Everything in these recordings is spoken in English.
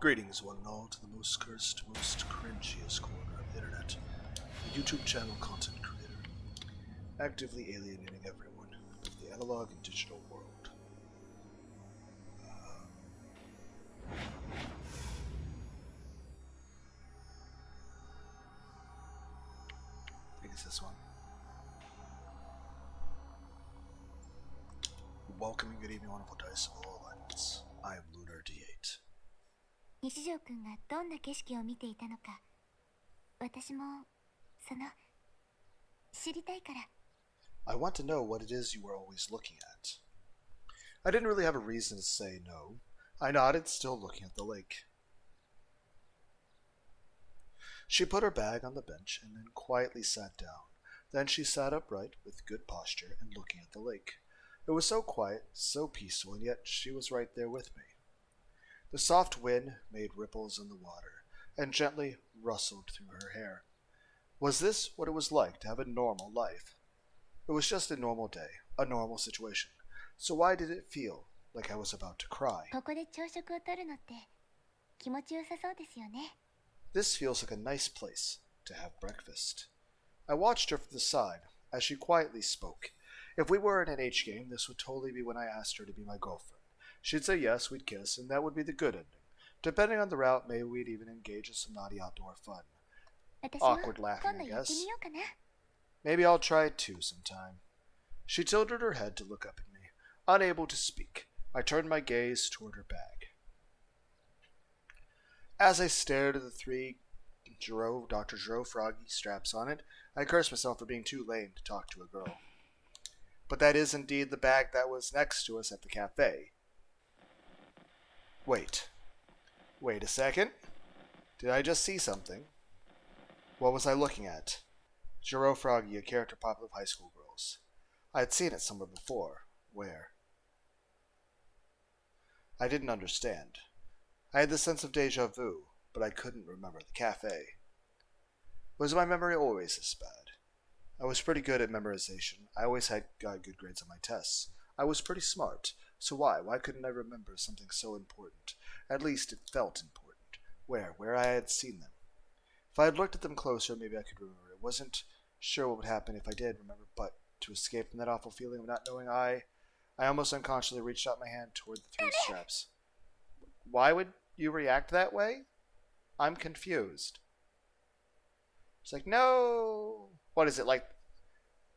Greetings, one and all, to the most cursed, most cringiest corner of the internet. A YouTube channel content creator, actively alienating everyone of the analog and digital world. I think it's this one. Welcome and good evening, wonderful dice of all alignments. I am Lunar D8. 日常くんがどんな景色を見ていたのか、私も知りたいから。I want to know what it is you were always looking at. I didn't really have a reason to say no. I nodded, still looking at the lake. She put her bag on the bench and then quietly sat down. Then she sat upright with good posture and looking at the lake. It was so quiet, so peaceful, and yet she was right there with me. The soft wind made ripples in the water and gently rustled through her hair. Was this what it was like to have a normal life? It was just a normal day, a normal situation. So why did it feel like I was about to cry? ここで朝食をとるのって気持ちよさそうですよね。 This feels like a nice place to have breakfast. I watched her from the side as she quietly spoke. If we were in an H game, this would totally be when I asked her to be my girlfriend. She'd say yes, we'd kiss, and that would be the good ending. Depending on the route, maybe we'd even engage in some naughty outdoor fun. Awkward laughing, I guess. Maybe I'll try it too sometime. She tilted her head to look up at me. Unable to speak, I turned my gaze toward her bag. As I stared at the three Dr. Giro Froggy straps on it, I cursed myself for being too lame to talk to a girl. But that is indeed the bag that was next to us at the cafe. Wait a second. Did I just see something? What was I looking at? Giro Froggy, a character popular with high school girls. I had seen it somewhere before. Where? I didn't understand. I had the sense of deja vu, but I couldn't remember the cafe. Was my memory always this bad? I was pretty good at memorization. I always got good grades on my tests. I was pretty smart. So why? Why couldn't I remember something so important? At least it felt important. Where I had seen them. If I had looked at them closer, maybe I could remember. I wasn't sure what would happen if I did remember, but to escape from that awful feeling of not knowing, I almost unconsciously reached out my hand toward the three straps. Why would you react that way? I'm confused. It's like, no. What is it, like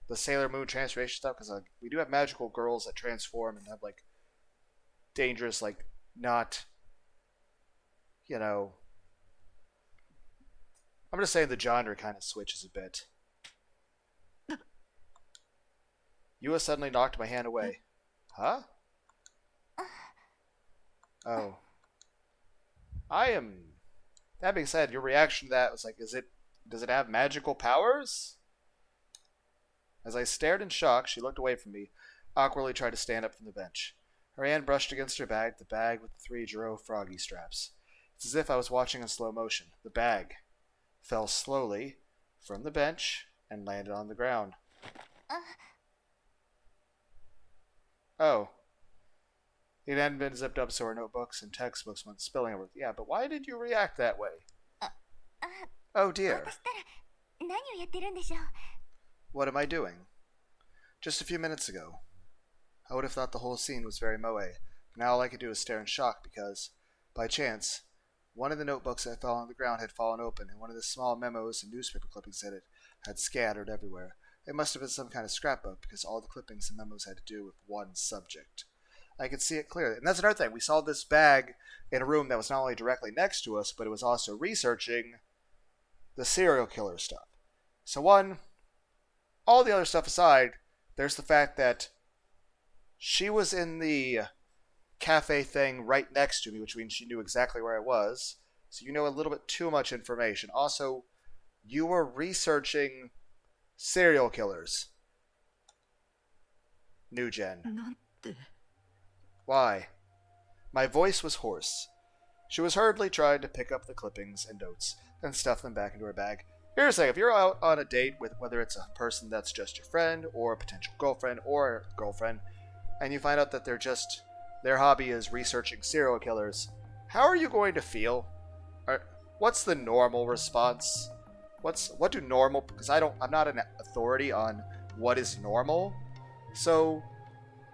the Sailor Moon transformation stuff? Because we do have magical girls that transform and have, like, dangerous, like, not, you know, I'm just saying the genre kind of switches a bit. Yua suddenly knocked my hand away. Huh? Oh. That being said, your reaction to that was like, does it have magical powers? As I stared in shock, she looked away from me, awkwardly tried to stand up from the bench. Her hand brushed against her bag, the bag with the three Giro Froggy straps. It's as if I was watching in slow motion. The bag fell slowly from the bench and landed on the ground. Oh. It hadn't been zipped up so our notebooks and textbooks went spilling over. Yeah, but why did you react that way? Oh dear. What am I doing? Just a few minutes ago, I would have thought the whole scene was very moe. Now all I could do is stare in shock because, by chance, one of the notebooks that fell on the ground had fallen open, and one of the small memos and newspaper clippings in it had scattered everywhere. It must have been some kind of scrapbook, because all the clippings and memos had to do with one subject. I could see it clearly. And that's another thing. We saw this bag in a room that was not only directly next to us, but it was also researching the serial killer stuff. So one, all the other stuff aside, there's the fact that she was in the cafe thing right next to me, which means she knew exactly where I was. So you know a little bit too much information. Also, you were researching serial killers. New gen. Why? My voice was hoarse. She was hurriedly trying to pick up the clippings and notes and stuff them back into her bag. Here's the thing, if you're out on a date with whether it's a person that's just your friend or a potential girlfriend or a girlfriend, and you find out that their hobby is researching serial killers, How are you going to feel? What's the normal response? What do normal? Because I'm not an authority on what is normal, so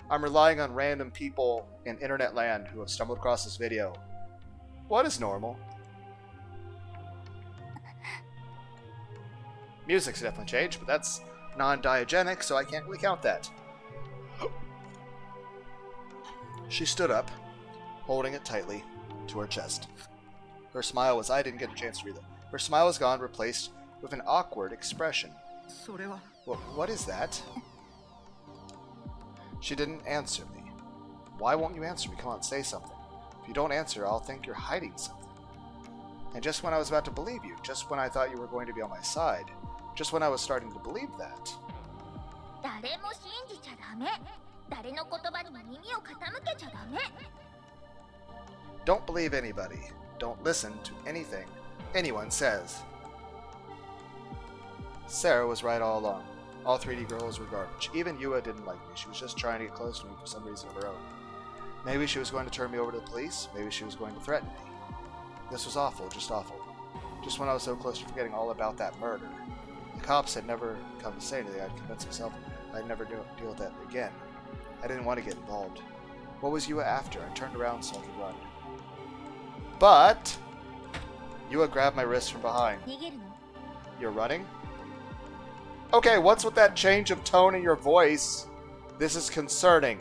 I'm relying on random people in internet land who have stumbled across this video. What is normal? Music's definitely changed, but that's non-diagenic, so I can't really count that. She stood up, holding it tightly to her chest. Her smile was... I didn't get a chance to read it. Her smile was gone, replaced with an awkward expression. What is that? She didn't answer me. Why won't you answer me? Come on, say something. If you don't answer, I'll think you're hiding something. And just when I was about to believe you, just when I thought you were going to be on my side, just when I was starting to believe that... Don't believe anybody. Don't listen to anything anyone says. Sarah was right all along. All 3D girls were garbage. Even Yua didn't like me. She was just trying to get close to me for some reason of her own. Maybe she was going to turn me over to the police. Maybe she was going to threaten me. This was awful, just awful. Just when I was so close to forgetting all about that murder. The cops had never come to say anything. I'd convinced myself I'd never deal with that again. I didn't want to get involved. What was Yua after? I turned around so I could run. But Yua grabbed my wrist from behind. You're running? Okay, what's with that change of tone in your voice? This is concerning.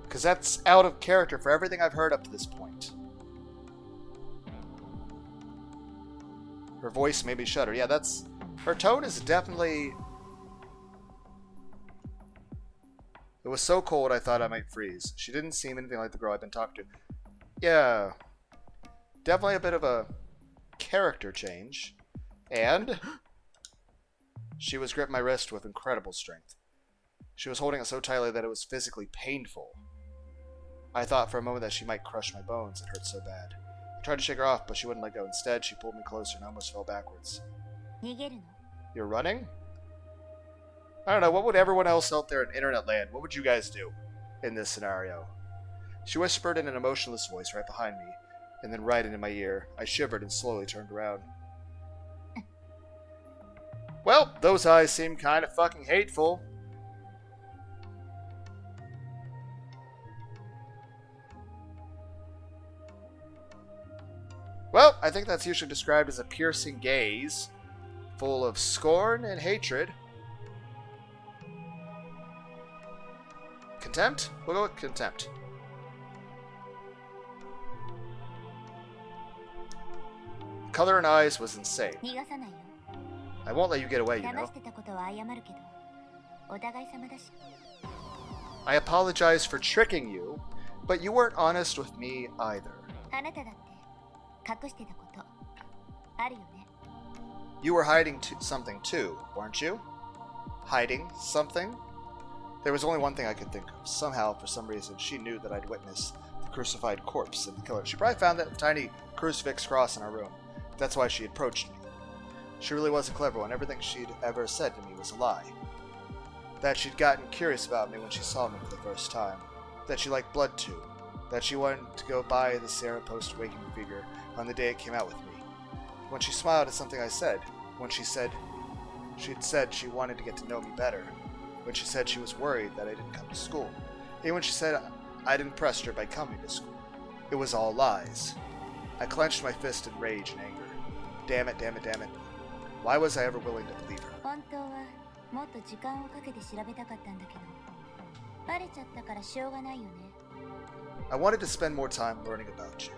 Because that's out of character for everything I've heard up to this point. Her voice made me shudder. Yeah, that's... Her tone is definitely... It was so cold I thought I might freeze. She didn't seem anything like the girl I've been talking to. Yeah. Definitely a bit of a character change. And... She was gripping my wrist with incredible strength. She was holding it so tightly that it was physically painful. I thought for a moment that she might crush my bones. It hurt so bad. I tried to shake her off, but she wouldn't let go. Instead, she pulled me closer and I almost fell backwards. You're running? I don't know, what would everyone else out there in internet land, what would you guys do in this scenario? She whispered in an emotionless voice right behind me, and then right into my ear. I shivered and slowly turned around. Well, those eyes seem kind of fucking hateful. Well, I think that's usually described as a piercing gaze, full of scorn and hatred. Contempt? We'll go with contempt. Color in eyes was insane. I won't let you get away, you know. I apologize for tricking you, but you weren't honest with me either. You were hiding something too, weren't you? Hiding something? There was only one thing I could think of. Somehow, for some reason, she knew that I'd witnessed the crucified corpse of the killer. She probably found that tiny crucifix cross in our room. That's why she approached me. She really was a clever one. Everything she'd ever said to me was a lie. That she'd gotten curious about me when she saw me for the first time. That she liked blood too. That she wanted to go buy the Sarah post-waking figure on the day it came out with me. When she smiled at something I said. When she'd said she wanted to get to know me better. When she said she was worried that I didn't come to school. Even when she said I'd impressed her by coming to school. It was all lies. I clenched my fist in rage and anger. Damn it, damn it, damn it. Why was I ever willing to believe her? I wanted to spend more time learning about you.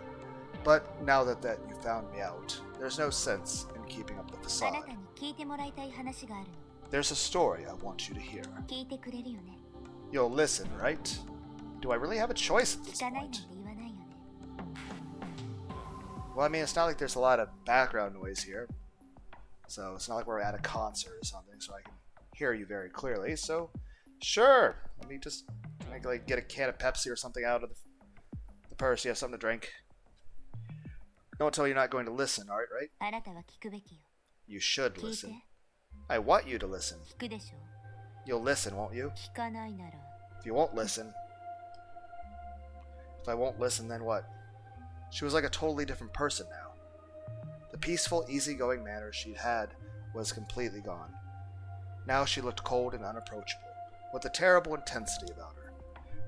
But now that you found me out, there's no sense in keeping up the facade. There's a story I want you to hear. You'll listen, right? Do I really have a choice at this point? Well, I mean, it's not like there's a lot of background noise here. So it's not like we're at a concert or something, so I can hear you very clearly. So, sure. Let me just like get a can of Pepsi or something out of the purse. You have something to drink. Don't tell me you're not going to listen, alright, right? You should listen. I want you to listen. You'll listen, won't you? 聞かないなら If you won't listen... If I won't listen, then what? She was like a totally different person now. The peaceful, easygoing manner she'd had was completely gone. Now she looked cold and unapproachable, with a terrible intensity about her.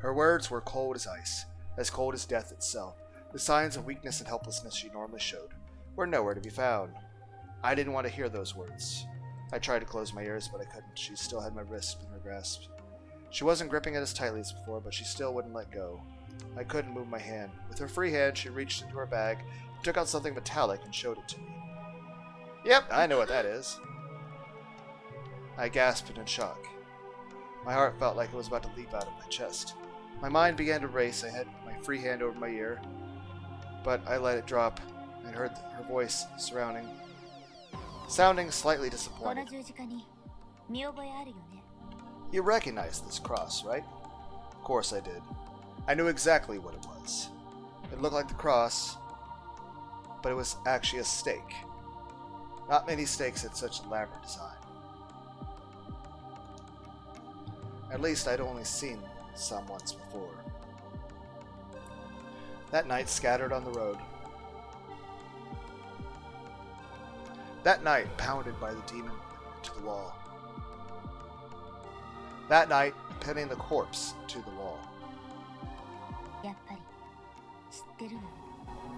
Her words were cold as cold as death itself. The signs of weakness and helplessness she normally showed were nowhere to be found. I didn't want to hear those words. I tried to close my ears, but I couldn't. She still had my wrist in her grasp. She wasn't gripping it as tightly as before, but she still wouldn't let go. I couldn't move my hand. With her free hand, she reached into her bag, took out something metallic, and showed it to me. Yep, I know what that is. I gasped in shock. My heart felt like it was about to leap out of my chest. My mind began to race. I had my free hand over my ear, but I let it drop and heard her voice sounding slightly この disappointed. 十字架に見覚えあるよね You recognize this cross, right? Of course I did. I knew exactly what it was. It looked like the cross, but it was actually a stake. Not many stakes had such elaborate design. At least I'd only seen some once before. That night, scattered on the road. That night, pounded by the demon to the wall. That night, pinning the corpse to the wall. やっぱり知ってるの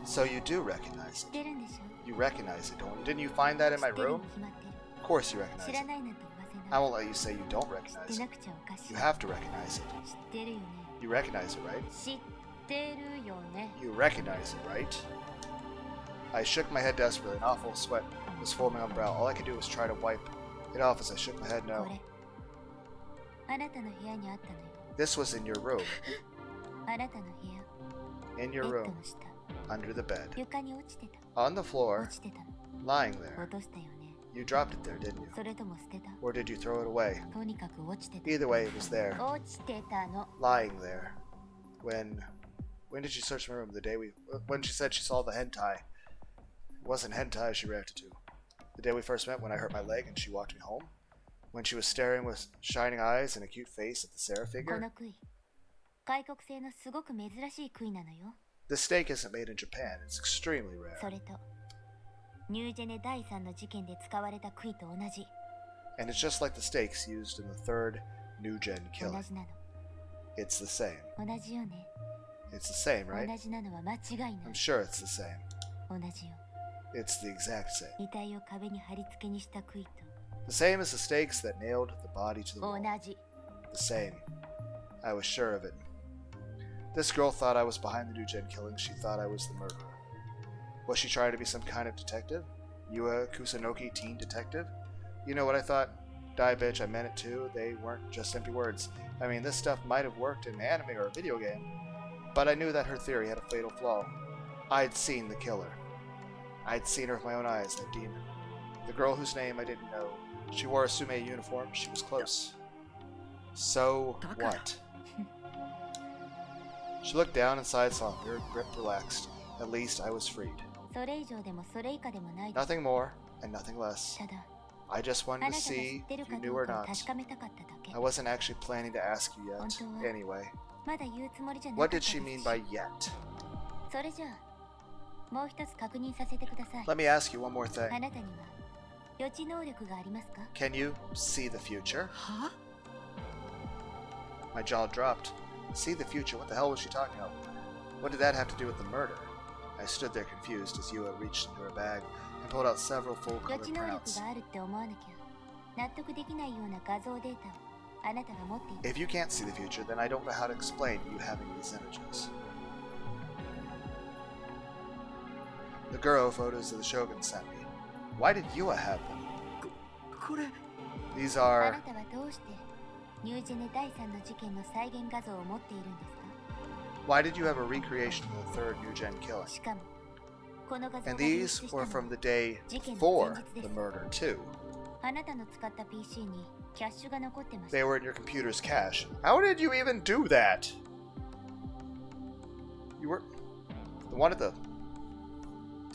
So you do recognize 知っ it. てるんでしょ You recognize it, don't you? Didn't you find that in 知 my ってるに room? 決まってる Of course you 知 recognize ら it. ないなんて言わせ I ない won't let you say you don't 知っ recognize てな it. くちゃおかしい You have to recognize it. 知ってるよね You recognize it, right? 知ってるよね You recognize it, right? I shook my head desperately. An awful sweat was forming on my brow. All I could do was try to wipe it off as I shook my head こ no. れあなたの部屋にあったのよ This was in your room. あなたの部屋 In ベッ your ド room. の下 Under the bed. 床に落ちてた On the floor. 落ちてたの Lying there. 落としたよね You dropped it there, didn't you? それとも捨てた Or did you throw it away? とにかく落ちてた Either way, it was there. 落ちてたの Lying there. When did she search my room? When she said she saw the hentai. It wasn't hentai she reacted to. The day we first met when I hurt my leg and she walked me home. When she was staring with shining eyes and a cute face at the Sarah こ figure. の杭外国製のすごく珍しい杭なのよ This steak isn't made in Japan. It's extremely rare. それとニュージェネ第3の事件で使われた杭と同じ And it's just like the steaks used in the third New Gen 同 killing. じなの It's the same. 同じよね It's the same, 同 right? じなのは間違いない I'm sure it's the same. 同じよ It's the exact same. 遺体を壁に貼り付けにした杭と The same as the stakes that nailed the body to the 同 wall. じ The same. I was sure of it. This girl thought I was behind the New Gen killing. She thought I was the murderer. Was she trying to be some kind of detective? You a Kusunoki teen detective? You know what I thought? Die bitch, I meant it too. They weren't just empty words. I mean, this stuff might have worked in an anime or a video game. But I knew that her theory had a fatal flaw. I'd seen the killer. I'd seen her with my own eyes, that demon. The girl whose name I didn't know. She wore a Sume uniform. She was close. So what? She looked down and sighed softly. Her grip relaxed. At least I was freed. それ以上でもそれ以下でもないです Nothing more and nothing less. ただ I just あ wanted な to たが知 see ってる if か you ど knew う or かを not. 確かめたかっただけ I wasn't actually planning to ask you yet. 本当は Anyway, まだ言うつもりじゃなか what った did です she mean by yet? それじゃあもう一つ確認させてください Let me ask you one more あ thing. なたには予知能力がありますか Can you see the future? は My jaw dropped. See the future? What the hell was she talking about? What did that have to do with the murder? I stood there confused as Yua reached into her bag and pulled out several 予 full-color 知能力 printouts. があるって思わなきゃ納得できないような画像データをあなたが持っていた If you can't see the future, then I don't know how to explain you having these images. The Guro photos of the Shogun sent me. Why did Yua have them? これ These あ are... なたはどうしてニュージェネ第3の事件の再現画像を持っているんですか Why did you have a recreation of the third New Gen killing? しかもこの画像が And 流 these 出した were の from は the day 事件の before 前日で the す murder, too. あなたの使った PC にキャッシュが残ってました They were in your computer's cache. How did you even do that? You were... The one at the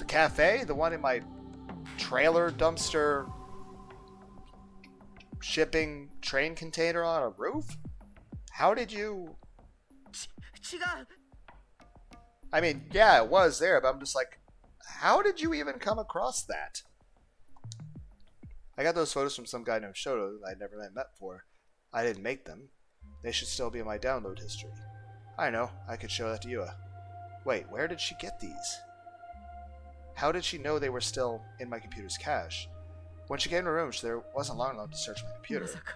cafe? The one in my trailer dumpster shipping train container on a roof? How did you... 違う I mean, yeah, it was there, but I'm just like, how did you even come across that? I got those photos from some guy named Shoto that I'd never met before. I didn't make them. They should still be in my download history. I know, I could show that to Yua. Wait, where did she get these? How did she know they were still in my computer's cache? When she came to the room, there wasn't long enough to search my ま computer. さか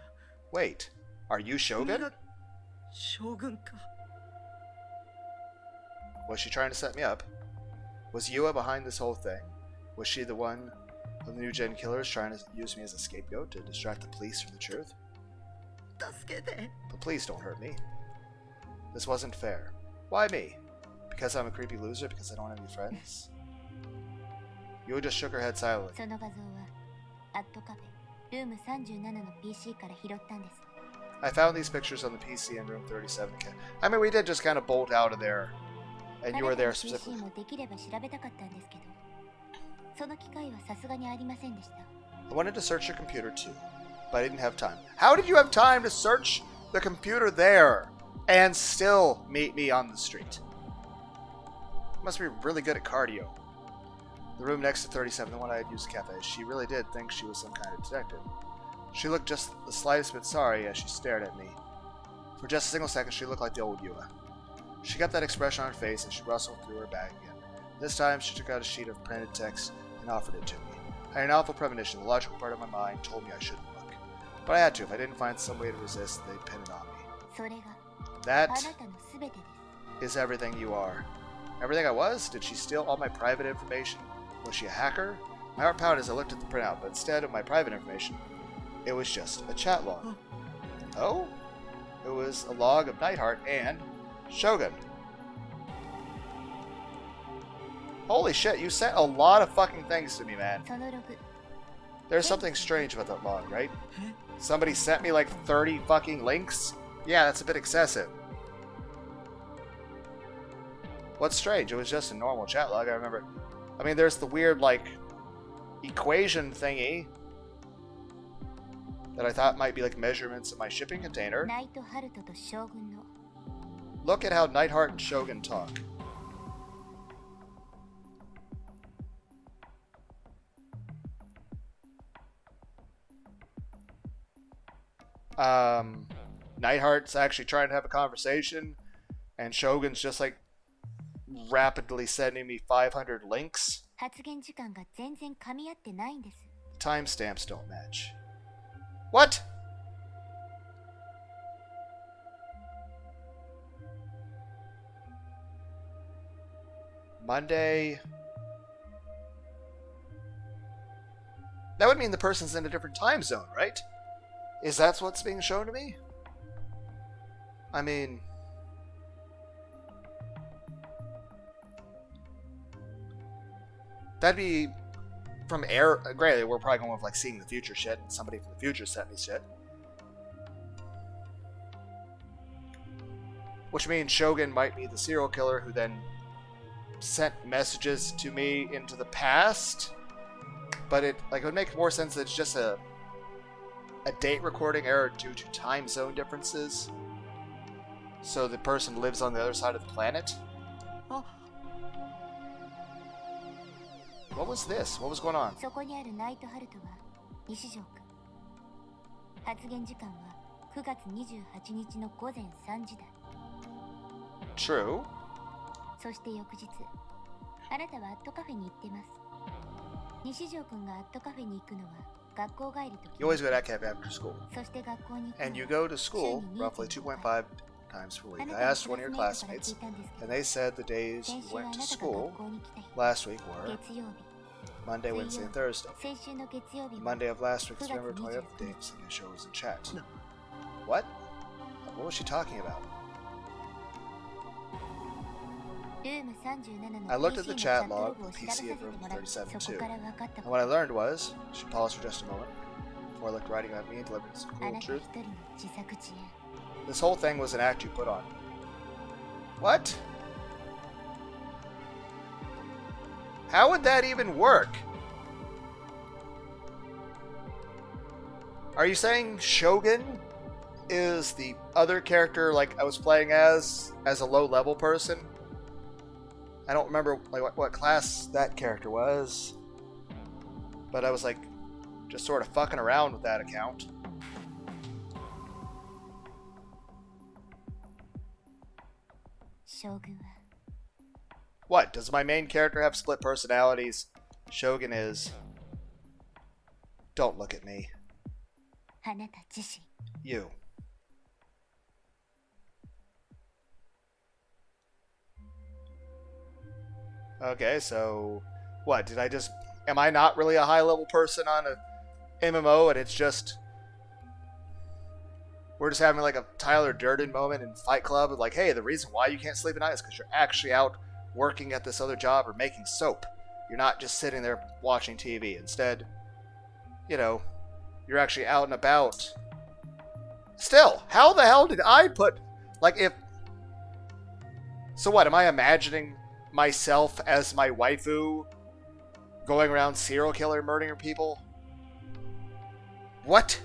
Wait, are you 君 Shogun? が将軍か Was she trying to set me up? Was Yua behind this whole thing? Was she the one of the new gen killers trying to use me as a scapegoat to distract the police from the truth? 助けて But please don't hurt me. This wasn't fair. Why me? Because I'm a creepy loser? Because I don't have any friends? Yua just shook her head silently. その画像はアットカフェルーム37の PC から拾ったんです。 I found these pictures on the PC in room 37. I mean, we did just kind of bolt out of there. And you were あなた there の PC specifically. もできれば調べたかったんですけど、その機会はさすがにありませんでした。 I wanted to search your computer too, but I didn't have time. How did you have time to search the computer there and still meet me on the street? You must be really good at cardio. The room next to 37, the one I had used as a cafe, she really did think she was some kind of detective. She looked just the slightest bit sorry as she stared at me. For just a single second, she looked like the old Yua. She kept that expression on her face as she rustled through her bag again. This time, she took out a sheet of printed text and offered it to me. I had an awful premonition. The logical part of my mind told me I shouldn't look. But I had to. If I didn't find some way to resist, they'd pin it on me. それが That あなたのすべてです。 is everything you are. Everything I was? Did she steal all my private information? Was she a hacker? My heart pounded as I looked at the printout, but instead of my private information, it was just a chat log. Oh? It was a log of Nightheart and Shogun. Holy shit, you sent a lot of fucking things to me, man. そのログ There's something strange about that log, right? Somebody sent me like 30 fucking links? Yeah, that's a bit excessive. What's strange? It was just a normal chat log, I remember. I mean, there's the weird, like, equation thingy that I thought might be like measurements of my shipping container. ナイトハルトと将軍の Look at how Nightheart and Shogun talk. Nightheart's actually trying to have a conversation, and Shogun's just like rapidly sending me 500 links. 発言時間が全然噛み合ってないんです。 Timestamps don't match. What? Monday. That would mean the person's in a different time zone, right? Is that what's being shown to me? I mean... That'd be from air. Granted, we're probably going with like seeing the future shit, and somebody from the future sent me shit. Which means Shogun might be the serial killer who then sent messages to me into the past. But it would make more sense that it's just a date recording error due to time zone differences. So the person lives on the other side of the planet. Oh. What was this? What was going on? そこにあるナイトハルトは西条君。発言時間は9月28日の午前3時台。 True. そして翌日、あなたはアットカフェに行ってます。西条君がアットカフェに行くのは学校帰りと You always go to that cafe after school. そして学校に行く And you のは go to school roughly 2.5 times per week. I asked one of your classmates, and they said the days 先 you 週あ went な to たが school 学校に来た日、 last week were 月曜日、 Monday, Wednesday, and Thursday. 先週の月曜日は Monday of last week's 9 November 月 20th, the 29 day Sunday show was in chat. No. What? What was she talking about? ルーム37 I の looked at the PC のチ chat ャット log ログを調べさせ PC て of も room らって、 37そこから分かった And こ what と。 I learned was, she paused for just a moment before I looked writing at me and delivered some あ cool なた truth. 一人の自作自演。 This whole thing was an act you put on. What? How would that even work? Are you saying Shogun is the other character like I was playing as a low-level person? I don't remember like what class that character was, but I was like just sort of fucking around with that account. Shogun What? Does my main character have split personalities? Shogun is. Don't look at me. はあなた自身 You. Okay, so what? Did I just... Am I not really a high-level person on a MMO and it's just... We're just having like a Tyler Durden moment in Fight Club of like, hey, the reason why you can't sleep at night is because you're actually out working at this other job or making soap. You're not just sitting there watching TV. Instead, you know, you're actually out and about. Still, how the hell did I put... Like, if... So what, am I imagining myself as my waifu going around serial killer murdering people? What?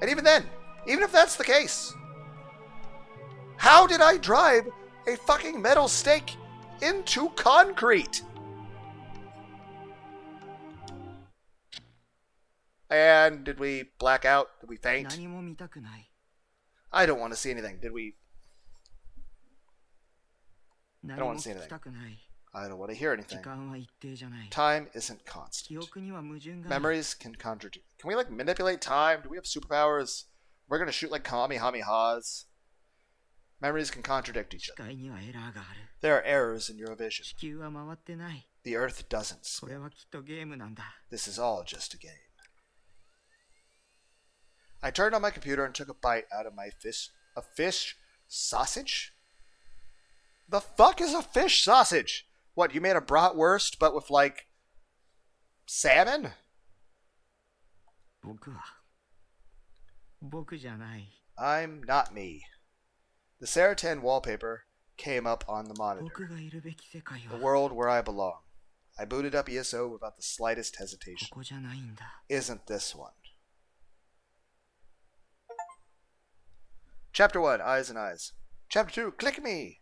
And even then, even if that's the case, how did I drive a fucking metal stake into concrete? And did we black out? Did we faint? 何も見たくない。 I don't want to see anything. Did we? 何 don't も want to see 聞 anything. きたくない。 I don't want to hear 時 anything. 間は一定じゃない。 Time isn't 記 constant. 憶には矛盾が。 Memories can contradict. Can we like manipulate time? Do we have superpowers? We're gonna shoot like Kamehamehas. Memories can contradict each 機 other. 械にはエラーがある。 There are errors in your vision. 地球は回ってない。 The Earth doesn't これ spin. はきっとゲームなんだ。 This is all just a game. I turned on my computer and took a bite out of my fish. A fish sausage? The fuck is a fish sausage? What, you made a bratwurst but with like salmon? 僕じゃない。 I'm not me. The Saratan wallpaper came up on the monitor. 僕がいるべき世界 The は world where I belong. I booted up ESO without the slightest こ hesitation. こじゃないんだ。 Isn't this one? Chapter 1, Eyes and Eyes. Chapter 2, Click Me!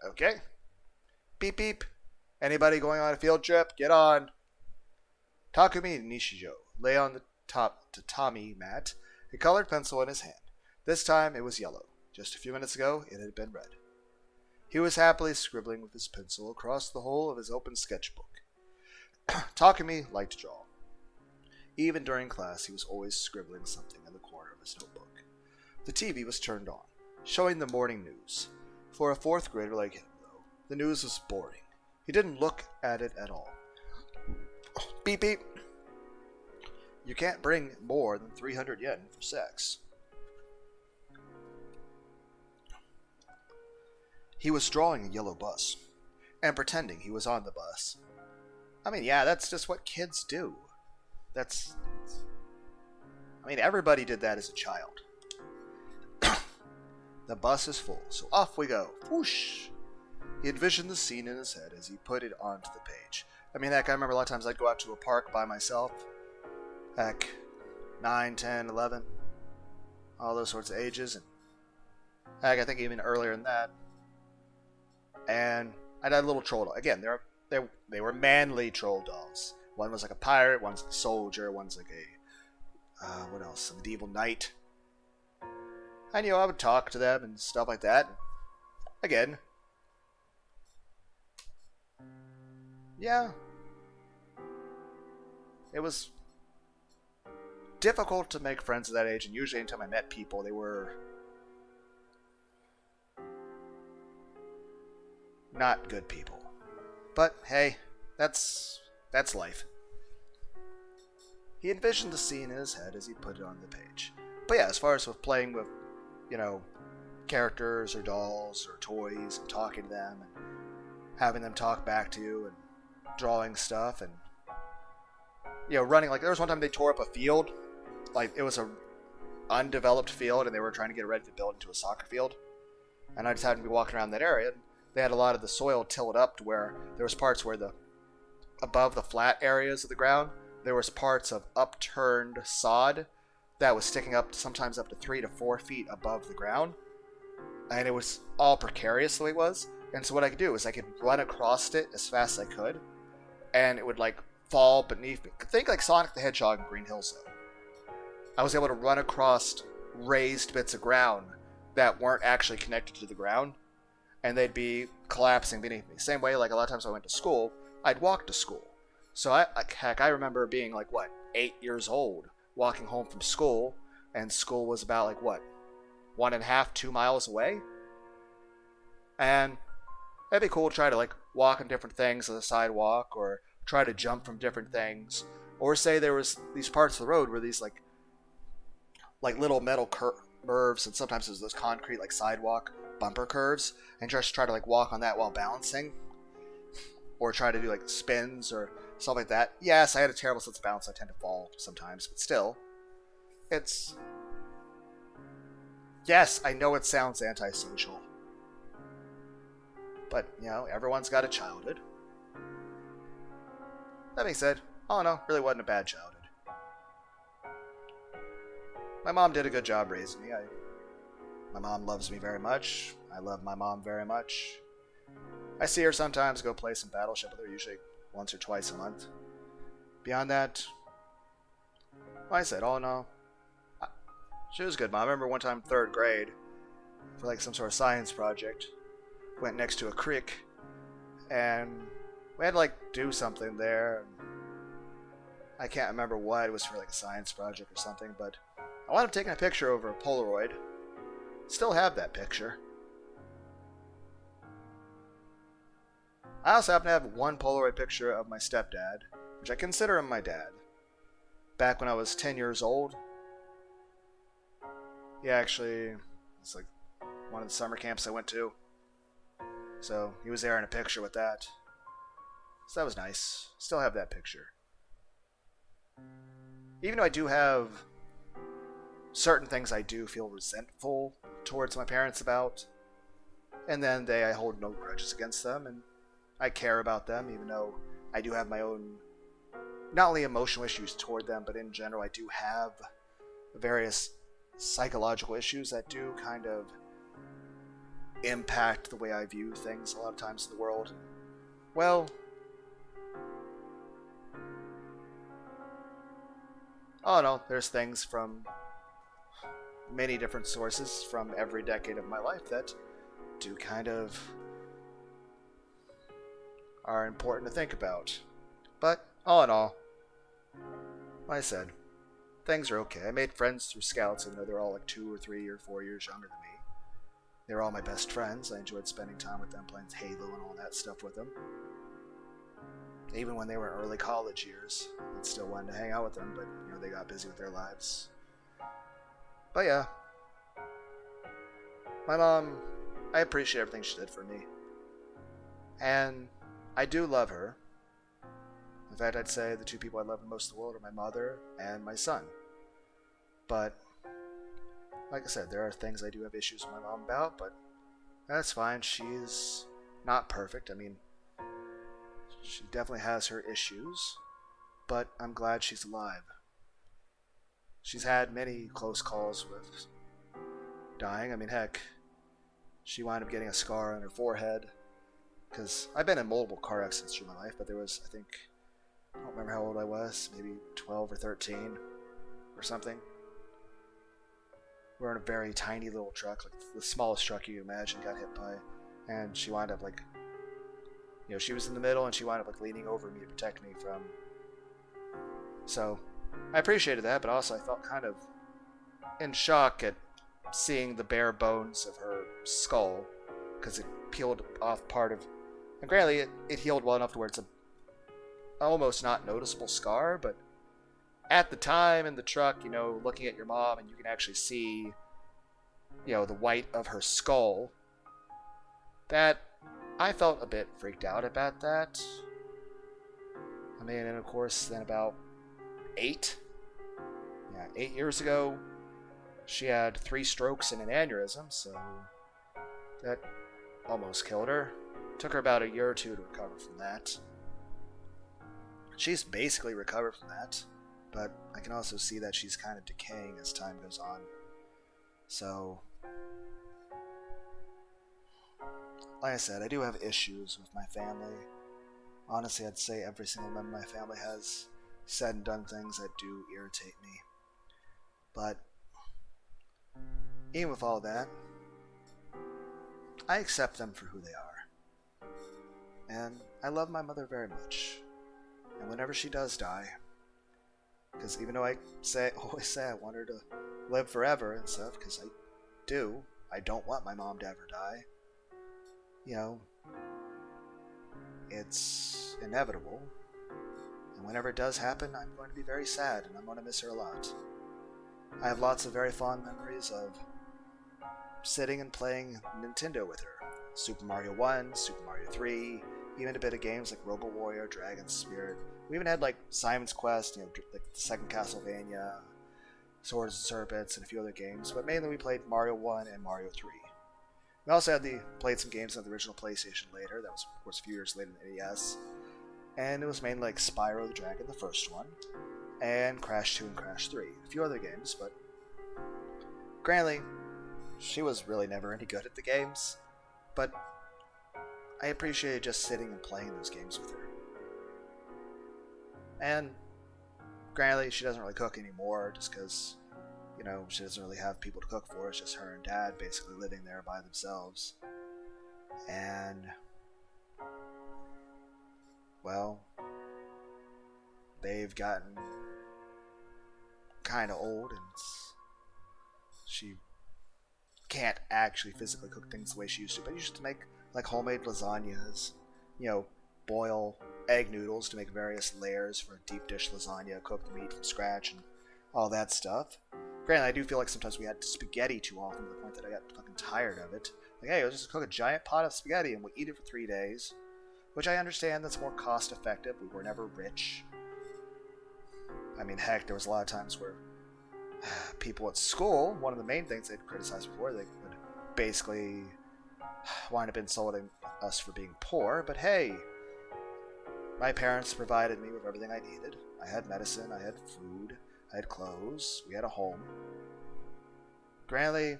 Okay. Beep beep. Anybody going on a field trip? Get on. Takumi Nishijo lay on the top tatami mat, a colored pencil in his hand. This time it was yellow. Just a few minutes ago it had been red. He was happily scribbling with his pencil across the whole of his open sketchbook. Takumi liked to draw. Even during class, he was always scribbling something in the corner of his notebook. The TV was turned on, showing the morning news. For a fourth grader like him, though, the news was boring. He didn't look at it at all. Beep beep. You can't bring more than 300 yen for sex. He was drawing a yellow bus, and pretending he was on the bus. I mean, yeah, that's just what kids do. Everybody did that as a child. The bus is full, so off we go. Whoosh! He envisioned the scene in his head as he put it onto the page. Heck, I remember a lot of times I'd go out to a park by myself. Heck, 9, 10, 11, all those sorts of ages. And heck, I think even earlier than that. And I had a little troll doll. Again, they were manly troll dolls. One was like a pirate, one's a soldier, one's like a, what else? A medieval knight. And, I would talk to them and stuff like that. Again. Yeah. It was difficult to make friends at that age, and usually anytime I met people, they were not good people. But, hey, that's life. He envisioned the scene in his head as he put it on the page. But yeah, as far as with playing with, characters or dolls or toys and talking to them and having them talk back to you and drawing stuff and, running. Like, there was one time they tore up a field. Like, it was a undeveloped field and they were trying to get it ready to build into a soccer field. And I just happened to be walking around that area and they had a lot of the soil tilled up to where there was parts where the above the flat areas of the ground, there was parts of upturned sod that was sticking up sometimes up to 3 to 4 feet above the ground. And it was all precarious the way it was. And so what I could do is I could run across it as fast as I could, and it would like fall beneath me. Think like Sonic the Hedgehog in Green Hills though. I was able to run across raised bits of ground that weren't actually connected to the ground, and they'd be collapsing beneath me. Same way, like a lot of times I went to school, I'd walk to school. So I remember being like, 8 years old, walking home from school, and school was about like 1.5, 2 miles away. And it'd be cool to try to like walk on different things on the sidewalk, or try to jump from different things, or say there was these parts of the road where these like little metal curves, and sometimes there's those concrete like sidewalk bumper curves, and just try to like walk on that while balancing, or try to do like spins or stuff like that. Yes, I had a terrible sense of balance. I tend to fall sometimes, but still, yes, I know it sounds antisocial, but everyone's got a childhood. That being said, all in all, really wasn't a bad childhood. My mom did a good job raising me. My mom loves me very much. I love my mom very much. I see her sometimes, go play some Battleship with her, usually once or twice a month. Beyond that, like I said, all in all, she was good. I remember one time, 3rd grade, for like some sort of science project, went next to a creek, and we had to like do something there. I can't remember what. It was for like a science project or something, but I wound up taking a picture over a Polaroid. Still have that picture. I also happen to have one Polaroid picture of my stepdad, which I consider him my dad. Back when I was 10 years old. He actually, it's like one of the summer camps I went to. So he was there in a picture with that. So that was nice. Still have that picture. Even though I do have certain things I do feel resentful towards my parents about, and then I hold no grudges against them, and I care about them, even though I do have my own, not only emotional issues toward them, but in general I do have various psychological issues that do kind of impact the way I view things a lot of times in the world. Well, oh no, there's things from many different sources from every decade of my life that do kind of are important to think about. But all in all, like I said, things are okay. I made friends through scouts, even though they're all like 2 or 3 or 4 years younger than me. They were all my best friends. I enjoyed spending time with them, playing Halo and all that stuff with them. Even when they were in early college years, I still wanted to hang out with them, but they got busy with their lives. But yeah, my mom, I appreciate everything she did for me. And I do love her. In fact, I'd say the 2 people I love the most in the world are my mother and my son. But, like I said, there are things I do have issues with my mom about, but that's fine. She's not perfect. I mean, she definitely has her issues, but I'm glad she's alive. She's had many close calls with dying. I mean, heck, she wound up getting a scar on her forehead, because I've been in multiple car accidents through my life, but there was, I don't remember how old I was, maybe 12 or 13 or something. We were in a very tiny little truck, like the smallest truck you imagine, got hit by, and she wound up like, she was in the middle, and she wound up like leaning over me to protect me from. So I appreciated that, but also I felt kind of in shock at seeing the bare bones of her skull, because it peeled off part of, and granted it healed well enough to where it's a almost not noticeable scar, but at the time in the truck, looking at your mom, and you can actually see, the white of her skull, that I felt a bit freaked out about that. I mean, and of course, then about 8 years ago, she had 3 strokes and an aneurysm, so that almost killed her. Took her about a year or 2 to recover from that. she's basically recovered from that, but I can also see that she's kind of decaying as time goes on. So, like I said, I do have issues with my family. Honestly, I'd say every single member of my family has said and done things that do irritate me. But even with all that, I accept them for who they are. And I love my mother very much. And whenever she does die, because even though I always say I want her to live forever and stuff, because I don't want my mom to ever die. You know, it's inevitable. And whenever it does happen, I'm going to be very sad, and I'm going to miss her a lot. I have lots of very fond memories of sitting and playing Nintendo with her. Super Mario 1, Super Mario 3, even a bit of games like Robo Warrior, Dragon's Spirit. We even had like Simon's Quest, like the second Castlevania, Swords and Serpents, and a few other games, but mainly we played Mario 1 and Mario 3. We also played some games on the original PlayStation later, that was of course a few years later than NES, and it was mainly like Spyro the Dragon, the first one, and Crash 2 and Crash 3, a few other games, but granted, she was really never any good at the games, but I appreciated just sitting and playing those games with her. And granted, she doesn't really cook anymore just because, she doesn't really have people to cook for. It's just her and dad basically living there by themselves. And, well, they've gotten kind of old and she can't actually physically cook things the way she used to, but used to make like homemade lasagnas, boil egg noodles to make various layers for a deep dish lasagna, cook the meat from scratch, and all that stuff. Granted, I do feel like sometimes we had spaghetti too often to the point that I got fucking tired of it. Like, hey, let's just cook a giant pot of spaghetti and we'll eat it for 3 days. Which I understand that's more cost effective. We were never rich. I mean, heck, there was a lot of times where people at school, one of the main things they'd criticize before, they would basically wind up insulting us for being poor, but hey, my parents provided me with everything I needed. I had medicine, I had food, I had clothes, we had a home. Granted,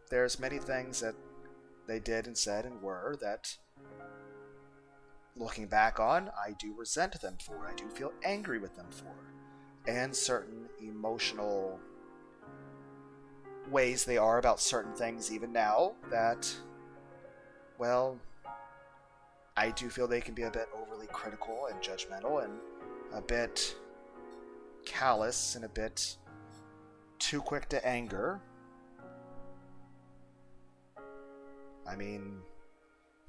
there's many things that they did and said and were that, looking back on, I do resent them for. I do feel angry with them for. And certain emotional ways they are about certain things even now that, well, I do feel they can be a bit overly critical and judgmental and a bit callous and a bit too quick to anger. I mean,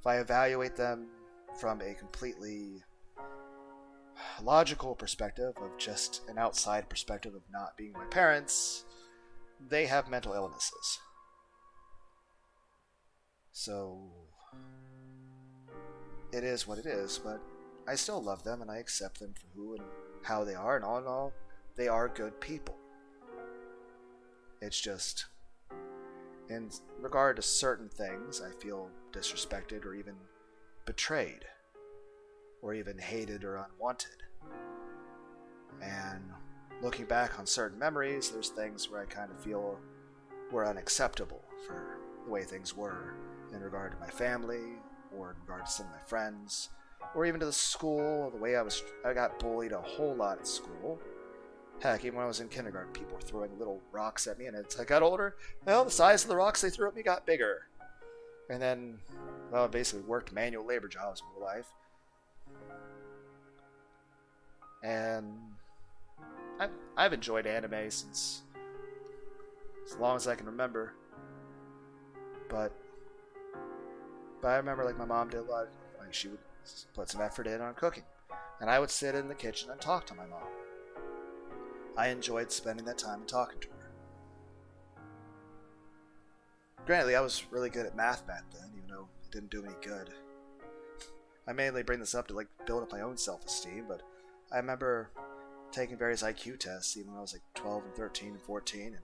if I evaluate them from a completely logical perspective of just an outside perspective of not being my parents, they have mental illnesses. So it is what it is, but I still love them and I accept them for who and how they are, and all in all, they are good people. It's just, in regard to certain things, I feel disrespected or even betrayed, or even hated or unwanted. And looking back on certain memories, there's things where I kind of feel were unacceptable for the way things were in regard to my family, or in regard to some of my friends, or even to the school, the way I got bullied a whole lot at school. Heck, even when I was in kindergarten, people were throwing little rocks at me, and as I got older, well, the size of the rocks they threw at me got bigger. And then, well, I basically worked manual labor jobs my whole life. And I've enjoyed anime since as long as I can remember. But I remember, like, my mom did a lot. Like, she would put some effort in on cooking, and I would sit in the kitchen and talk to my mom. I enjoyed spending that time and talking to her. Granted, I was really good at math back then, even though it didn't do me any good. I mainly bring this up to, like, build up my own self-esteem, but I remember taking various IQ tests even when I was like 12 and 13 and 14, and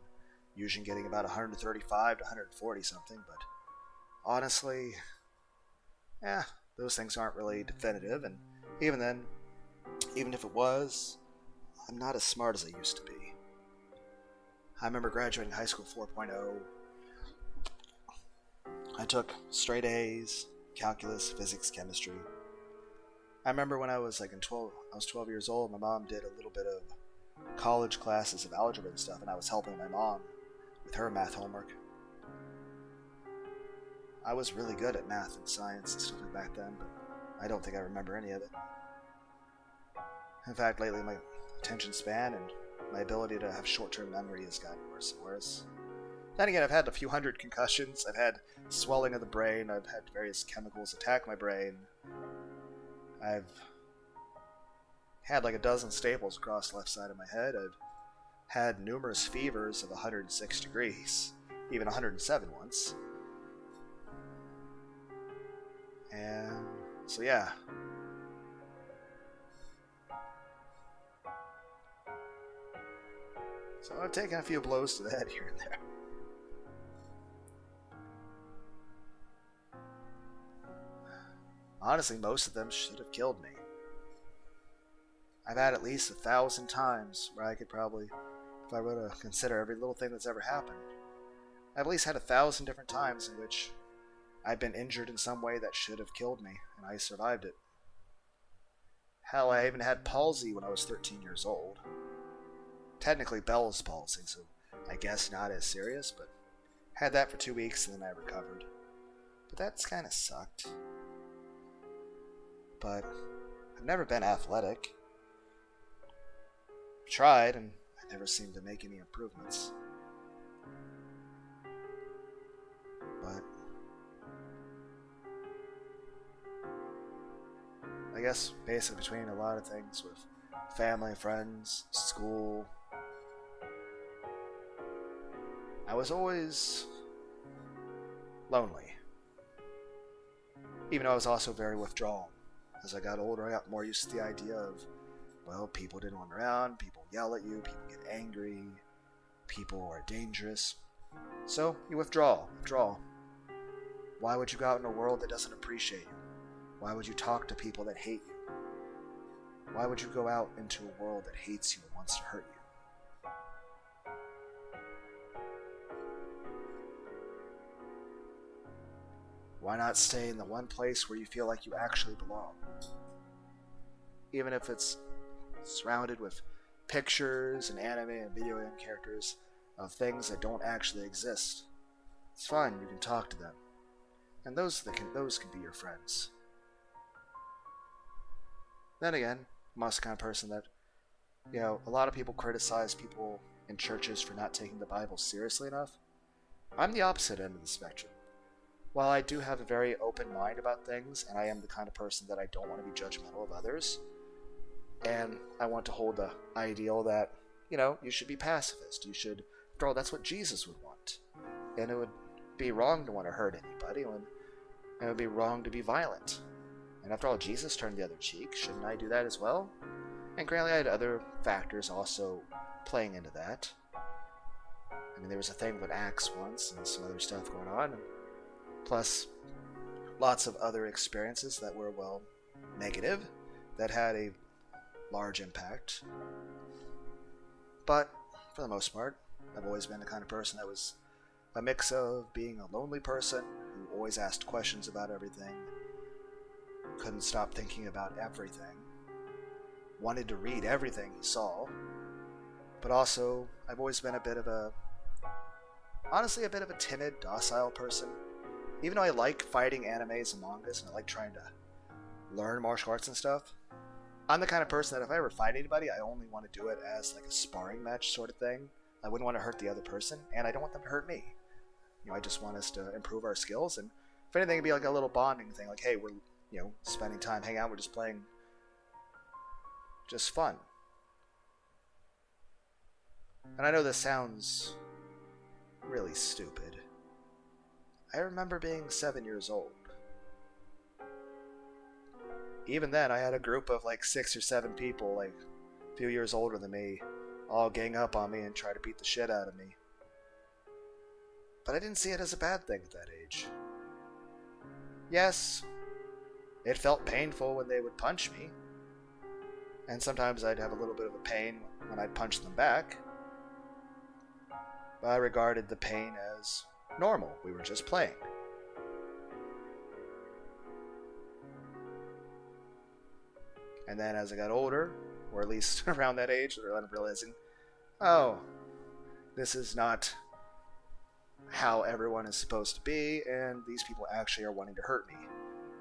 usually getting about 135 to 140 something, but honestly, those things aren't really definitive, and even then, Even if it was, I'm not as smart as I used to be. I remember graduating high school 4.0. I took straight A's, calculus, physics, chemistry. I remember when I was like I was 12 years old, my mom did a little bit of college classes of algebra and stuff, and I was helping my mom with her math homework. I was really good at math and science and stuff like back then, but I don't think I remember any of it. In fact, lately my attention span and my ability to have short-term memory has gotten worse and worse. Then again, I've had a few hundred concussions, I've had swelling of the brain, I've had various chemicals attack my brain, I've had like a dozen staples across the left side of my head, I've had numerous fevers of 106 degrees, even 107 once. And so yeah. So I've taken a few blows to the head here and there. Honestly, most of them should have killed me. I've had at least 1,000 times where I could probably, if I were to consider every little thing that's ever happened, I've at least had 1,000 different times in which I've been injured in some way that should have killed me, and I survived it. Hell, I even had palsy when I was 13 years old. Technically Bell's palsy, so I guess not as serious, but had that for 2 weeks and then I recovered. But that's kind of sucked. But I've never been athletic. I've tried, and I never seemed to make any improvements. But I guess basically between a lot of things with family, friends, school, I was always lonely. Even though I was also very withdrawn. As I got older, I got more used to the idea of, well, people didn't want around, people yell at you, people get angry, people are dangerous. So, you withdraw. Why would you go out in a world that doesn't appreciate you? Why would you talk to people that hate you? Why would you go out into a world that hates you and wants to hurt you? Why not stay in the one place where you feel like you actually belong? Even if it's surrounded with pictures and anime and video game characters of things that don't actually exist. It's fine, you can talk to them. And those can be your friends. Then again, I'm also the kind of person that, a lot of people criticize people in churches for not taking the Bible seriously enough. I'm the opposite end of the spectrum. While I do have a very open mind about things, and I am the kind of person that I don't want to be judgmental of others, and I want to hold the ideal that, you should be pacifist. You should, after all, that's what Jesus would want. And it would be wrong to want to hurt anybody, and it would be wrong to be violent. And after all, Jesus turned the other cheek. Shouldn't I do that as well? And granted, I had other factors also playing into that. I mean, there was a thing with Acts once, and some other stuff going on, plus lots of other experiences that were, negative, that had a large impact. But, for the most part, I've always been the kind of person that was a mix of being a lonely person who always asked questions about everything, couldn't stop thinking about everything, wanted to read everything he saw, but also I've always been a bit of a timid, docile person. Even though I like fighting animes and mangas and I like trying to learn martial arts and stuff, I'm the kind of person that if I ever fight anybody, I only want to do it as like a sparring match sort of thing. I wouldn't want to hurt the other person, and I don't want them to hurt me. I just want us to improve our skills, and if anything, it'd be like a little bonding thing, like, hey, we're, spending time hanging out, we're just playing, just fun. And I know this sounds really stupid. I remember being 7 years old. Even then, I had a group of like 6 or 7 people, like a few years older than me, all gang up on me and try to beat the shit out of me. But I didn't see it as a bad thing at that age. Yes, it felt painful when they would punch me. And sometimes I'd have a little bit of a pain when I'd punch them back. But I regarded the pain as normal. We were just playing. And then as I got older, or at least around that age, I'm realizing, oh, this is not how everyone is supposed to be, and these people actually are wanting to hurt me.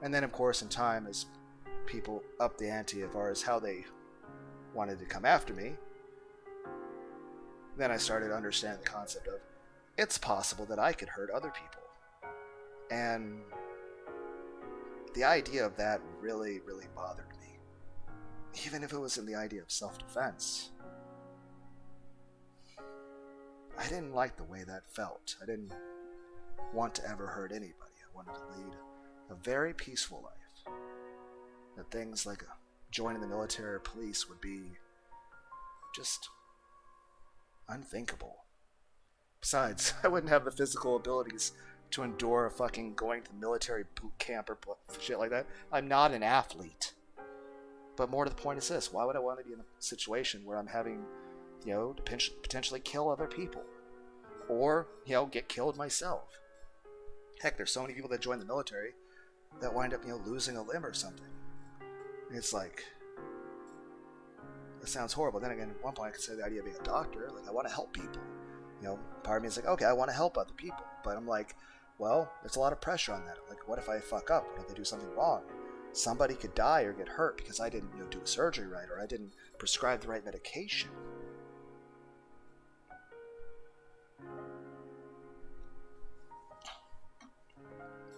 And then, of course, in time, as people up the ante as far as how they wanted to come after me, then I started to understand the concept of it's possible that I could hurt other people. And the idea of that really, really bothered me. Even if it was in the idea of self-defense. I didn't like the way that felt. I didn't want to ever hurt anybody. I wanted to lead a very peaceful life. That things like joining the military or police would be just unthinkable. Besides, I wouldn't have the physical abilities to endure fucking going to military boot camp or shit like that. I'm not an athlete. But more to the point is this: why would I want to be in a situation where I'm having, to potentially kill other people, or get killed myself? Heck, there's so many people that join the military that wind up losing a limb or something. And it's like, it sounds horrible. Then again, at one point I consider the idea of being a doctor. Like, I want to help people. Part of me is like, okay, I want to help other people, but I'm like, well, there's a lot of pressure on that. Like, what if I fuck up? What if I do something wrong? Somebody could die or get hurt because I didn't do a surgery right, or I didn't prescribe the right medication.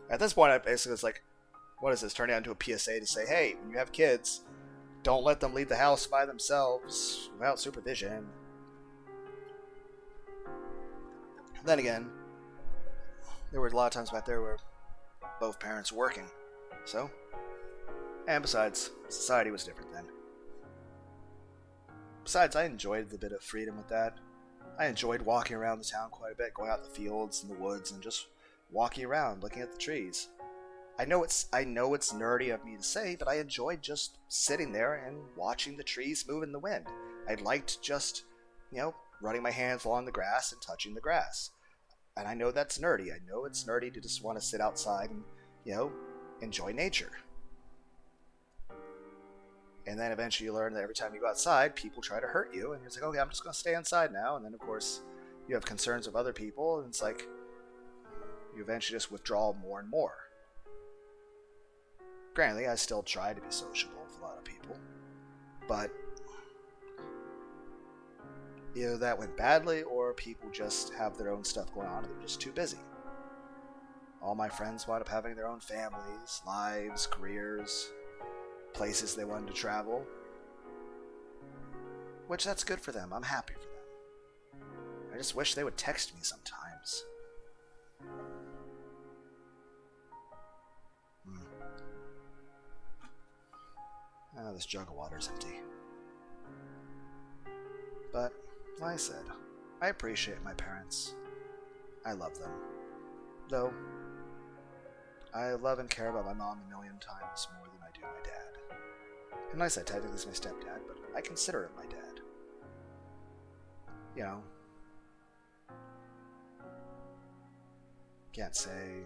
At this point, I basically was like, what is this? Turning into a PSA to say, hey, when you have kids, don't let them leave the house by themselves without supervision. Then again, there were a lot of times back there where both parents were working. So, and besides, society was different then. Besides, I enjoyed the bit of freedom with that. I enjoyed walking around the town quite a bit, going out in the fields and the woods and just walking around, looking at the trees. I know it's nerdy of me to say, but I enjoyed just sitting there and watching the trees move in the wind. I liked just, running my hands along the grass and touching the grass. And I know that's nerdy. I know it's nerdy to just want to sit outside and, enjoy nature. And then eventually you learn that every time you go outside, people try to hurt you. And you're like, okay, I'm just going to stay inside now. And then, of course, you have concerns of other people. And it's like, you eventually just withdraw more and more. Granted, I still try to be sociable with a lot of people. But either that went badly, or people just have their own stuff going on and they're just too busy. All my friends wound up having their own families, lives, careers, places they wanted to travel. Which, that's good for them. I'm happy for them. I just wish they would text me sometimes. Oh, this jug of water's empty. But, like I said, I appreciate my parents. I love them. Though, I love and care about my mom a million times more than I do my dad. And like I said, technically he's my stepdad, but I consider him my dad. Can't say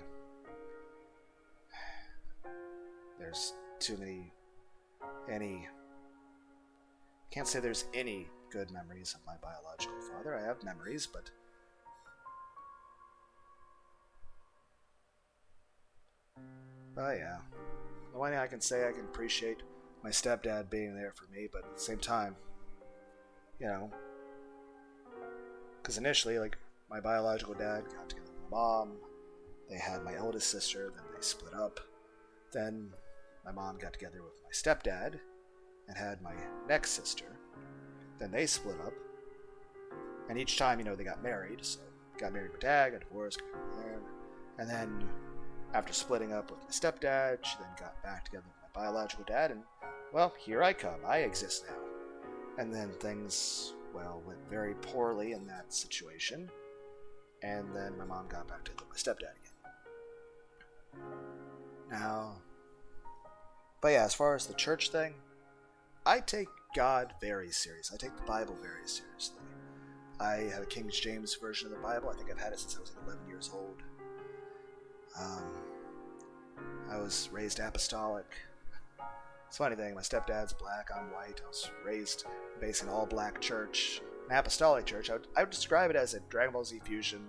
there's can't say there's any good memories of my biological father. I have memories, but yeah. The one thing I can say, I can appreciate my stepdad being there for me, but at the same time, because initially, my biological dad got together with my mom, they had my eldest sister, then they split up, then my mom got together with my stepdad and had my next sister. Then they split up. And each time, they got married. So, got married with dad, got divorced, got married there. And then, after splitting up with my stepdad, she then got back together with my biological dad. And, well, here I come. I exist now. And then things, went very poorly in that situation. And then my mom got back together with my stepdad again. Now, but yeah, as far as the church thing, I take God very serious. I take the Bible very seriously. I have a King James version of the Bible. I think I've had it since I was like 11 years old. I was raised apostolic. It's a funny thing, my stepdad's black, I'm white. I was raised basically in an all-black church, an apostolic church. I would describe it as a Dragon Ball Z fusion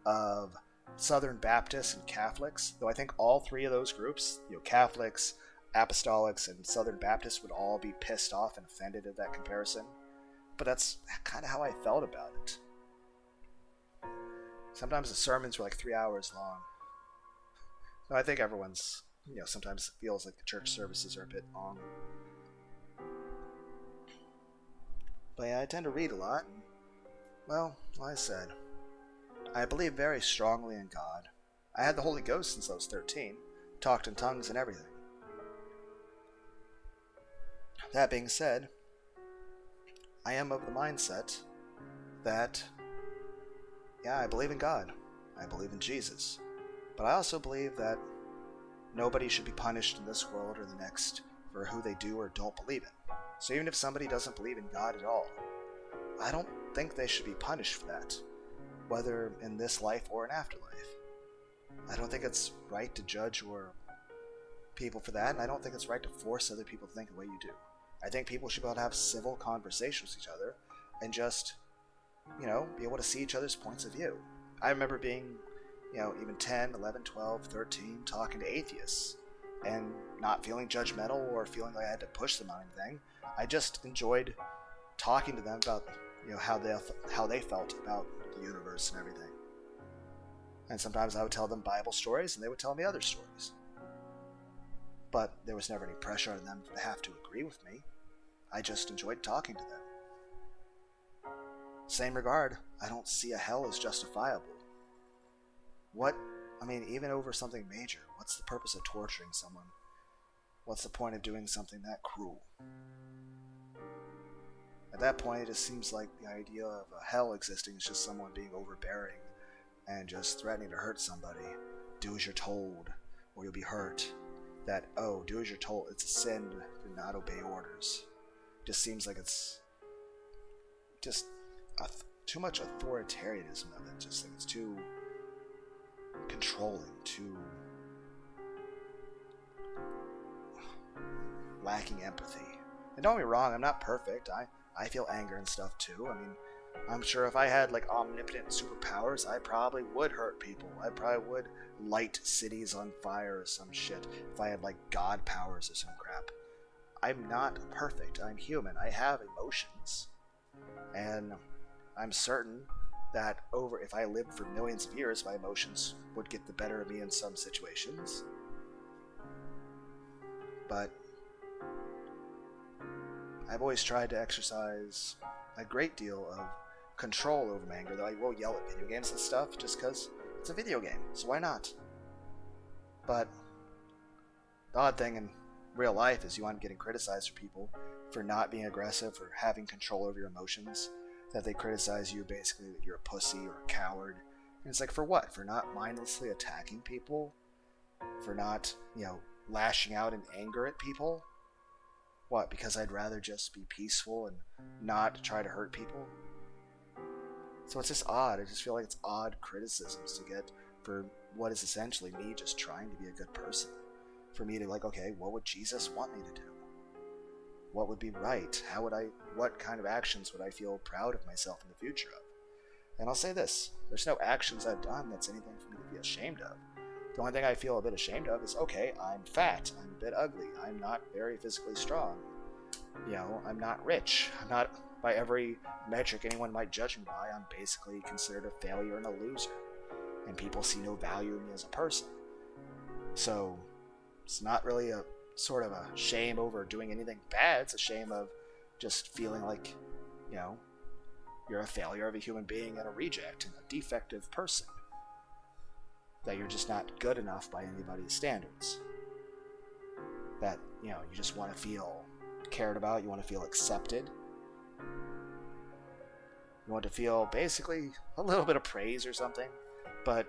of Southern Baptists and Catholics, though I think all three of those groups, Catholics, Apostolics, and Southern Baptists, would all be pissed off and offended at that comparison. But that's kind of how I felt about it. Sometimes the sermons were like 3 hours long. So I think everyone's, sometimes feels like the church services are a bit long. But yeah, I tend to read a lot. Well, like I said, I believe very strongly in God. I had the Holy Ghost since I was 13. Talked in tongues and everything. That being said, I am of the mindset that, yeah, I believe in God. I believe in Jesus. But I also believe that nobody should be punished in this world or the next for who they do or don't believe in. So even if somebody doesn't believe in God at all, I don't think they should be punished for that, whether in this life or an afterlife. I don't think it's right to judge people for that, and I don't think it's right to force other people to think the way you do. I think people should be able to have civil conversations with each other and just, be able to see each other's points of view. I remember being, even 10, 11, 12, 13, talking to atheists and not feeling judgmental or feeling like I had to push them on anything. I just enjoyed talking to them about, how they felt about the universe and everything. And sometimes I would tell them Bible stories and they would tell me other stories. But there was never any pressure on them to have to agree with me. I just enjoyed talking to them. Same regard, I don't see a hell as justifiable. Even over something major, what's the purpose of torturing someone? What's the point of doing something that cruel? At that point, it just seems like the idea of a hell existing is just someone being overbearing and just threatening to hurt somebody. Do as you're told, or you'll be hurt. That, do as you're told, it's a sin to not obey orders. Just seems like it's just too much authoritarianism of it. Just like it's too controlling, too lacking empathy. And don't get me wrong, I'm not perfect. I feel anger and stuff too. I'm sure if I had like omnipotent superpowers, I probably would hurt people. I probably would light cities on fire or some shit if I had like god powers or some crap. I'm not perfect. I'm human. I have emotions. And I'm certain that if I lived for millions of years, my emotions would get the better of me in some situations. But I've always tried to exercise a great deal of control over my anger, though I will yell at video games and stuff just because it's a video game, so why not? But the odd thing in real life is you end up getting criticized for people for not being aggressive or having control over your emotions, that they criticize you basically that you're a pussy or a coward. And it's like, for what? For not mindlessly attacking people? For not, lashing out in anger at people? What, because I'd rather just be peaceful and not try to hurt people? So it's just odd. I just feel like it's odd criticisms to get for what is essentially me just trying to be a good person. For me to okay, what would Jesus want me to do? What would be right? What kind of actions would I feel proud of myself in the future of? And I'll say this, there's no actions I've done that's anything for me to be ashamed of. The only thing I feel a bit ashamed of is, okay, I'm fat, I'm a bit ugly, I'm not very physically strong, I'm not rich, I'm not, by every metric anyone might judge me by, I'm basically considered a failure and a loser, and people see no value in me as a person. So, it's not really a sort of a shame over doing anything bad, it's a shame of just feeling like, you're a failure of a human being and a reject and a defective person. That you're just not good enough by anybody's standards. That, you just want to feel cared about, you want to feel accepted. You want to feel basically a little bit of praise or something. But,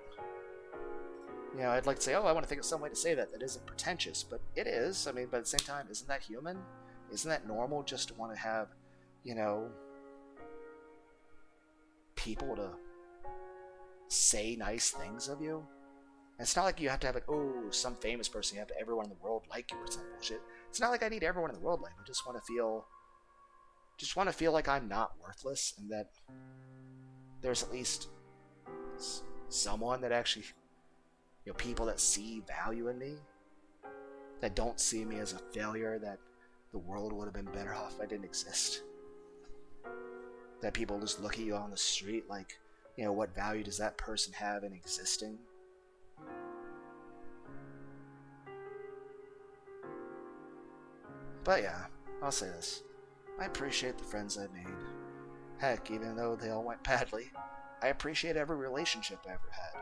I'd like to say, I want to think of some way to say that isn't pretentious, but it is. But at the same time, isn't that human? Isn't that normal just to want to have, you know, people to say nice things of you? And it's not like you have to have, like, oh, some famous person, you have to everyone in the world like you or some bullshit. It's not like I need everyone in the world like me. I just want to feel like I'm not worthless, and that there's at least someone that actually, you know, people that see value in me, that don't see me as a failure, that the world would have been better off if I didn't exist. That people just look at you on the street like, you know, what value does that person have in existing? But yeah, I'll say this. I appreciate the friends I made. Heck, even though they all went badly, I appreciate every relationship I ever had.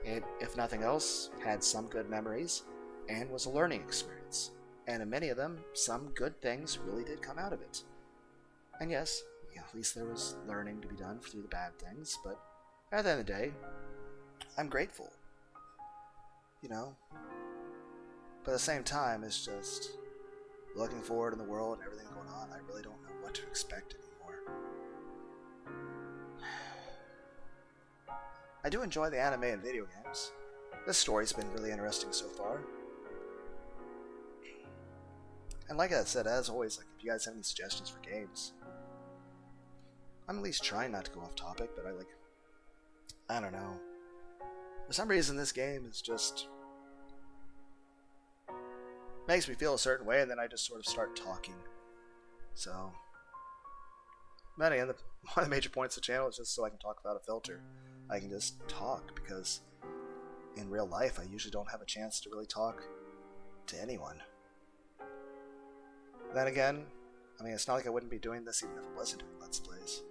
It, if nothing else, had some good memories and was a learning experience. And in many of them, some good things really did come out of it. And yes, yeah, at least there was learning to be done through the bad things, but at the end of the day, I'm grateful. You know? But at the same time, it's just looking forward in the world and everything going on, I really don't know what to expect anymore. I do enjoy the anime and video games. This story's been really interesting so far. And like I said, as always, like, if you guys have any suggestions for games, I'm at least trying not to go off topic, but I don't know. For some reason, this game is just makes me feel a certain way, and then I just sort of start talking. So, but again, one of the major points of the channel is just so I can talk without a filter. I can just talk, because in real life, I usually don't have a chance to really talk to anyone. Then again, I mean, it's not like I wouldn't be doing this even if I wasn't doing Let's Plays.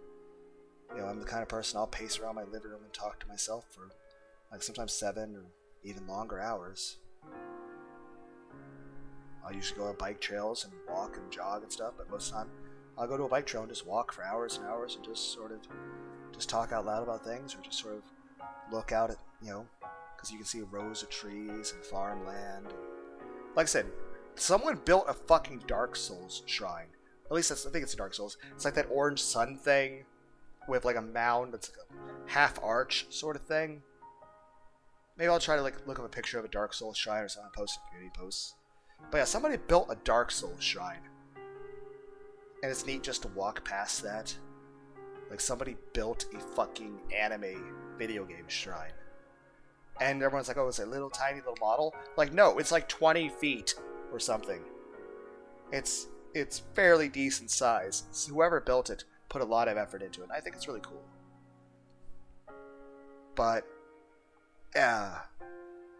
You know, I'm the kind of person I'll pace around my living room and talk to myself for, like, sometimes 7 or even longer hours. I'll usually go on bike trails and walk and jog and stuff, but most of the time, I'll go to a bike trail and just walk for hours and hours and just sort of just talk out loud about things, or just sort of look out at, you know, because you can see rows of trees and farmland. And, like I said, someone built a fucking Dark Souls shrine. At least I think it's a Dark Souls. It's like that orange sun thing with like a mound that's like a half arch sort of thing. Maybe I'll try to like look up a picture of a Dark Souls shrine or something, post a community posts. But yeah, somebody built a Dark Souls shrine. And it's neat just to walk past that. Like, somebody built a fucking anime video game shrine. And everyone's like, oh, it's a little tiny little model. Like, no, it's like 20 feet or something. It's fairly decent size. So whoever built it put a lot of effort into it. And I think it's really cool. But, yeah.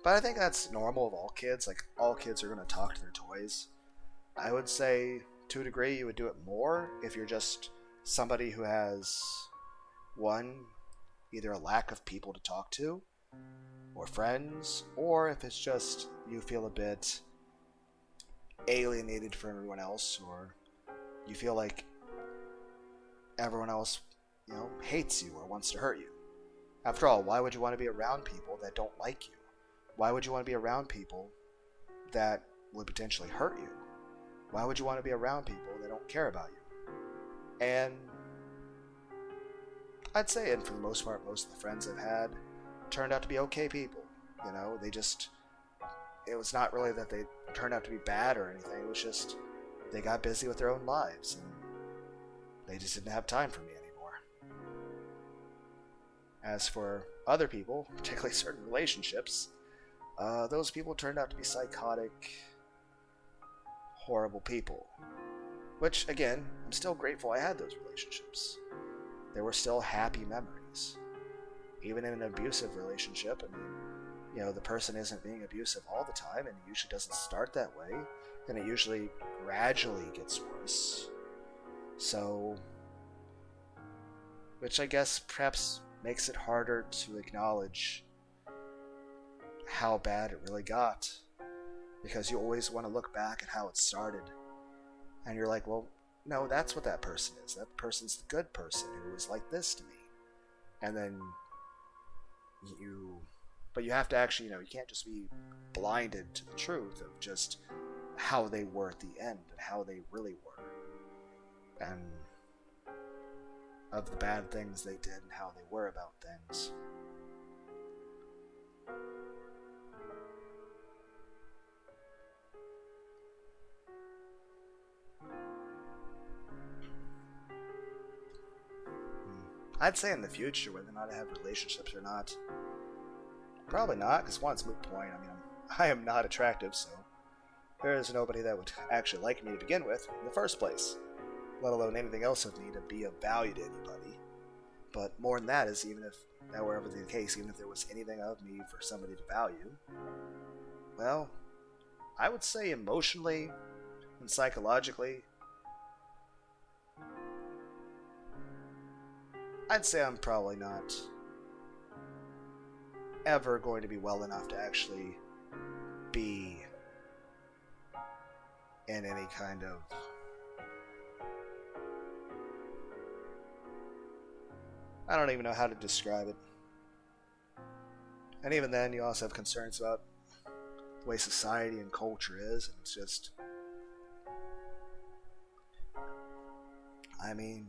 But I think that's normal of all kids. Like, all kids are going to talk to their toys. I would say, to a degree, you would do it more if you're just somebody who has, one, either a lack of people to talk to, or friends, or if it's just you feel a bit alienated from everyone else, or you feel like everyone else, you know, hates you or wants to hurt you. After all, why would you want to be around people that don't like you? Why would you want to be around people that would potentially hurt you? Why would you want to be around people that don't care about you? And I'd say, and for the most part, most of the friends I've had turned out to be okay people. You know, it was not really that they turned out to be bad or anything. It was just they got busy with their own lives, and they just didn't have time for me anymore. As for other people, particularly certain relationships, those people turned out to be psychotic, horrible people. Which, again, I'm still grateful I had those relationships. They were still happy memories. Even in an abusive relationship, I mean, you know, the person isn't being abusive all the time, and it usually doesn't start that way, and it usually gradually gets worse. So, which I guess perhaps makes it harder to acknowledge how bad it really got. Because you always want to look back at how it started. And you're like, well, no, that's what that person is. That person's the good person who was like this to me. And then but you have to actually, you know, you can't just be blinded to the truth of just how they were at the end and how they really were. And of the bad things they did and how they were about things. I'd say in the future, whether or not I have relationships or not. Probably not, because one, it's moot point. I mean, I am not attractive, so there is nobody that would actually like me to begin with in the first place, let alone anything else of me to be of value to anybody. But more than that is, even if that were ever the case, even if there was anything of me for somebody to value, well, I would say emotionally and psychologically, I'd say I'm probably not ever going to be well enough to actually be in any kind of I don't even know how to describe it. And even then, you also have concerns about the way society and culture is, and it's just, I mean,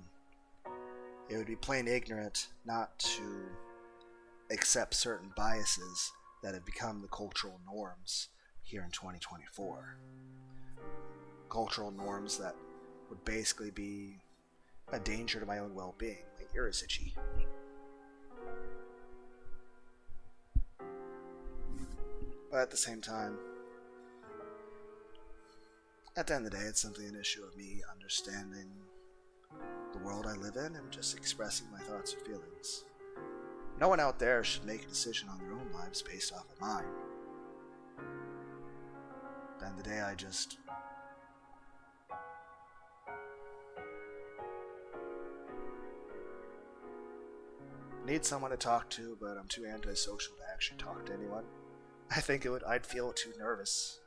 it would be plain ignorant not to accept certain biases that have become the cultural norms here in 2024. Cultural norms that would basically be a danger to my own well-being. My ear is itchy. But at the same time, at the end of the day, it's simply an issue of me understanding the world I live in and just expressing my thoughts or feelings. No one out there should make a decision on their own lives based off of mine. At the end of the day, I just need someone to talk to, but I'm too antisocial to actually talk to anyone. I think I'd feel too nervous.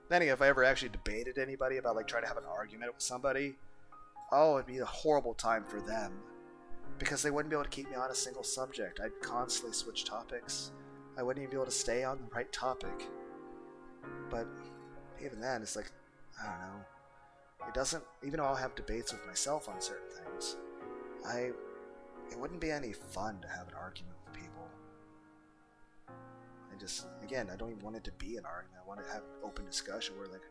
Then if I ever actually debated anybody about like trying to have an argument with somebody, oh, it'd be a horrible time for them. Because they wouldn't be able to keep me on a single subject. I'd constantly switch topics. I wouldn't even be able to stay on the right topic. But even then, it's like, I don't know. It doesn't, even though I'll have debates with myself on certain things, it wouldn't be any fun to have an argument with people. Again, I don't even want it to be an argument. I want to have an open discussion where like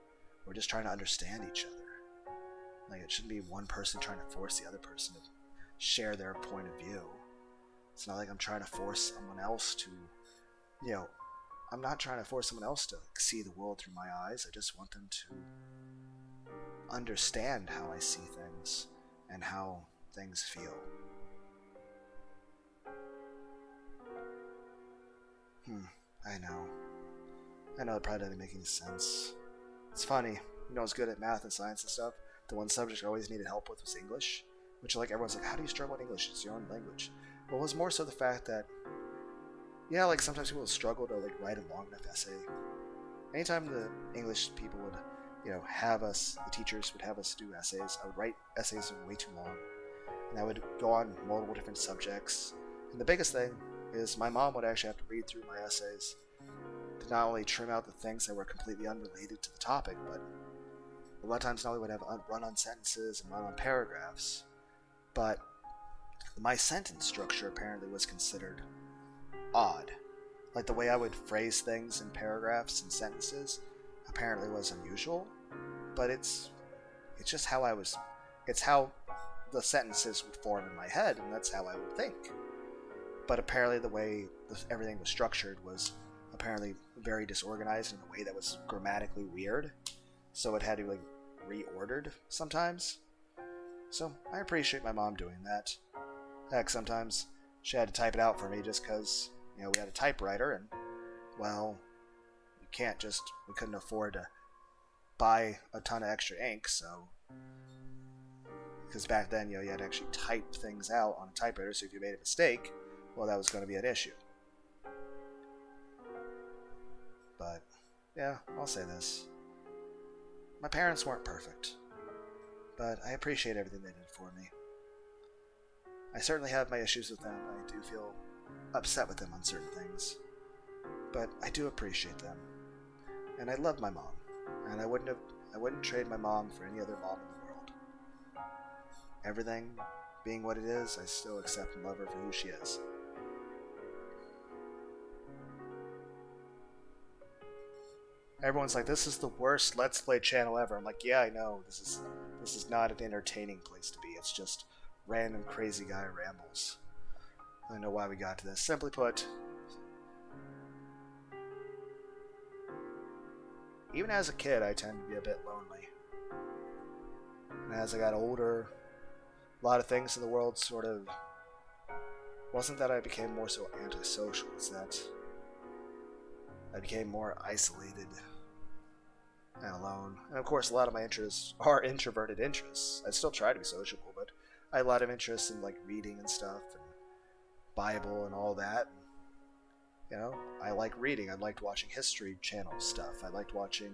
we're just trying to understand each other. Like it shouldn't be one person trying to force the other person to share their point of view. It's not like I'm trying to force someone else to, I'm not trying to force someone else to see the world through my eyes. I just want them to understand how I see things and how things feel. I know it probably doesn't make any sense. It's funny, I was good at math and science and stuff. The one subject I always needed help with was English, which like everyone's like, how do you struggle in English? It's your own language. Well, it was more so the fact that, like sometimes people struggle to like write a long enough essay. Anytime the English people would, have us, the teachers would have us do essays, I would write essays that were way too long. And I would go on multiple different subjects. And the biggest thing is my mom would actually have to read through my essays to not only trim out the things that were completely unrelated to the topic, but a lot of times not only would have run-on sentences and run-on paragraphs, but my sentence structure apparently was considered odd. Like the way I would phrase things in paragraphs and sentences apparently was unusual, but it's just how it's how the sentences would form in my head, and that's how I would think. But apparently the way everything was structured was apparently very disorganized in a way that was grammatically weird, so it had to be like reordered sometimes. So I appreciate my mom doing that. Heck, sometimes she had to type it out for me just because, we had a typewriter and, well, we couldn't afford to buy a ton of extra ink, so, because back then, you had to actually type things out on a typewriter, so if you made a mistake, well, that was going to be an issue. But, I'll say this. My parents weren't perfect, but I appreciate everything they did for me. I certainly have my issues with them. I do feel upset with them on certain things, but I do appreciate them. And I love my mom. And I wouldn't trade my mom for any other mom in the world. Everything being what it is, I still accept and love her for who she is. Everyone's like, this is the worst Let's Play channel ever. I'm like, yeah, I know. This is not an entertaining place to be. It's just random crazy guy rambles. I don't know why we got to this. Simply put, even as a kid, I tend to be a bit lonely. And as I got older, a lot of things in the world sort of... wasn't that I became more so antisocial, it's that I became more isolated and alone. And of course, a lot of my interests are introverted interests. I still try to be sociable, but I had a lot of interests in like reading and stuff, and Bible and all that. You know, I like reading. I liked watching History Channel stuff. I liked watching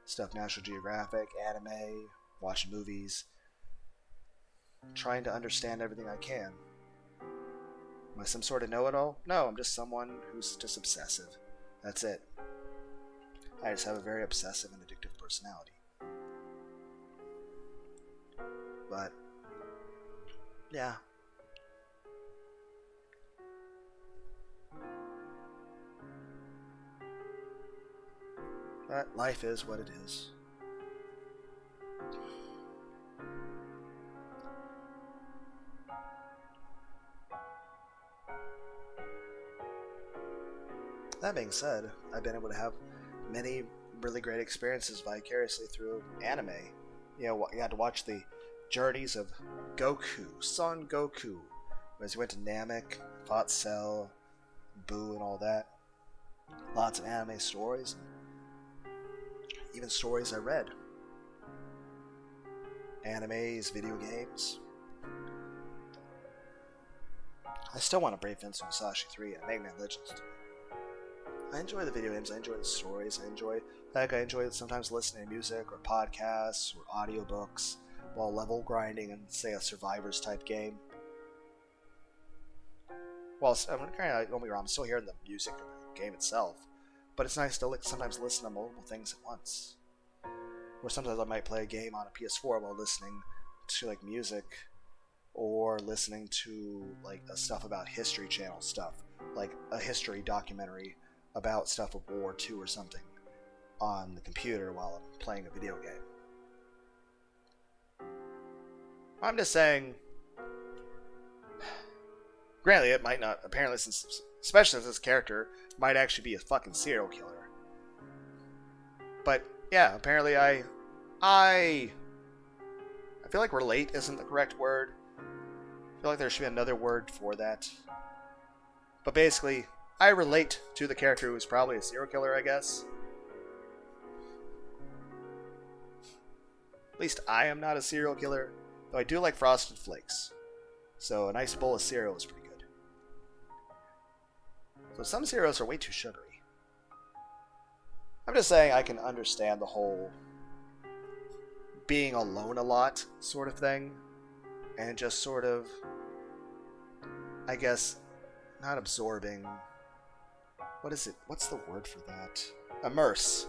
stuff National Geographic, anime, watching movies, trying to understand everything I can. Am I some sort of know-it-all? No, I'm just someone who's just obsessive. That's it. I just have a very obsessive and addictive personality. But, yeah. But life is what it is. That being said, I've been able to have many really great experiences vicariously through anime. You know, you had to watch the journeys of Goku, Son Goku, as he went to Namek, fought Cell, Boo, and all that. Lots of anime stories, and even stories I read. Animes, video games. I still want to Brave Fencer Musashi 3 and Mega Man Legends 3. I enjoy the video games, I enjoy the stories, I enjoy sometimes listening to music or podcasts or audiobooks while level grinding in, say, a Survivors type game. Well, don't get me wrong, I'm still hearing the music of the game itself, but it's nice to sometimes listen to multiple things at once. Or sometimes I might play a game on a PS4 while listening to like music or listening to like stuff about History Channel stuff, like a history documentary about stuff of World War II or something on the computer while I'm playing a video game. I'm just saying, granted, it might not, apparently, especially since this character might actually be a fucking serial killer. But, yeah, apparently I feel like relate isn't the correct word. I feel like there should be another word for that. But basically, I relate to the character who's probably a serial killer, I guess. At least I am not a serial killer, though I do like Frosted Flakes. So a nice bowl of cereal is pretty good. So some cereals are way too sugary. I'm just saying I can understand the whole being alone a lot sort of thing. And just sort of, I guess, not absorbing... What is it? What's the word for that? Immerse.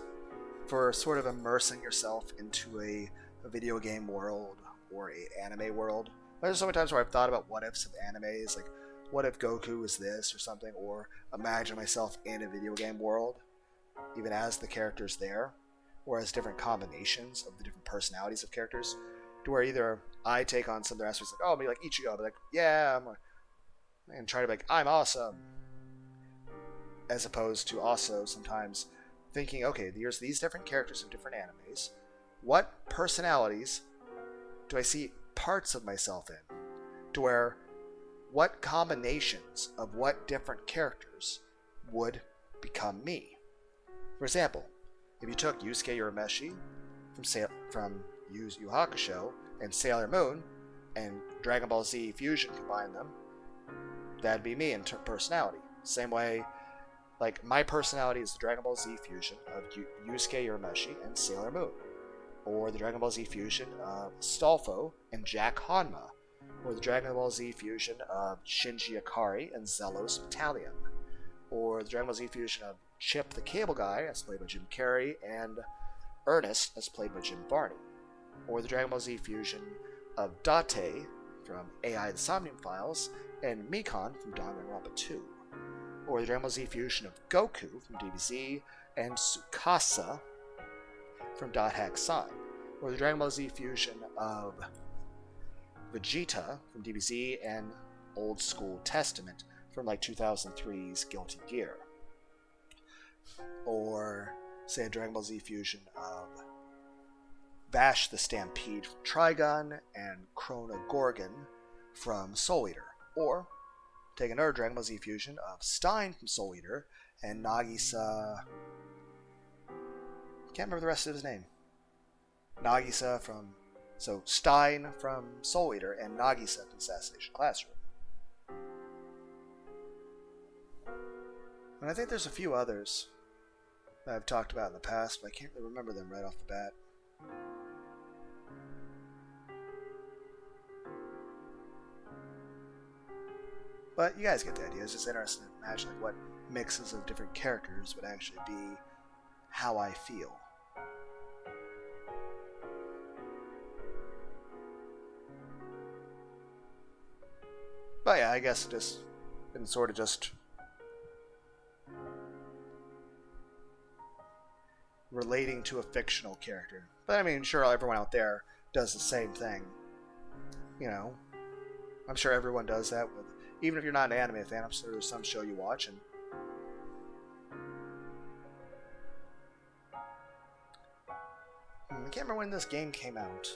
For sort of immersing yourself into a video game world or an anime world. There's so many times where I've thought about what ifs of animes, like what if Goku is this or something, or imagine myself in a video game world, even as the characters there, or as different combinations of the different personalities of characters, to where either I take on some of their aspects, like, oh, I'll be like Ichigo, I'll be like, yeah, and try to be like, I'm awesome. As opposed to also sometimes thinking, okay, there's these different characters of different animes. What personalities do I see parts of myself in? To where, what combinations of what different characters would become me? For example, if you took Yusuke Urameshi from Yu Yu Hakusho and Sailor Moon and Dragon Ball Z Fusion, combine them, that'd be me in personality. Same way, like, my personality is the Dragon Ball Z fusion of Yusuke Urameshi and Sailor Moon. Or the Dragon Ball Z fusion of Stolfo and Jack Hanma. Or the Dragon Ball Z fusion of Shinji Ikari and Zelos Battalion. Or the Dragon Ball Z fusion of Chip the Cable Guy, as played by Jim Carrey, and Ernest, as played by Jim Varney. Or the Dragon Ball Z fusion of Date from AI The Somnium Files and Mikon from Danganronpa 2. Or the Dragon Ball Z fusion of Goku from DBZ and Tsukasa from Dot Hack Sign. Or the Dragon Ball Z fusion of Vegeta from DBZ and Old School Testament from like 2003's Guilty Gear. Or, say, a Dragon Ball Z fusion of Vash the Stampede from Trigun and Chrono Gorgon from Soul Eater. Or take another Dragon Ball Z fusion of Stein from Soul Eater and Nagisa. Can't remember the rest of his name. Nagisa from. So Stein from Soul Eater and Nagisa from Assassination Classroom. And I think there's a few others that I've talked about in the past, but I can't really remember them right off the bat. But you guys get the idea. It's just interesting to imagine like what mixes of different characters would actually be how I feel. But yeah, I guess just been sort of just relating to a fictional character. But I mean, sure, everyone out there does the same thing. You know, I'm sure everyone does that with, even if you're not an anime fan, I'm sure there's some show you watch and I can't remember when this game came out.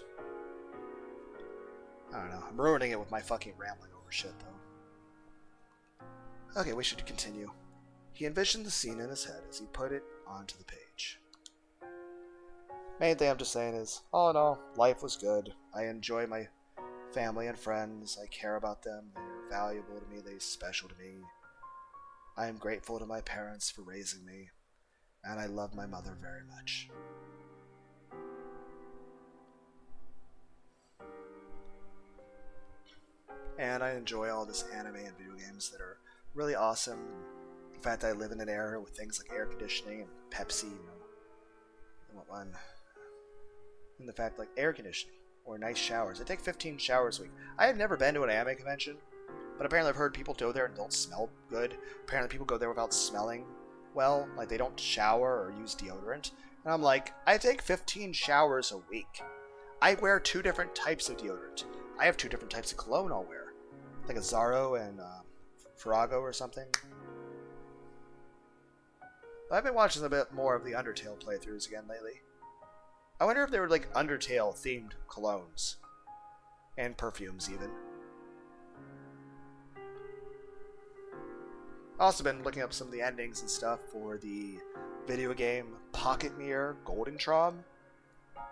I don't know. I'm ruining it with my fucking rambling over shit, though. Okay, we should continue. He envisioned the scene in his head as he put it onto the page. Main thing I'm just saying is, all in all, life was good. I enjoy my family and friends. I care about them. They're valuable to me. They're special to me. I am grateful to my parents for raising me. And I love my mother very much. And I enjoy all this anime and video games that are really awesome. The fact that I live in an era with things like air conditioning and Pepsi, and the fact like air conditioning or nice showers. I take 15 showers a week. I have never been to an anime convention, but apparently I've heard people go there and don't smell good. Apparently people go there without smelling well, like they don't shower or use deodorant. And I'm like, I take 15 showers a week. I wear 2 different types of deodorant. I have 2 different types of cologne I'll wear. Like a Zaro and Farago or something. I've been watching a bit more of the Undertale playthroughs again lately. I wonder if they were like Undertale themed colognes. And perfumes even. I've also been looking up some of the endings and stuff for the video game Pocket Mirror Golden Traum.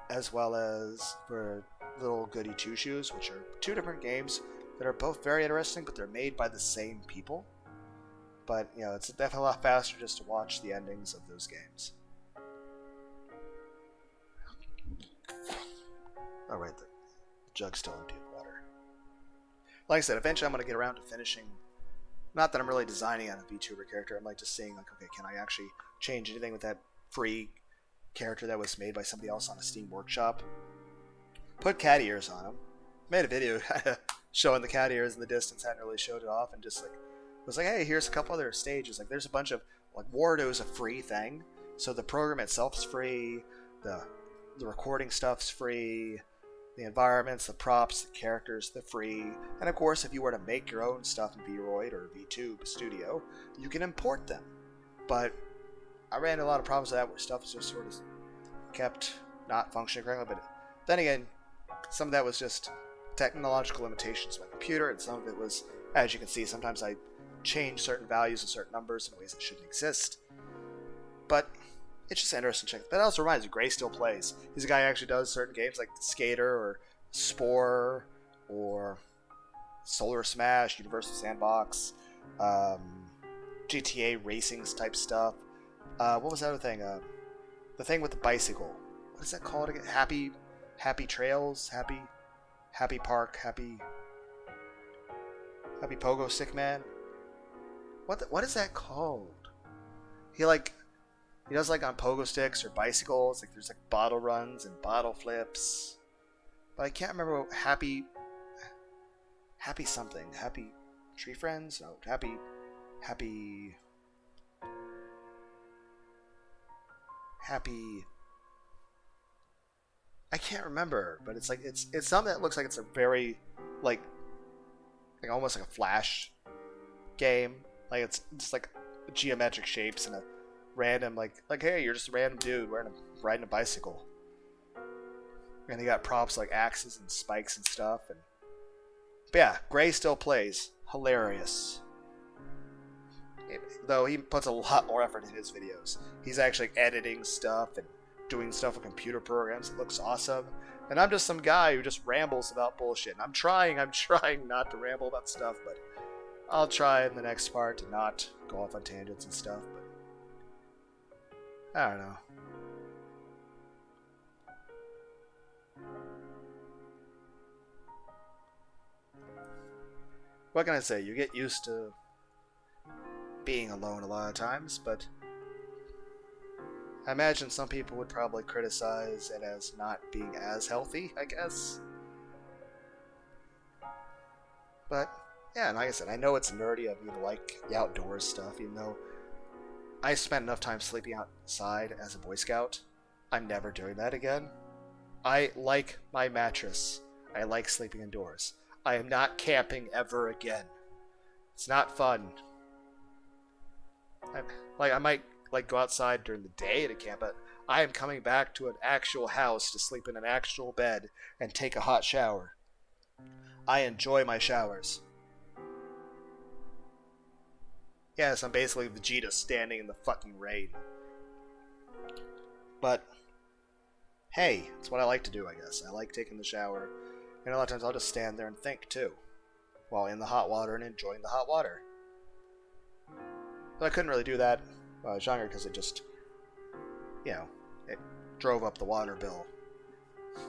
As well as for Little Goody Two Shoes, which are 2 different games that are both very interesting, but they're made by the same people. But, you know, it's definitely a lot faster just to watch the endings of those games. Alright, the jug's still empty of water. Like I said, eventually I'm going to get around to finishing. Not that I'm really designing on a VTuber character, I'm like just seeing, like, okay, can I actually change anything with that free character that was made by somebody else on a Steam Workshop? Put cat ears on him. Made a video showing the cat ears in the distance, hadn't really showed it off, and just like was like, hey, here's a couple other stages. Like, there's a bunch of like Wardo's a free thing, so the program itself is free, the recording stuff's free, the environments, the props, the characters, they're free, and of course, if you were to make your own stuff in VRoid or VTube Studio, you can import them. But I ran into a lot of problems with that where stuff was just sort of kept not functioning correctly. But then again, some of that was just technological limitations of my computer, and some of it was, as you can see, sometimes I change certain values and certain numbers in ways that shouldn't exist. But it's just interesting to check. But it also reminds me, Gray still plays. He's a guy who actually does certain games like Skater or Spore or Solar Smash, Universal Sandbox, GTA Racings type stuff. What was the other thing? The thing with the bicycle. What is that called again? Happy Trails? Happy Park? Happy Pogo Stick Man? What is that called? He like He does like on pogo sticks or bicycles. Like there's like bottle runs and bottle flips. But I can't remember what happy something. Happy tree friends? No, happy I can't remember, but it's like it's something that looks like it's a very like almost like a Flash game. Like it's just like geometric shapes and a random like hey, you're just a random dude riding a bicycle. And he got props like axes and spikes and stuff. And but yeah, Gray still plays. Hilarious. Though he puts a lot more effort in his videos. He's actually editing stuff and doing stuff with computer programs. It looks awesome. And I'm just some guy who just rambles about bullshit. And I'm trying not to ramble about stuff, but I'll try in the next part to not go off on tangents and stuff. But I don't know. What can I say? You get used to being alone a lot of times, but I imagine some people would probably criticize it as not being as healthy, I guess. But yeah, and like I said, I know it's nerdy of me to like the outdoors stuff, even though I spent enough time sleeping outside as a Boy Scout. I'm never doing that again. I like my mattress. I like sleeping indoors. I am not camping ever again. It's not fun. I might like go outside during the day to camp, but I am coming back to an actual house to sleep in an actual bed and take a hot shower. I enjoy my showers. Yes, I'm basically Vegeta standing in the fucking rain. But hey, it's what I like to do, I guess. I like taking the shower. And a lot of times I'll just stand there and think, too, while in the hot water and enjoying the hot water. But I couldn't really do that when I was younger because it just, it drove up the water bill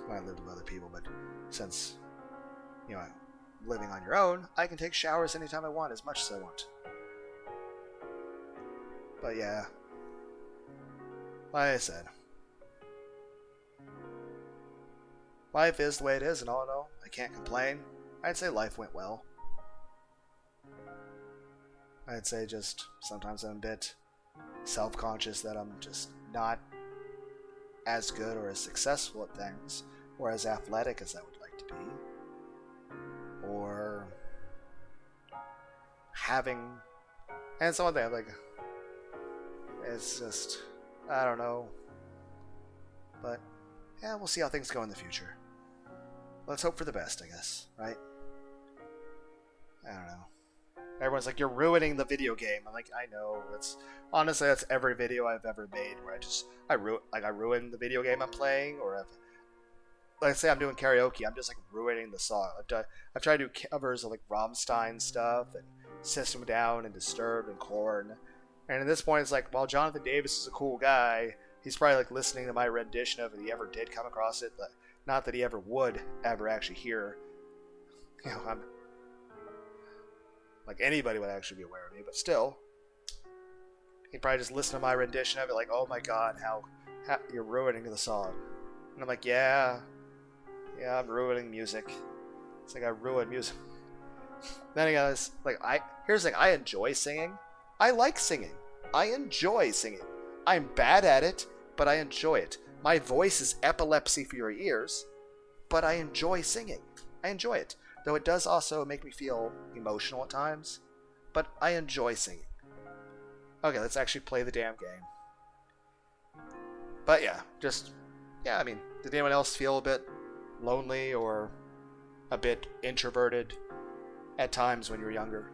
when I lived with other people. But since, living on your own, I can take showers anytime I want, as much as I want. But yeah, like I said, life is the way it is, and all in all, I can't complain. I'd say life went well. I'd say just sometimes I'm a bit self-conscious that I'm just not as good or as successful at things, or as athletic as I would like to be, or having, and it's one thing, like, it's just, I don't know, but yeah, we'll see how things go in the future. Let's hope for the best, I guess, right? I don't know. Everyone's like, you're ruining the video game. I'm like, I know. Honestly, that's every video I've ever made where I ruin the video game I'm playing, or let's say I'm doing karaoke, I'm just like ruining the song. I've tried to do covers of like Rammstein stuff and System Down and Disturbed and Korn. And at this point, it's like, while Jonathan Davis is a cool guy, he's probably like listening to my rendition of it. He ever did come across it, but not that he ever would ever actually hear. I'm like anybody would actually be aware of me, but still, he'd probably just listen to my rendition of it, like, oh my god, how you're ruining the song. And I'm like, yeah, I'm ruining music. It's like I ruin music. Then again, it's like here's the thing: I enjoy singing. I like singing. I enjoy singing. I'm bad at it, but I enjoy it. My voice is epilepsy for your ears, but I enjoy singing. I enjoy it. Though it does also make me feel emotional at times, but I enjoy singing. Okay, let's actually play the damn game. But yeah, I mean, did anyone else feel a bit lonely or a bit introverted at times when you were younger?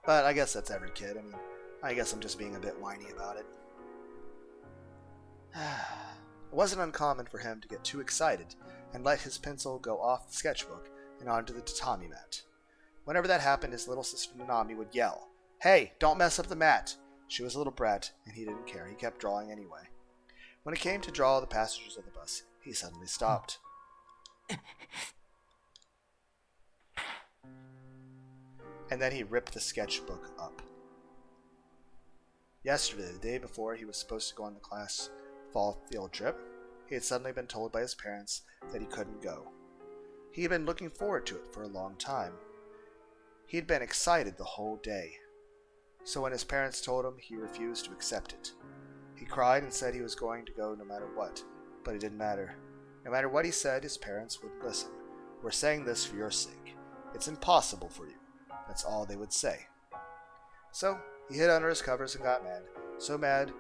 But I guess that's every kid. I mean, I guess I'm just being a bit whiny about it. It wasn't uncommon for him to get too excited and let his pencil go off the sketchbook and onto the tatami mat. Whenever that happened, his little sister Nanami would yell, "Hey, don't mess up the mat!" She was a little brat, and he didn't care. He kept drawing anyway. When it came to draw the passengers of the bus, he suddenly stopped. And then he ripped the sketchbook up. Yesterday, the day before he was supposed to go on the class fall field trip, he had suddenly been told by his parents that he couldn't go. He had been looking forward to it for a long time. He had been excited the whole day. So when his parents told him, he refused to accept it. He cried and said he was going to go no matter what, but it didn't matter. No matter what he said, his parents wouldn't listen. "We're saying this for your sake. It's impossible for you." That's all they would say. So he hid under his covers and got mad. So mad,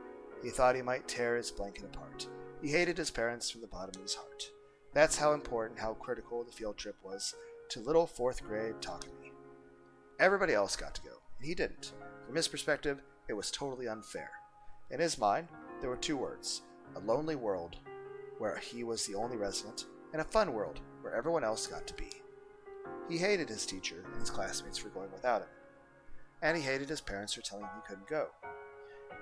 he thought he might tear his blanket apart. He hated his parents from the bottom of his heart. That's how important, how critical the field trip was to little 4th grade Takumi. Everybody else got to go, and he didn't. From his perspective, it was totally unfair. In his mind, there were 2 words: a lonely world, where he was the only resident, and a fun world, where everyone else got to be. He hated his teacher and his classmates for going without him, and he hated his parents for telling him he couldn't go.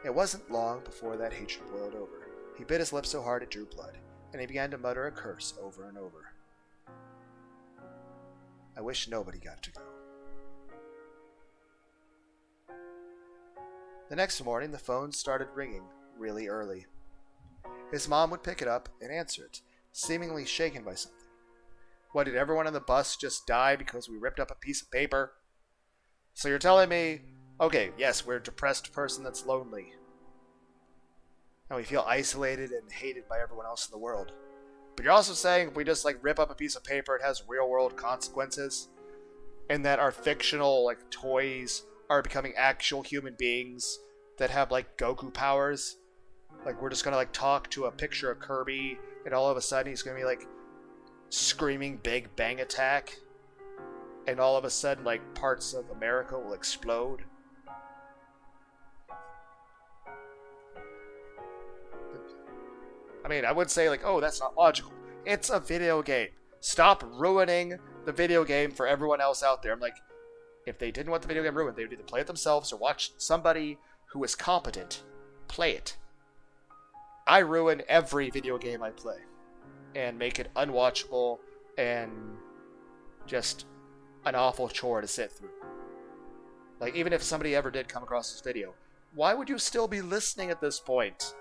It wasn't long before that hatred boiled over. He bit his lip so hard it drew blood, and he began to mutter a curse over and over. I wish nobody got to go. The next morning, the phone started ringing really early. His mom would pick it up and answer it, seemingly shaken by something. What, did everyone on the bus just die because we ripped up a piece of paper? So you're telling me, okay, yes, we're a depressed person that's lonely, and we feel isolated and hated by everyone else in the world. But you're also saying if we just rip up a piece of paper, it has real world consequences, and that our fictional toys are becoming actual human beings that have Goku powers. We're just gonna talk to a picture of Kirby, and all of a sudden he's gonna be screaming Big Bang Attack, and all of a sudden parts of America will explode. I mean, I would say oh, that's not logical. It's a video game. Stop ruining the video game for everyone else out there. I'm if they didn't want the video game ruined, they would either play it themselves or watch somebody who is competent play it. I ruin every video game I play and make it unwatchable and just an awful chore to sit through. Even if somebody ever did come across this video, why would you still be listening at this point?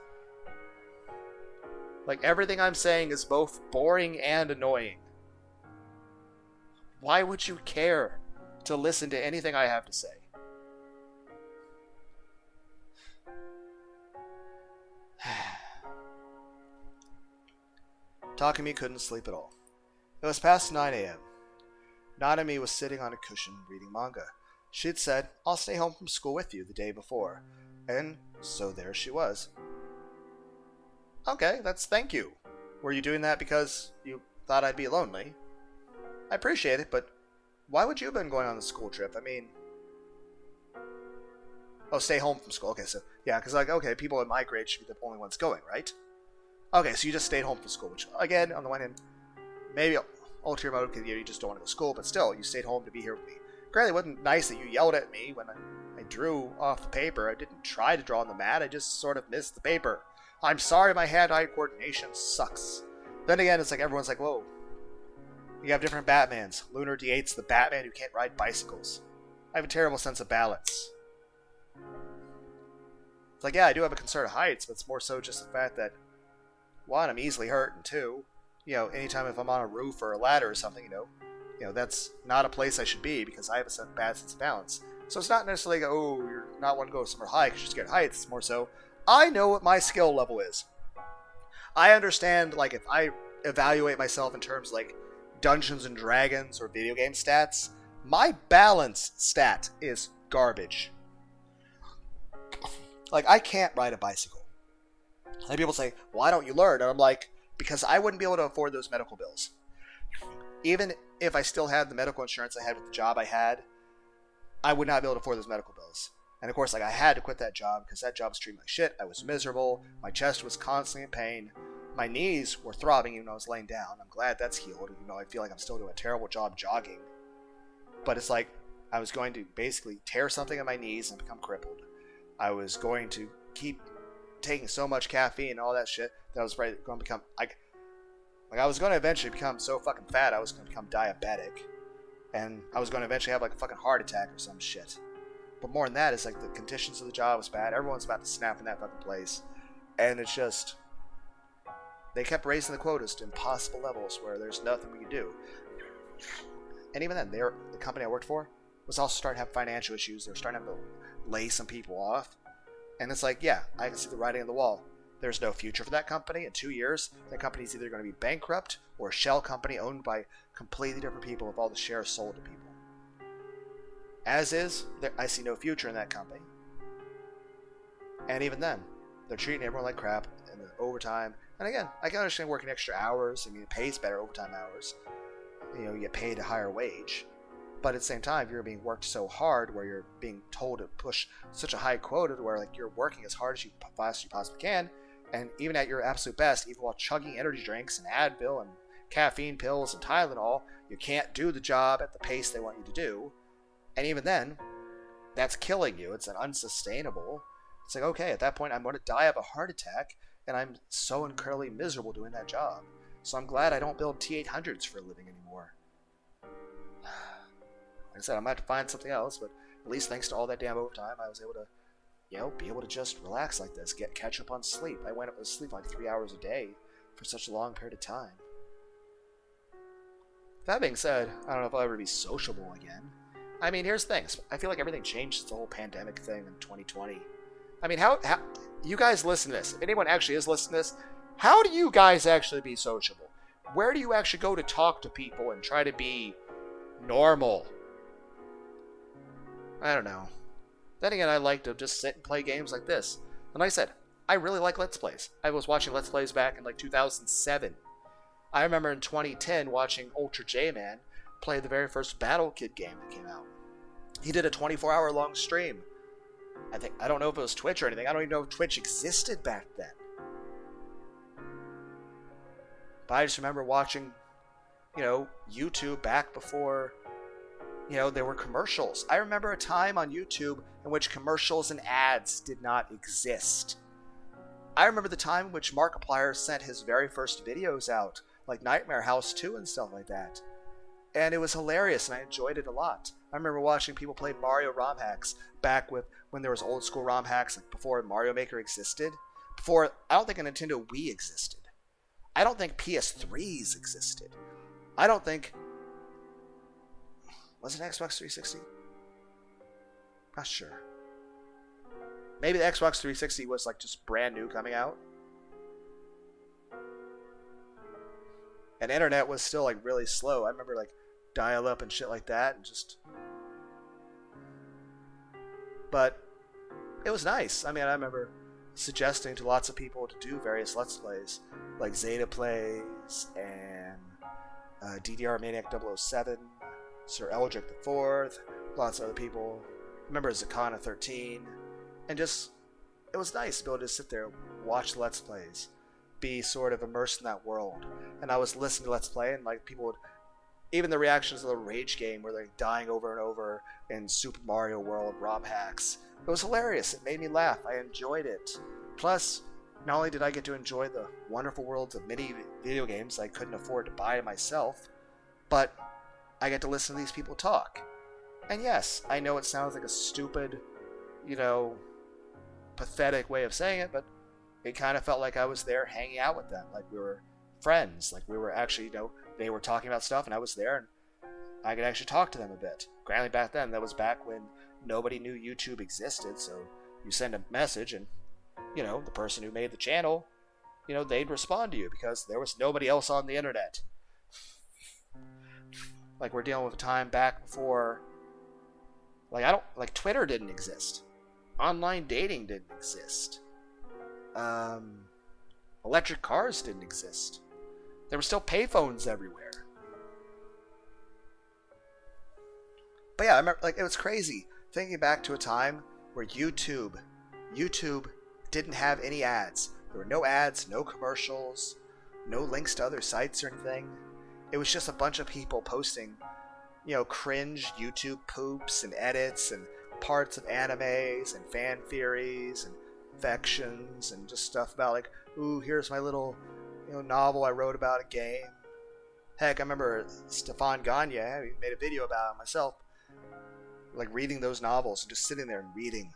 Everything I'm saying is both boring and annoying. Why would you care to listen to anything I have to say? Takumi couldn't sleep at all. It was past 9 a.m. Nanami was sitting on a cushion reading manga. She'd said, "I'll stay home from school with you" the day before. And so there she was. Okay, thank you. Were you doing that because you thought I'd be lonely? I appreciate it, but why would you have been going on the school trip? I mean... Oh, stay home from school. Okay, so, yeah, because, okay, people in my grade should be the only ones going, right? Okay, so you just stayed home from school, which, again, on the one hand, maybe ulterior motive because you just don't want to go to school, but still, you stayed home to be here with me. Granted, it wasn't nice that you yelled at me when I drew off the paper. I didn't try to draw on the mat, I just sort of missed the paper. I'm sorry my hand-eye coordination sucks. Then again, it's everyone's whoa. You have different Batmans. Lunar D8's the Batman who can't ride bicycles. I have a terrible sense of balance. It's yeah, I do have a concern of heights, but it's more so just the fact that, 1, I'm easily hurt, and 2, anytime if I'm on a roof or a ladder or something, that's not a place I should be because I have a bad sense of balance. So it's not necessarily, oh, you're not wanting to go somewhere high because you're scared of heights. It's more so, I know what my skill level is. I understand, if I evaluate myself in terms Dungeons and Dragons or video game stats, my balance stat is garbage. I can't ride a bicycle. And people say, why don't you learn? And I'm because I wouldn't be able to afford those medical bills. Even if I still had the medical insurance I had with the job I had, I would not be able to afford those medical bills. And of course, I had to quit that job because that job was treating me like shit. I was miserable. My chest was constantly in pain. My knees were throbbing even though I was laying down. I'm glad that's healed. I feel like I'm still doing a terrible job jogging. But it's I was going to basically tear something in my knees and become crippled. I was going to keep taking so much caffeine and all that shit that I was going to become... I was going to eventually become so fucking fat I was going to become diabetic. And I was going to eventually have a fucking heart attack or some shit. But more than that, it's like the conditions of the job was bad. Everyone's about to snap in that fucking place. And it's just, they kept raising the quotas to impossible levels where there's nothing we could do. And even then, the company I worked for was also starting to have financial issues. They were starting to have to lay some people off. And it's like, yeah, I can see the writing on the wall. There's no future for that company. In 2 years, that company's either going to be bankrupt or a shell company owned by completely different people with all the shares sold to people. As is, I see no future in that company. And even then, they're treating everyone like crap and the overtime. And again, I can understand working extra hours. I mean, it pays better overtime hours. You know, you get paid a higher wage. But at the same time, you're being worked so hard where you're being told to push such a high quota to where like you're working as hard as you possibly can. And even at your absolute best, even while chugging energy drinks and Advil and caffeine pills and Tylenol, you can't do the job at the pace they want you to do. And even then, that's killing you. It's an unsustainable. It's like, okay, at that point, I'm going to die of a heart attack, and I'm so incredibly miserable doing that job. So I'm glad I don't build T-800s for a living anymore. Like I said, I might have to find something else, but at least thanks to all that damn overtime, I was able to, you know, be able to just relax like this, catch up on sleep. I went up to sleep like 3 hours a day for such a long period of time. That being said, I don't know if I'll ever be sociable again. I mean, here's the thing. I feel like everything changed since the whole pandemic thing in 2020. I mean, how you guys listen to this? If anyone actually is listening to this, how do you guys actually be sociable? Where do you actually go to talk to people and try to be normal? I don't know. Then again, I like to just sit and play games like this. And like I said, I really like Let's Plays. I was watching Let's Plays back in like 2007. I remember in 2010 watching Ultra J-Man play the very first Battle Kid game that came out. He did a 24-hour long stream. I don't know if it was Twitch or anything. I don't even know if Twitch existed back then. But I just remember watching, you know, YouTube back before, you know, there were commercials. I remember a time on YouTube in which commercials and ads did not exist. I remember the time in which Markiplier sent his very first videos out, like Nightmare House 2 and stuff like that. And it was hilarious, and I enjoyed it a lot. I remember watching people play Mario ROM hacks back when there was old school ROM hacks, like before Mario Maker existed. Before, I don't think a Nintendo Wii existed. I don't think PS3s existed. I don't think... Was it Xbox 360? Not sure. Maybe the Xbox 360 was like just brand new coming out. And internet was still like really slow. I remember like dial up and shit like that, and just... But it was nice. I mean, I remember suggesting to lots of people to do various Let's Plays, like Zeta Plays and DDR Maniac 007, Sir Eldrick IV, lots of other people. I remember Zakana 13, and just, it was nice to be able to sit there and watch Let's Plays, be sort of immersed in that world. And I was listening to Let's Play, and like people would, even the reactions of the Rage game where they're dying over and over in Super Mario World ROM hacks. It was hilarious. It made me laugh. I enjoyed it. Plus, not only did I get to enjoy the wonderful worlds of many video games I couldn't afford to buy myself, but I get to listen to these people talk. And yes, I know it sounds like a stupid, you know, pathetic way of saying it, but it kind of felt like I was there hanging out with them, like we were friends, like we were actually, you know, they were talking about stuff and I was there and I could actually talk to them a bit. Granted, back then, that was back when nobody knew YouTube existed, so you send a message and, you know, the person who made the channel, you know, they'd respond to you because there was nobody else on the internet. Like, we're dealing with a time back before, like, Twitter didn't exist. Online dating didn't exist. Electric cars didn't exist. There were still payphones everywhere. But yeah, I remember, like, it was crazy thinking back to a time where YouTube didn't have any ads. There were no ads, no commercials, no links to other sites or anything. It was just a bunch of people posting, you know, cringe YouTube poops and edits and parts of animes and fan theories and factions and just stuff about like, ooh, here's my little, you know, novel I wrote about a game. Heck, I remember Stefan Gagne, I made a video about it myself. Like reading those novels and just sitting there and reading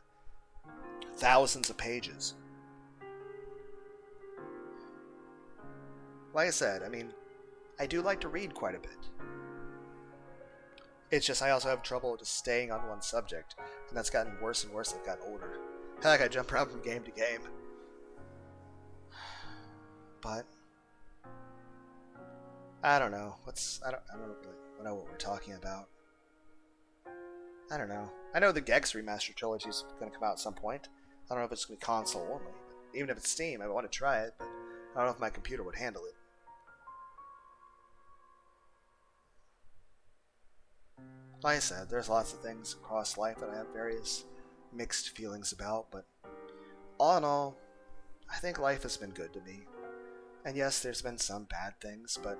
thousands of pages. Like I said, I mean, I do like to read quite a bit. It's just I also have trouble just staying on one subject, and that's gotten worse and worse as I've gotten older. Heck, I jump around from game to game. But I don't know. I don't really know what we're talking about. I don't know. I know the Gex Remastered Trilogy is going to come out at some point. I don't know if it's going to be console only. But even if it's Steam, I want to try it, but I don't know if my computer would handle it. Like I said, there's lots of things across life that I have various mixed feelings about, but all in all, I think life has been good to me. And yes, there's been some bad things, but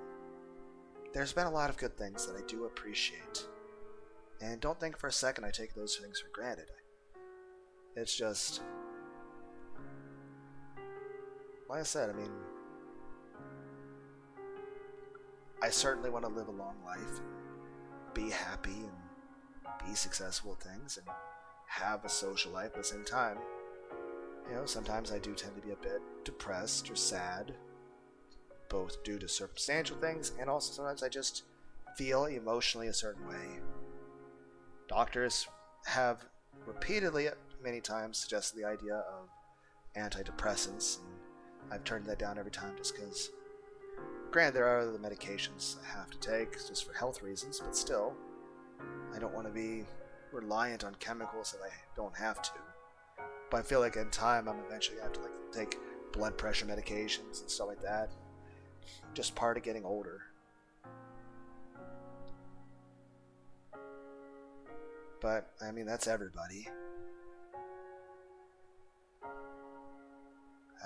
there's been a lot of good things that I do appreciate. And don't think for a second I take those things for granted. It's just, like I said, I mean, I certainly want to live a long life, be happy, and be successful at things, and have a social life at the same time. You know, sometimes I do tend to be a bit depressed or sad, both due to circumstantial things, and also sometimes I just feel emotionally a certain way. Doctors have repeatedly, many times, suggested the idea of antidepressants, and I've turned that down every time just because, granted, there are other medications I have to take just for health reasons, but still, I don't want to be reliant on chemicals that I don't have to. But I feel like in time I'm eventually going to have to take blood pressure medications and stuff like that. Just part of getting older. But, I mean, that's everybody.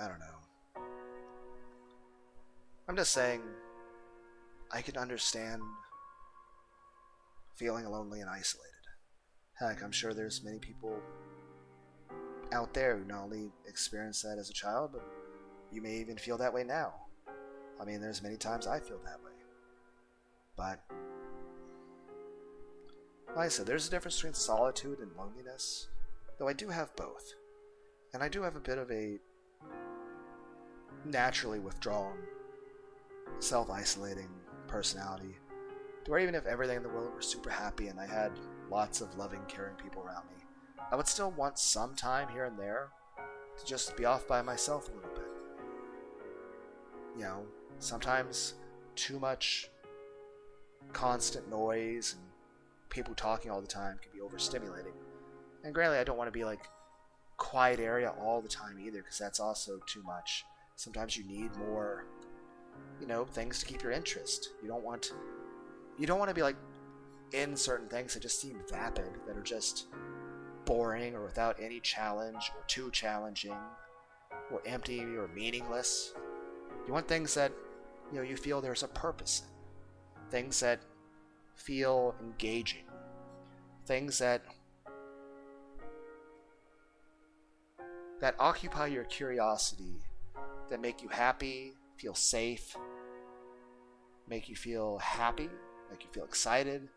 I don't know. I'm just saying, I can understand feeling lonely and isolated. Heck, I'm sure there's many people out there who not only experienced that as a child, but you may even feel that way now. I mean, there's many times I feel that way. But, like I said, there's a difference between solitude and loneliness, though I do have both. And I do have a bit of a naturally withdrawn, self-isolating personality, to where even if everything in the world were super happy and I had lots of loving, caring people around me, I would still want some time here and there to just be off by myself a little bit. You know, sometimes too much constant noise and people talking all the time can be overstimulating. And granted, I don't want to be like quiet area all the time either, because that's also too much. Sometimes you need more, you know, things to keep your interest. You don't want to be like in certain things that just seem vapid, that are just boring or without any challenge or too challenging or empty or meaningless. You want things that, you know, you feel there's a purpose in. Things that feel engaging. Things that occupy your curiosity, that make you happy, feel safe, make you feel happy, make you feel excited,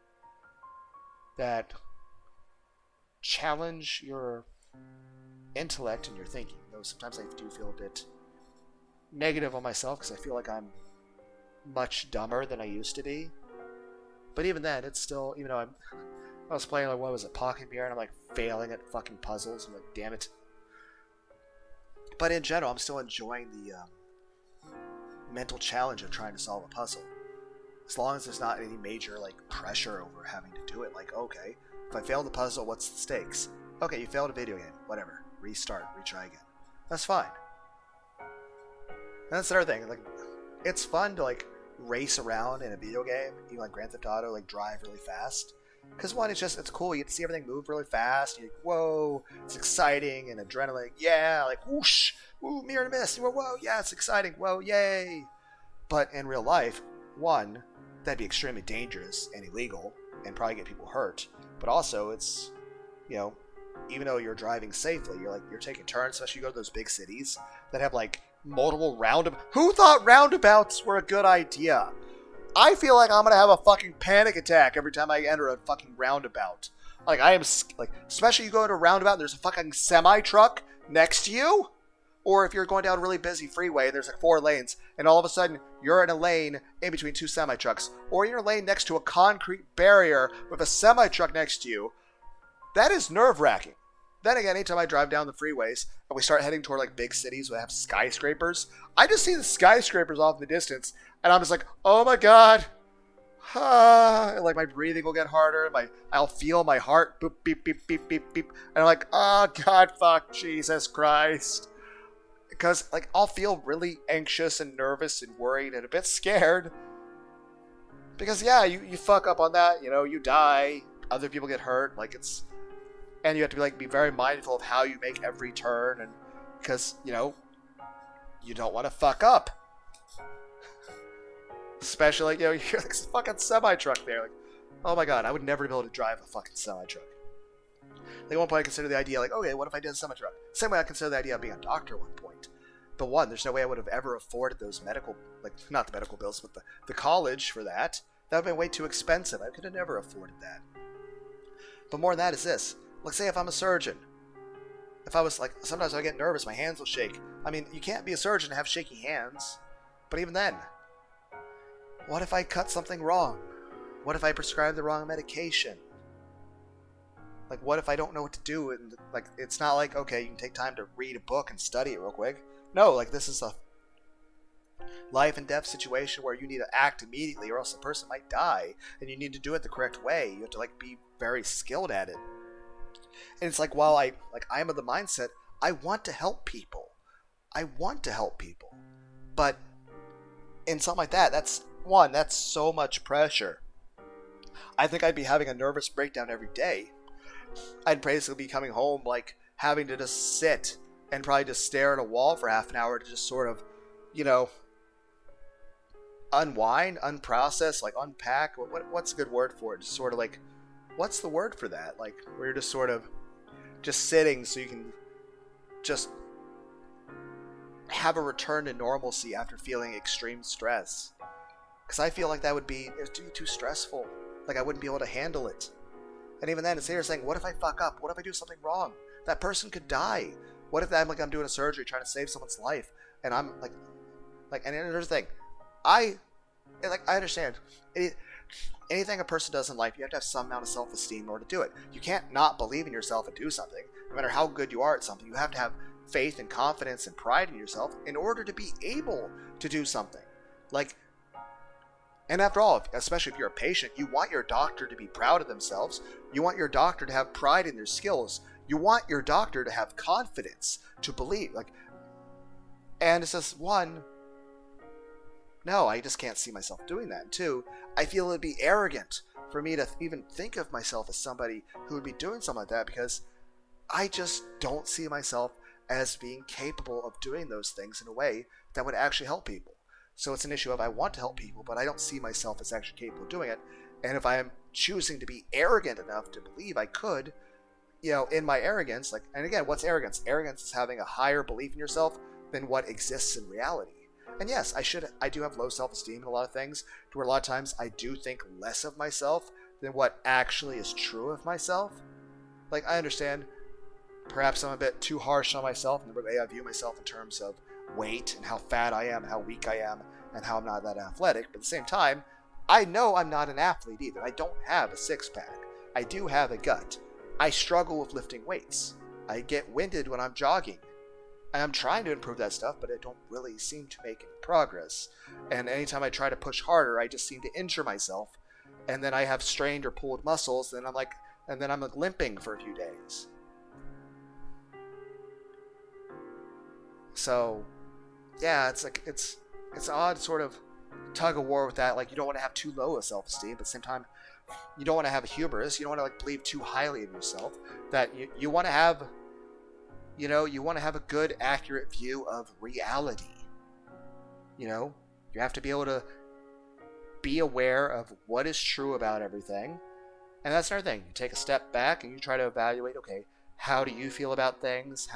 that challenge your intellect and your thinking. Though sometimes I do feel a bit negative on myself because I feel like I'm much dumber than I used to be. But even then, it's still, even though I was playing, like, what was it, Pocket Mirror, and I'm like failing at fucking puzzles. I'm like, damn it. But in general, I'm still enjoying the mental challenge of trying to solve a puzzle. As long as there's not any major like pressure over having to do it. Like, okay, if I fail the puzzle, what's the stakes? Okay, you failed a video game. Whatever. Restart. Retry again. That's fine. And that's the other thing. Like, it's fun to like race around in a video game, even like Grand Theft Auto, like drive really fast. Because one, it's cool. You get to see everything move really fast. You're like, whoa, it's exciting and adrenaline. Yeah, like whoosh, woo, mirror and miss. Whoa, yeah, it's exciting. Whoa, yay. But in real life, one, that'd be extremely dangerous and illegal and probably get people hurt. But also, it's, you know, even though you're driving safely, you're taking turns, especially you go to those big cities that have like multiple roundabouts. Who thought roundabouts were a good idea? I feel like I'm going to have a fucking panic attack every time I enter a fucking roundabout. Like, I am, like, especially you go to a roundabout and there's a fucking semi-truck next to you. Or if you're going down a really busy freeway, there's like 4 lanes, and all of a sudden you're in a lane in between 2 semi-trucks. Or you're in a lane next to a concrete barrier with a semi-truck next to you. That is nerve-wracking. Then again, anytime I drive down the freeways and we start heading toward like big cities that have skyscrapers, I just see the skyscrapers off in the distance, and I'm just like, oh my god. And like my breathing will get harder. I'll feel my heart boop, beep, beep, beep, beep, beep. And I'm like, oh god, fuck, Jesus Christ. Because like I'll feel really anxious and nervous and worried and a bit scared. Because yeah, you fuck up on that, you die, other people get hurt, like it's, and you have to be very mindful of how you make every turn, and because you don't want to fuck up. Especially you're like a fucking semi-truck there, like, oh my god, I would never be able to drive a fucking semi-truck. Like at one point I considered the idea, like, okay, what if I did a semi-truck? Same way I considered the idea of being a doctor at one point. But one, there's no way I would have ever afforded those medical, like, not the medical bills, but the college for that. That would have been way too expensive. I could have never afforded that. But more than that is this. Like, say if I'm a surgeon. If I was, like, sometimes I get nervous, my hands will shake. I mean, you can't be a surgeon and have shaky hands. But even then, what if I cut something wrong? What if I prescribe the wrong medication? Like, what if I don't know what to do? And, like, it's not like, okay, you can take time to read a book and study it real quick. No, like, this is a life and death situation where you need to act immediately or else the person might die, and you need to do it the correct way. You have to, like, be very skilled at it. And it's like, while I'm of the mindset, I want to help people. But in something like that, that's so much pressure. I think I'd be having a nervous breakdown every day. I'd basically be coming home, like, having to just sit and probably just stare at a wall for half an hour to just sort of, unwind, unprocess, like unpack. What's a good word for it? Just sort of like, what's the word for that? Like, where you're just sort of just sitting so you can just have a return to normalcy after feeling extreme stress. Because I feel like it would be too stressful. Like, I wouldn't be able to handle it. And even then, it's here saying, what if I fuck up? What if I do something wrong? That person could die. What if I'm doing a surgery trying to save someone's life, and I'm and here's the thing, I understand anything a person does in life, you have to have some amount of self-esteem in order to do it. You can't not believe in yourself and do something. No matter how good you are at something, you have to have faith and confidence and pride in yourself in order to be able to do something. Like, and after all, especially if you're a patient, you want your doctor to be proud of themselves. You want your doctor to have pride in their skills. You want your doctor to have confidence, to believe. And it's just, one, no, I just can't see myself doing that. And two, I feel it would be arrogant for me to even think of myself as somebody who would be doing something like that, because I just don't see myself as being capable of doing those things in a way that would actually help people. So it's an issue of I want to help people, but I don't see myself as actually capable of doing it. And if I am choosing to be arrogant enough to believe I could, in my arrogance, and again, what's arrogance? Arrogance is having a higher belief in yourself than what exists in reality. And yes, I do have low self-esteem in a lot of things, to where a lot of times I do think less of myself than what actually is true of myself. Like, I understand, perhaps I'm a bit too harsh on myself in the way I view myself in terms of weight and how fat I am, how weak I am, and how I'm not that athletic. But at the same time, I know I'm not an athlete either. I don't have a six-pack. I do have a gut. I struggle with lifting weights. I get winded when I'm jogging. I'm trying to improve that stuff, but I don't really seem to make any progress. And anytime I try to push harder, I just seem to injure myself. And then I have strained or pulled muscles, and I'm limping for a few days. So, yeah, it's an odd sort of tug of war with that. Like, you don't want to have too low a self-esteem, but at the same time, you don't want to have a hubris. You don't want to believe too highly of yourself. That you want to have, you want to have a good, accurate view of reality. You have to be able to be aware of what is true about everything. And that's another thing. You take a step back and you try to evaluate, okay, how do you feel about things?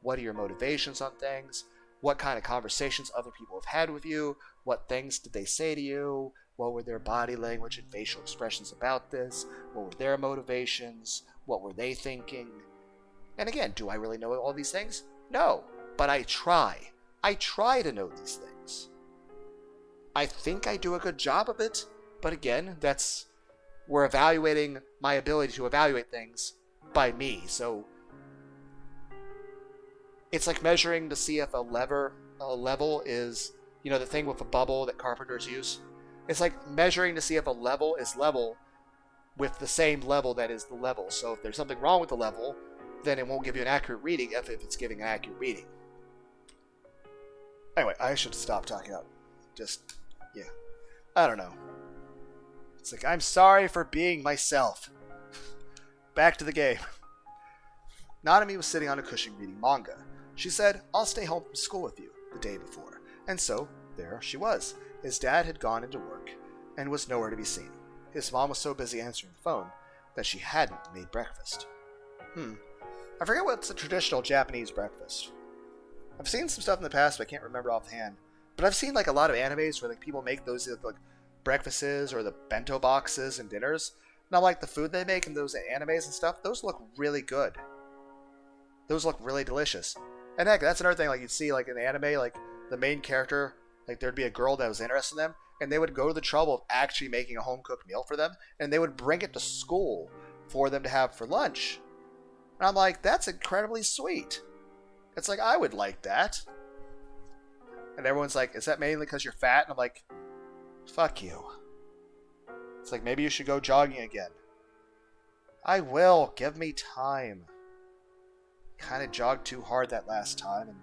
What are your motivations on things? What kind of conversations other people have had with you? What things did they say to you? What were their body language and facial expressions about this? What were their motivations? What were they thinking? And again, do I really know all these things? No, but I try. I try to know these things. I think I do a good job of it, but again, we're evaluating my ability to evaluate things by me. So it's like measuring to see if a level is, the thing with a bubble that carpenters use. It's like measuring to see if a level is level with the same level that is the level. So if there's something wrong with the level, then it won't give you an accurate reading if it's giving an accurate reading. Anyway, I should stop talking about I don't know. It's like, I'm sorry for being myself. Back to the game. Nanami was sitting on a cushion reading manga. She said, I'll stay home from school with you, the day before. And so, there she was. His dad had gone into work and was nowhere to be seen. His mom was so busy answering the phone that she hadn't made breakfast. I forget what's the traditional Japanese breakfast. I've seen some stuff in the past, but I can't remember offhand. But I've seen like a lot of animes where like people make those like breakfasts or the bento boxes and dinners. Now, like the food they make in those animes and stuff, those look really good. Those look really delicious. And heck, that's another thing. Like you'd see like in the anime, like the main character, like there'd be a girl that was interested in them, and they would go to the trouble of actually making a home cooked meal for them, and they would bring it to school for them to have for lunch. And I'm like, that's incredibly sweet. It's like, I would like that. And everyone's like, is that mainly because you're fat? And I'm like, fuck you. It's like, maybe you should go jogging again. I will. Give me time. Kind of jogged too hard that last time, and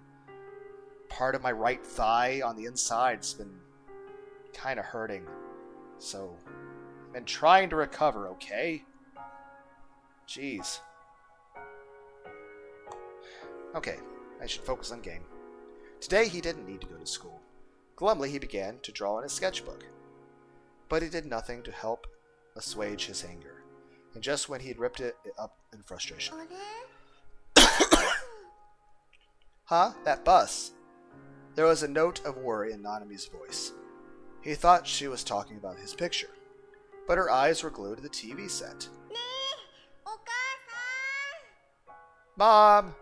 part of my right thigh on the inside's been kind of hurting. So, I've been trying to recover, okay? Jeez. Okay, I should focus on game. Today he didn't need to go to school. Glumly he began to draw in his sketchbook. But he did nothing to help assuage his anger. And just when he had ripped it up in frustration. Huh? That bus? There was a note of worry in Nanami's voice. He thought she was talking about his picture. But her eyes were glued to the TV set. Mom!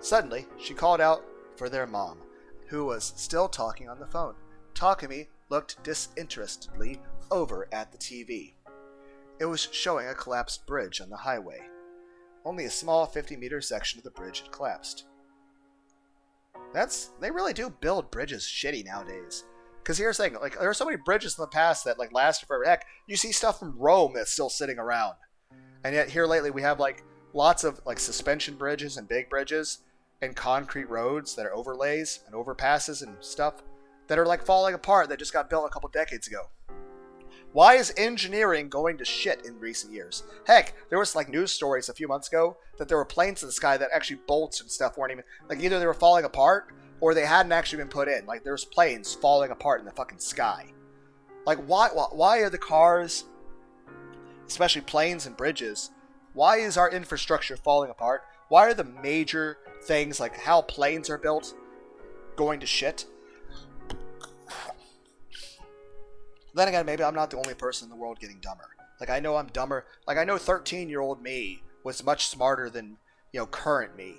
Suddenly, she called out for their mom, who was still talking on the phone. Takumi looked disinterestedly over at the TV. It was showing a collapsed bridge on the highway. Only a small 50-meter section of the bridge had collapsed. They really do build bridges shitty nowadays. Because here's the thing, like, there are so many bridges in the past that, like, lasted forever. Heck, you see stuff from Rome that's still sitting around. And yet, here lately, we have, like, lots of, like, suspension bridges and big bridges and concrete roads that are overlays and overpasses and stuff that are, like, falling apart that just got built a couple decades ago. Why is engineering going to shit in recent years? Heck, there was, like, news stories a few months ago that there were planes in the sky that actually bolts and stuff weren't even, like, either they were falling apart or they hadn't actually been put in. Like, there's planes falling apart in the fucking sky. Like, why are the cars, especially planes and bridges, why is our infrastructure falling apart? Why are the major things, like how planes are built, going to shit? Then again, maybe I'm not the only person in the world getting dumber. Like, I know I'm dumber. Like, I know 13-year-old me was much smarter than, current me.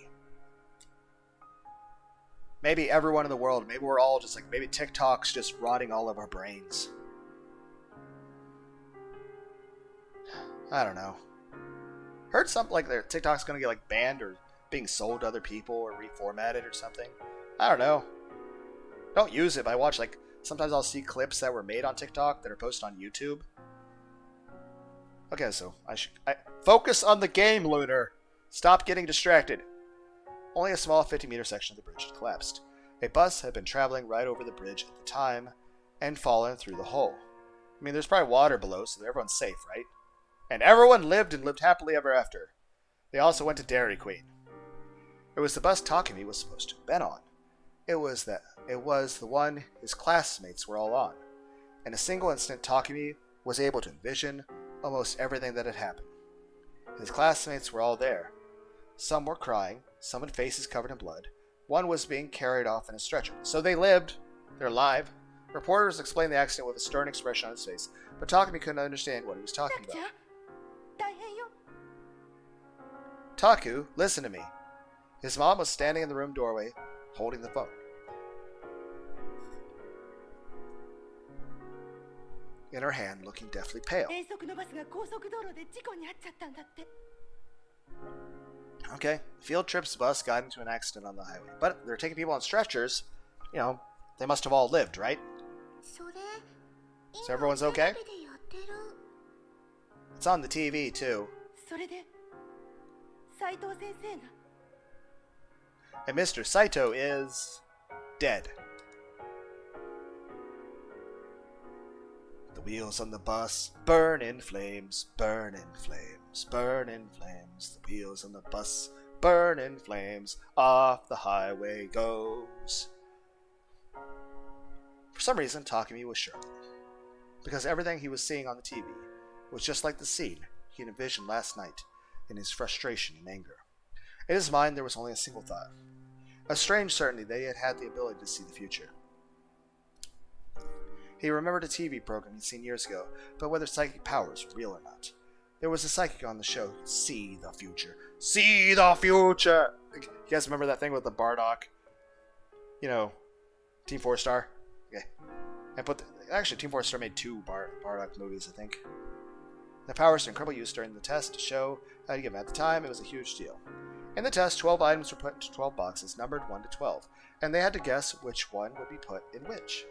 Maybe everyone in the world, maybe we're all just like, maybe TikTok's just rotting all of our brains. I don't know. Heard something like their TikTok's gonna get like banned or being sold to other people or reformatted or something. I don't know. Don't use it, but I watch like, sometimes I'll see clips that were made on TikTok that are posted on YouTube. Okay, so I focus on the game, Lunar. Stop getting distracted. Only a small 50-meter section of the bridge had collapsed. A bus had been traveling right over the bridge at the time and fallen through the hole. I mean, there's probably water below, so everyone's safe, right? And everyone lived happily ever after. They also went to Dairy Queen. It was the bus Takumi was supposed to have been on. It was the one his classmates were all on. In a single instant, Takumi was able to envision almost everything that had happened. His classmates were all there. Some were crying, some had faces covered in blood. One was being carried off in a stretcher. So they lived. They're alive. Reporters explained the accident with a stern expression on his face, but Takumi couldn't understand what he was talking タクちゃん about. 大変よ Taku, listen to me. His mom was standing in the room doorway, holding the phone. In her hand, looking deathly pale. 遠足のバスが高速道路で事故に遭っちゃったんだって Okay, field trip's bus got into an accident on the highway, but they're taking people on stretchers. You know, they must have all lived, right? それ So everyone's okay? テレビでやってる It's on the TV, too. それで斉藤先生が And Mr. Saito is dead. The wheels on the bus burn in flames, burn in flames, burn in flames. The wheels on the bus burn in flames, off the highway goes. For some reason, Takumi was sure. Because everything he was seeing on the TV was just like the scene he had envisioned last night in his frustration and anger. In his mind, there was only a single thought. A strange certainty that he had had the ability to see the future. He remembered a TV program he'd seen years ago, but whether psychic powers were real or not. There was a psychic on the show who could see the future. See the future! You guys remember that thing with the Bardock? You know, Team 4-Star? Okay. Actually, Team 4-Star made two Bardock movies, I think. The powers to incredible use during the test to show how to give them. At the time, it was a huge deal. In the test, 12 items were put into 12 boxes, numbered 1 to 12, and they had to guess which one would be put in which.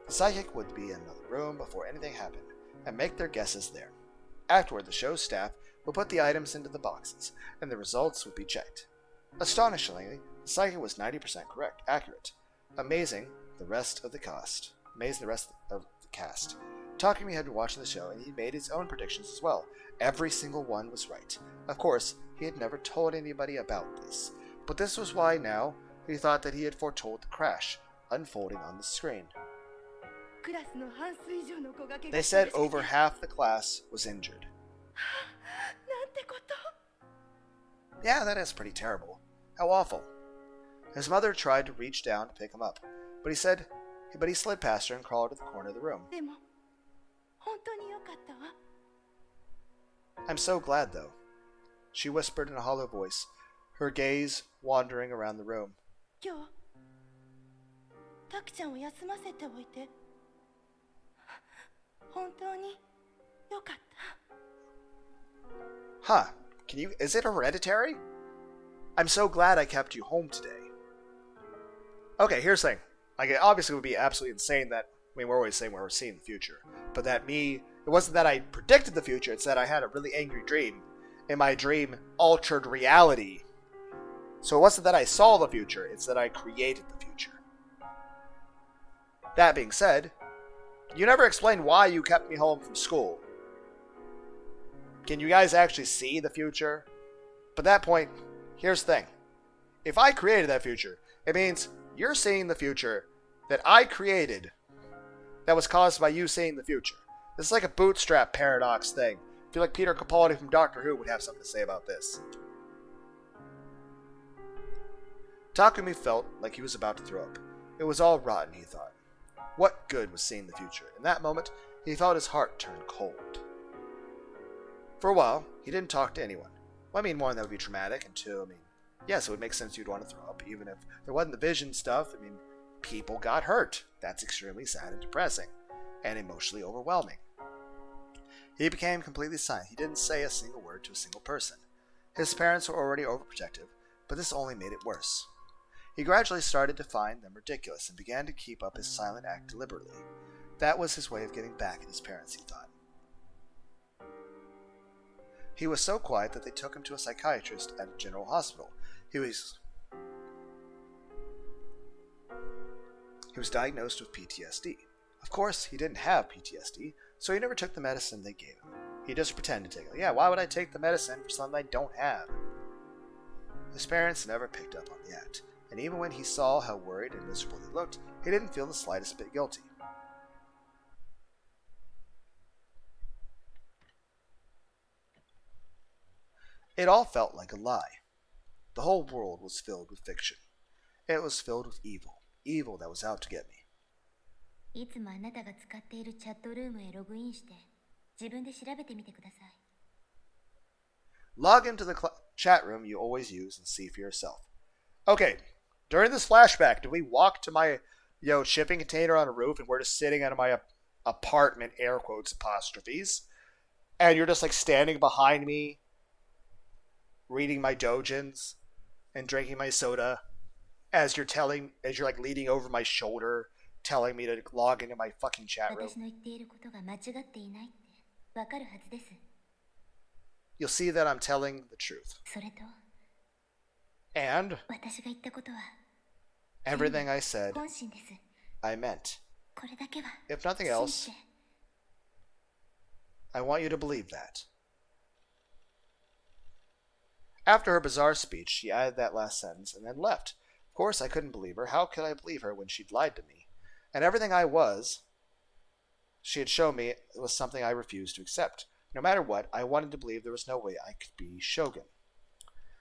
The psychic would be in another room before anything happened, and make their guesses there. Afterward, the show's staff would put the items into the boxes, and the results would be checked. Astonishingly, the psychic was 90% accurate. Amazing the rest of the cast. Takumi had been watching the show, and he made his own predictions as well. Every single one was right. Of course, he had never told anybody about this, but this was why now he thought that he had foretold the crash unfolding on the screen. クラスの半数以上の子が怪 They 我して said るし over half the class was injured. なんてこと Yeah, that is pretty terrible. How awful. His mother tried to reach down to pick him up, but he slid past her and crawled to the corner of the room. でも本当によかったわ I'm so glad, though. She whispered in a hollow voice, her gaze wandering around the room. 今日タクちゃんを休ませておいて本当によかった Huh. Is it hereditary? I'm so glad I kept you home today. Okay, here's the thing. Like, it obviously would be absolutely insane that, we're always saying we're seeing the future. But it wasn't that I predicted the future, it's that I had a really angry dream. And my dream altered reality. So it wasn't that I saw the future, it's that I created the future. That being said, you never explained why you kept me home from school. Can you guys actually see the future? But at that point, here's the thing. If I created that future, it means you're seeing the future that I created that was caused by you seeing the future. This is like a bootstrap paradox thing. I feel like Peter Capaldi from Doctor Who would have something to say about this. Takumi felt like he was about to throw up. It was all rotten, he thought. What good was seeing the future? In that moment, he felt his heart turn cold. For a while, he didn't talk to anyone. Well, one, that would be traumatic, and two, yes, it would make sense you'd want to throw up, even if there wasn't the vision stuff. People got hurt. That's extremely sad and depressing, and emotionally overwhelming. He became completely silent. He didn't say a single word to a single person. His parents were already overprotective, but this only made it worse. He gradually started to find them ridiculous and began to keep up his silent act deliberately. That was his way of getting back at his parents, he thought. He was so quiet that they took him to a psychiatrist at a general hospital. He was diagnosed with PTSD. Of course, he didn't have PTSD, so he never took the medicine they gave him. He just pretended to take it. Yeah, why would I take the medicine for something I don't have? His parents never picked up on the act, and even when he saw how worried and miserable he looked, he didn't feel the slightest bit guilty. It all felt like a lie. The whole world was filled with fiction. It was filled with evil, evil that was out to get me. いつもあなたが使っているチャットルームへログインして自分で調べてみてください。 Log into the chat room you always use and see for yourself. Okay, during this flashback, did we walk to my shipping container on a roof and we're just sitting at my apartment, air quotes, apostrophes, and you're just like standing behind me, reading my dojins and drinking my soda as you're like leaning over my shoulder, telling me to log into my fucking chat room. 私の言っていることが間違っていないってわかるはずです。 You'll see that I'm telling the truth. それと And 私が言ったことは everything I said, 本心です。 I meant. これだけは If nothing 信 else, じて。 I want you to believe that. After her bizarre speech, she added that last sentence and then left. Of course, I couldn't believe her. How could I believe her when she'd lied to me? And everything she had shown me was something I refused to accept. No matter what, I wanted to believe there was no way I could be Shogun.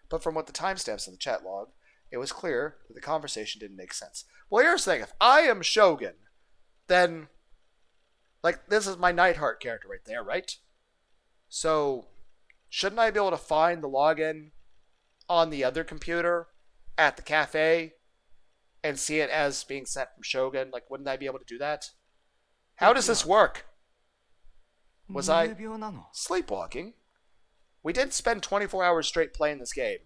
But from what the timestamps in the chat log, it was clear that the conversation didn't make sense. Well, here's the thing. If I am Shogun, then, like, this is my Nightheart character right there, right? So, shouldn't I be able to find the login on the other computer at the cafe and see it as being sent from Shogun? Like, wouldn't I be able to do that? How does this work? Was I sleepwalking? We did spend 24 hours straight playing this game.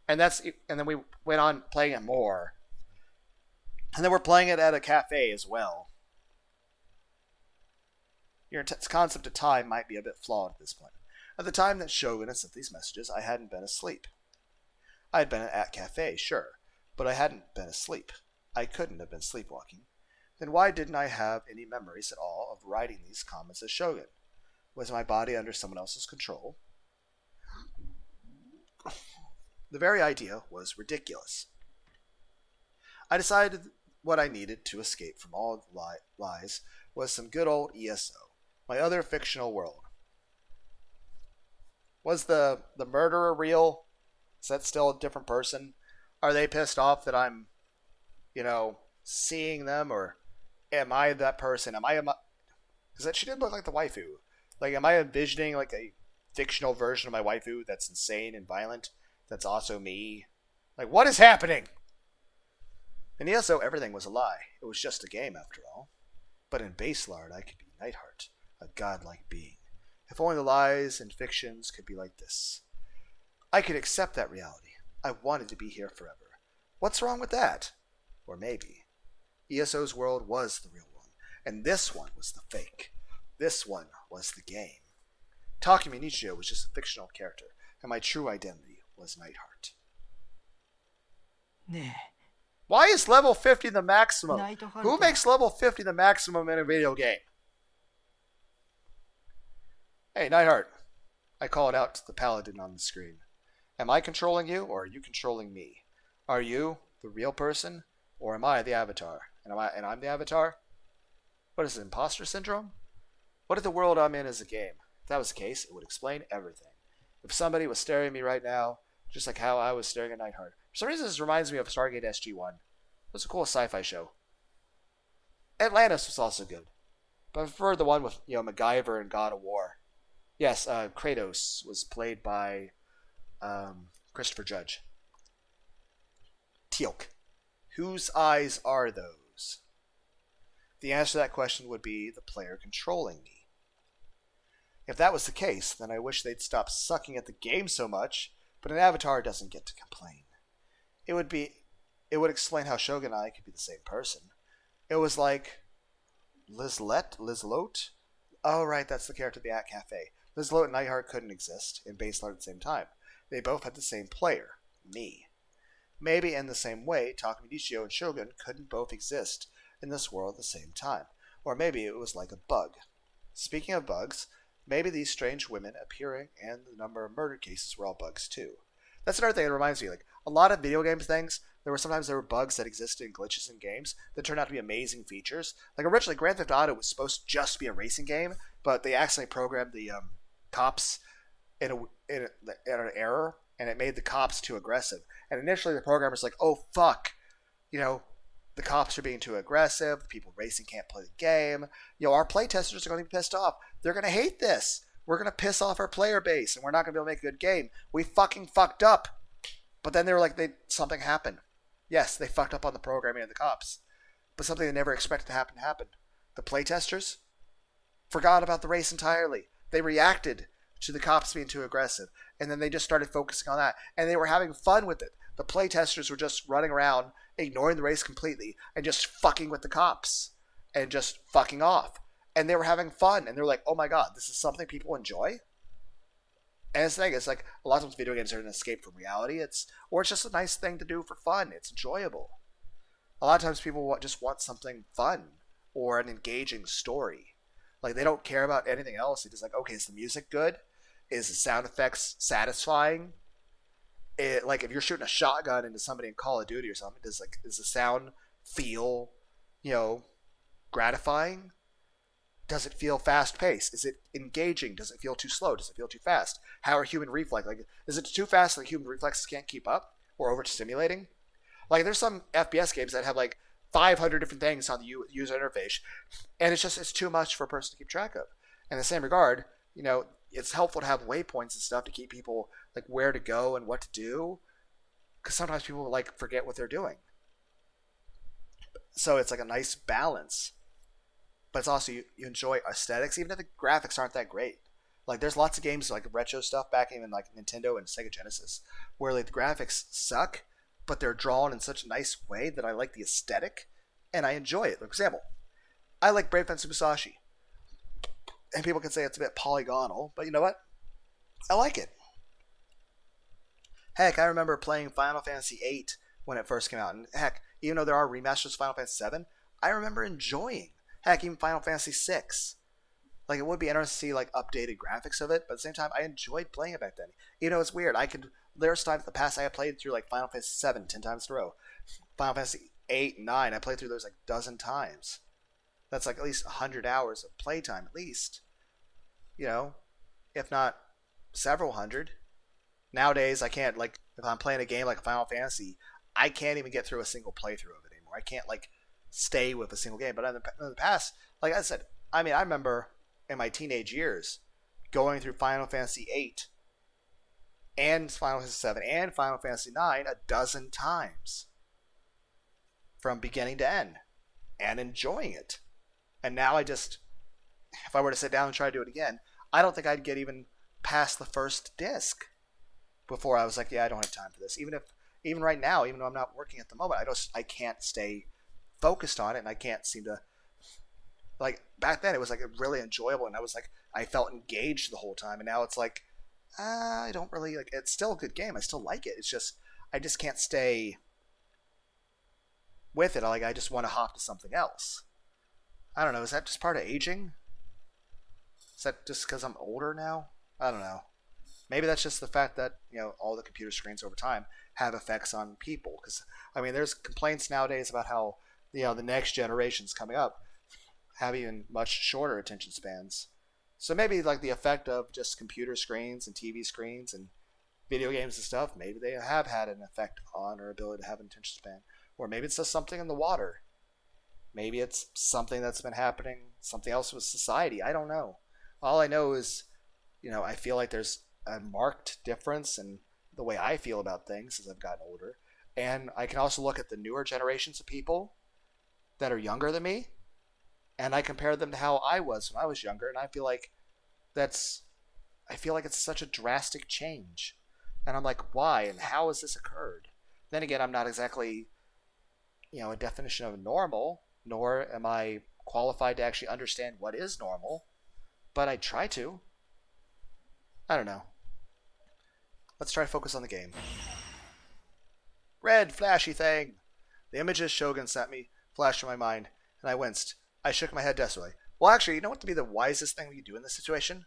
And then we went on playing it more. And then we're playing it at a cafe as well. Your concept of time might be a bit flawed at this point. At the time that Shogun had sent these messages, I hadn't been asleep. I had been at cafe, sure, but I hadn't been asleep. I couldn't have been sleepwalking. Then why didn't I have any memories at all of writing these comments as Shogun? Was my body under someone else's control? The very idea was ridiculous. I decided what I needed to escape from all lies was some good old ESO, my other fictional world. Was the murderer real? Is that still a different person? Are they pissed off that I'm, seeing them, or am I that person? Because she did look like the waifu. Like, am I envisioning like a fictional version of my waifu that's insane and violent? That's also me? Like, what is happening? In ESO, everything was a lie. It was just a game, after all. But in Baselard, I could be Nightheart, a godlike being. If only the lies and fictions could be like this. I could accept that reality. I wanted to be here forever. What's wrong with that? Or maybe ESO's world was the real one, and this one was the fake. This one was the game. Takumi Nichijou was just a fictional character, and my true identity was Nightheart. Why is level 50 the maximum? Who makes level 50 the maximum in a video game? Hey, Nightheart. I called out to the paladin on the screen. Am I controlling you, or are you controlling me? Are you the real person, or am I the avatar? And I'm the avatar? What is it, imposter syndrome? What if the world I'm in is a game? If that was the case, it would explain everything. If somebody was staring at me right now, just like how I was staring at Nightheart. For some reason, this reminds me of Stargate SG-1. It was a cool sci-fi show. Atlantis was also good. But I prefer the one with, MacGyver and God of War. Yes, Kratos was played by Christopher Judge. Teal'c. Whose eyes are those? The answer to that question would be the player controlling me. If that was the case, then I wish they'd stop sucking at the game so much, but an avatar doesn't get to complain. It would explain how Shogun and I could be the same person. It was like Lizlote? Oh, right, that's the character of the At Cafe. Lizlote and Nightheart couldn't exist in Baselard at the same time. They both had the same player, me. Maybe in the same way, Takumi Nichijou and Shogun couldn't both exist in this world at the same time. Or maybe it was like a bug. Speaking of bugs, maybe these strange women appearing and the number of murder cases were all bugs too. That's another thing that reminds me, like, a lot of video game things, there were bugs that existed in glitches in games that turned out to be amazing features. Like, originally, Grand Theft Auto was supposed to just be a racing game, but they accidentally programmed the cops in an error, and it made the cops too aggressive. And initially, the programmer's like, oh, fuck, the cops are being too aggressive. The people racing can't play the game. Our playtesters are going to be pissed off. They're going to hate this. We're going to piss off our player base, and we're not going to be able to make a good game. We fucking fucked up. But then they were like, something happened. Yes, they fucked up on the programming of the cops. But something they never expected to happen happened. The playtesters forgot about the race entirely. They reacted to the cops being too aggressive. And then they just started focusing on that. And they were having fun with it. The playtesters were just running around, ignoring the race completely, and just fucking with the cops. And just fucking off. And they were having fun. And they were like, oh my god, this is something people enjoy? And it's the thing, it's like a lot of times video games are an escape from reality. Or it's just a nice thing to do for fun. It's enjoyable. A lot of times people just want something fun or an engaging story. Like they don't care about anything else. They're just like, okay, is the music good? Is the sound effects satisfying? Like if you're shooting a shotgun into somebody in Call of Duty or something, does the sound feel, gratifying? Does it feel fast-paced? Is it engaging? Does it feel too slow? Does it feel too fast? How are human reflex? Like, is it too fast that human reflexes can't keep up or overstimulating? Like, there's some FPS games that have like 500 different things on the user interface, and it's too much for a person to keep track of. In the same regard, it's helpful to have waypoints and stuff to keep people like where to go and what to do, because sometimes people like forget what they're doing. So it's like a nice balance. But it's also, you enjoy aesthetics, even if the graphics aren't that great. Like, there's lots of games, like retro stuff back even like Nintendo and Sega Genesis, where like the graphics suck, but they're drawn in such a nice way that I like the aesthetic, and I enjoy it. For example, I like Brave Fencer Musashi. And people can say it's a bit polygonal, but you know what? I like it. Heck, I remember playing Final Fantasy VIII when it first came out. And heck, even though there are remasters of Final Fantasy VII, I remember enjoying. Heck, even Final Fantasy VI. Like, it would be interesting to see, like, updated graphics of it, but at the same time, I enjoyed playing it back then. It's weird. There's times in the past I had played through, like, Final Fantasy VII 10 times in a row. Final Fantasy 8 and 9, I played through those, like, a dozen times. That's, like, at least 100 hours of playtime, at least. If not several hundred. Nowadays, I can't, like, if I'm playing a game like Final Fantasy, I can't even get through a single playthrough of it anymore. I can't, like, stay with a single game. But in the past, like I said, I remember in my teenage years going through Final Fantasy VIII and Final Fantasy VII and Final Fantasy IX a dozen times from beginning to end and enjoying it. And now if I were to sit down and try to do it again, I don't think I'd get even past the first disc before I was like, yeah, I don't have time for this. Even right now, even though I'm not working at the moment, I can't stay focused on it, and I can't seem to, like, back then it was like really enjoyable, and I felt engaged the whole time, and now it's like I don't really like. It's still a good game, I still like it, it's just I just can't stay with it. I just want to hop to something else. I don't know, is that just part of aging? Is that just because I'm older now? I don't know. Maybe that's just the fact that all the computer screens over time have effects on people, because there's complaints nowadays about how the next generations coming up have even much shorter attention spans. So maybe like the effect of just computer screens and TV screens and video games and stuff, maybe they have had an effect on our ability to have an attention span. Or maybe it's just something in the water. Maybe it's something that's been happening, something else with society. I don't know. All I know is, I feel like there's a marked difference in the way I feel about things as I've gotten older. And I can also look at the newer generations of people that are younger than me, and I compare them to how I was when I was younger, and I feel like it's such a drastic change. And I'm like, why and how has this occurred? Then again, I'm not exactly a definition of normal, nor am I qualified to actually understand what is normal, but I try to. I don't know. Let's try to focus on the game. Red flashy thing. The images Shogun sent me flashed through my mind, and I winced. I shook my head desperately. Well, actually, you know what would be the wisest thing we could do in this situation?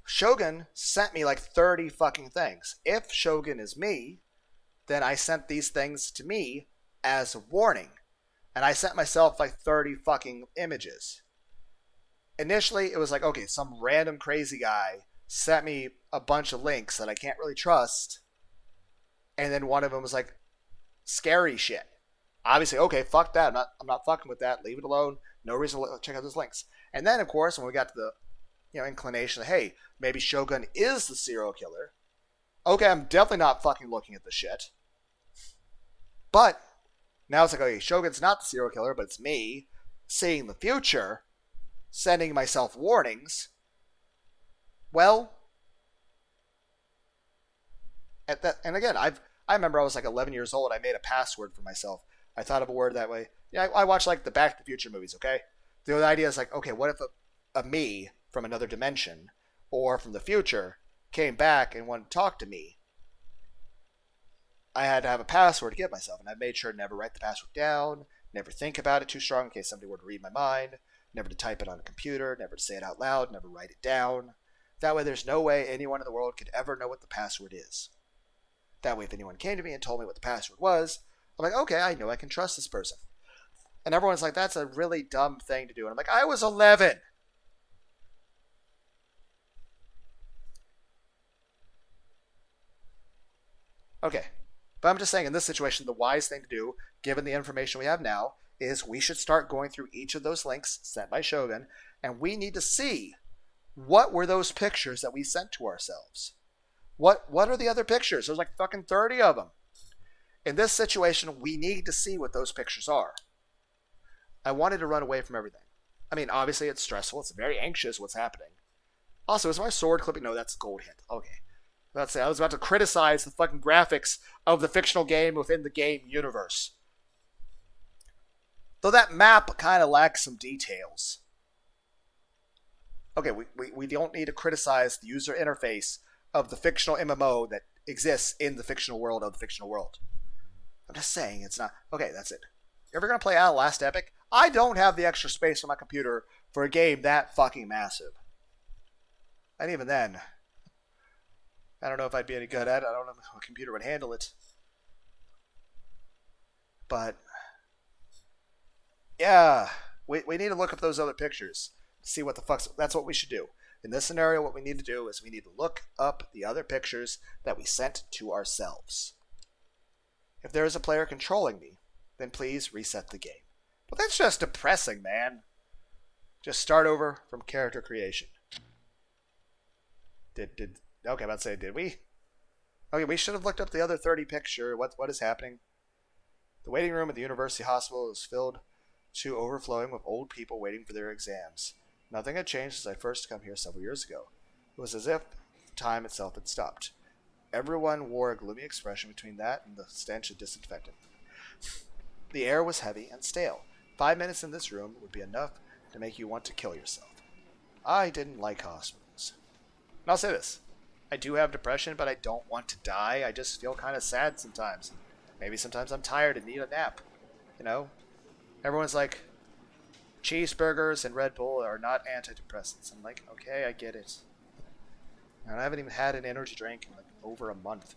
Shogun sent me like 30 fucking things. If Shogun is me, then I sent these things to me as a warning. And I sent myself like 30 fucking images. Initially, it was like, okay, some random crazy guy sent me a bunch of links that I can't really trust. And then one of them was like, scary shit. Obviously, okay, fuck that. I'm not fucking with that. Leave it alone. No reason to check out those links. And then, of course, when we got to the inclination of, hey, maybe Shogun is the serial killer. Okay, I'm definitely not fucking looking at the shit. But now it's like, okay, Shogun's not the serial killer, but it's me seeing the future, sending myself warnings. Well, and again, I remember I was like 11 years old. I made a password for myself. I thought of a word that way. Yeah, I watched like the Back to the Future movies. Okay, the idea is like, okay, what if a me from another dimension or from the future came back and wanted to talk to me? I had to have a password to give myself, and I made sure to never write the password down, never think about it too strong in case somebody were to read my mind, never to type it on a computer, never to say it out loud, never write it down. That way there's no way anyone in the world could ever know what the password is. That way if anyone came to me and told me what the password was, I'm like, okay, I know I can trust this person. And everyone's like, that's a really dumb thing to do. And I'm like, I was 11. Okay. But I'm just saying, in this situation, the wise thing to do, given the information we have now, is we should start going through each of those links sent by Shogun, and we need to see what were those pictures that we sent to ourselves. What are the other pictures? There's like fucking 30 of them. In this situation, we need to see what those pictures are. I wanted to run away from everything. I mean, obviously it's stressful. It's very anxious what's happening. Also, is my sword clipping? No, that's gold hint. Okay. Let's say I was about to criticize the fucking graphics of the fictional game within the game universe. Though that map kind of lacks some details. Okay, we don't need to criticize the user interface of the fictional MMO that exists in the fictional world of the fictional world. I'm just saying it's not... Okay, that's it. You're ever going to play Last Epic? I don't have the extra space on my computer for a game that fucking massive. And even then, I don't know if I'd be any good at it. I don't know if a computer would handle it. But, yeah, we need to look up those other pictures to see what the fuck's... That's what we should do. In this scenario, what we need to do is we need to look up the other pictures that we sent to ourselves. If there is a player controlling me, then please reset the game. But that's just depressing, man. Just start over from character creation. Okay, I'm about to say, did we? Okay, we should have looked up the other 30 picture. What is happening? The waiting room at the university hospital is filled to overflowing with old people waiting for their exams. Nothing had changed since I first come here several years ago. It was as if time itself had stopped. Everyone wore a gloomy expression between that and the stench of disinfectant. The air was heavy and stale. 5 minutes in this room would be enough to make you want to kill yourself. I didn't like hospitals. And I'll say this. I do have depression, but I don't want to die. I just feel kind of sad sometimes. Maybe sometimes I'm tired and need a nap. You know? Everyone's like, cheeseburgers and Red Bull are not antidepressants. I'm like, okay, I get it. And I haven't even had an energy drink in like over a month.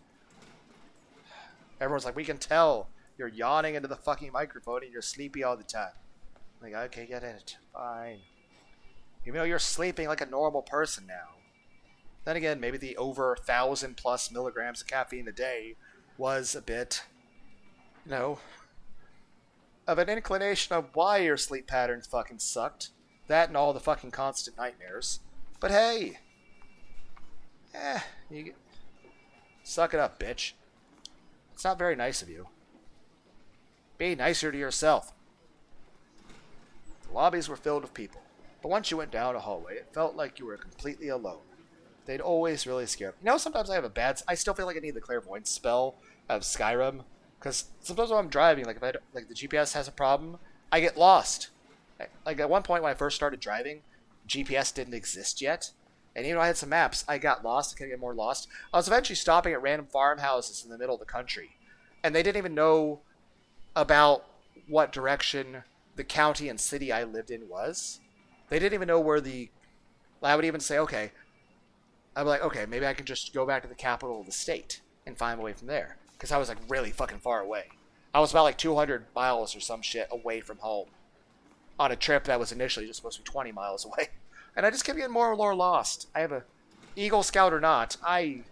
Everyone's like, we can tell you're yawning into the fucking microphone and you're sleepy all the time. I'm like, okay, get it. Fine. Even though you're sleeping like a normal person now. Then again, maybe the over 1,000+ milligrams of caffeine a day was a bit, of an inclination of why your sleep patterns fucking sucked. That and all the fucking constant nightmares. But hey, you suck it up, bitch. It's not very nice of you. Be nicer to yourself. The lobbies were filled with people, but once you went down a hallway, it felt like you were completely alone. They'd always really scare me. Sometimes I I still feel like I need the clairvoyance spell of Skyrim, because sometimes when I'm driving, like if the GPS has a problem, I get lost. Like at one point when I first started driving, GPS didn't exist yet, and even though I had some maps, I got lost. I couldn't get more lost. I was eventually stopping at random farmhouses in the middle of the country, and they didn't even know about what direction the county and city I lived in was. They didn't even know where I would even say, okay, I'd be like, okay, maybe I can just go back to the capital of the state and find my way from there. Because I was like really fucking far away. I was about like 200 miles or some shit away from home on a trip that was initially just supposed to be 20 miles away. And I just kept getting more and more lost. I have a Eagle Scout or not, I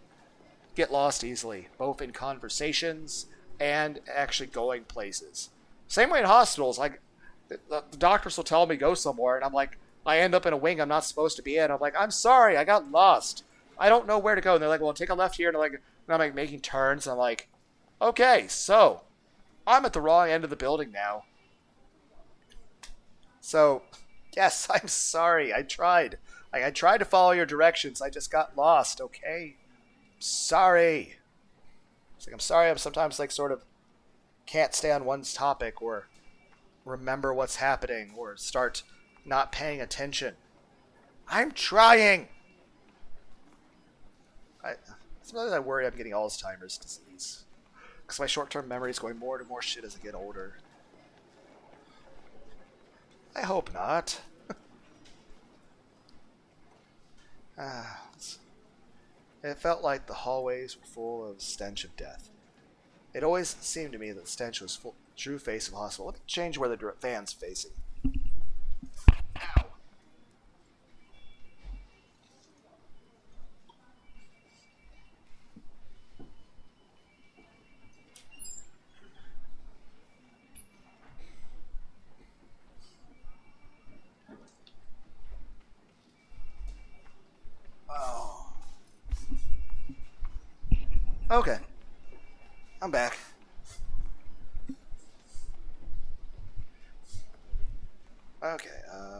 get lost easily, both in conversations and actually going places. Same way in hospitals, like the doctors will tell me go somewhere, and I'm like, I end up in a wing I'm not supposed to be in. I'm like, I'm sorry, I got lost. I don't know where to go. And they're like, well, take a left here, and I'm like making turns. And I'm like, okay, so I'm at the wrong end of the building now. So, yes, I'm sorry. I tried. I tried to follow your directions. I just got lost. Okay, sorry. It's like I'm sorry. I'm sometimes like sort of can't stay on one's topic or remember what's happening or start not paying attention. I'm trying. Sometimes I worry I'm getting Alzheimer's disease because my short-term memory is going more to more shit as I get older. I hope not. It felt like the hallways were full of stench of death. It always seemed to me that the stench was full, true face of the hospital. Let me change where the fan's facing. Ow. Oh. Okay. I'm back. Okay,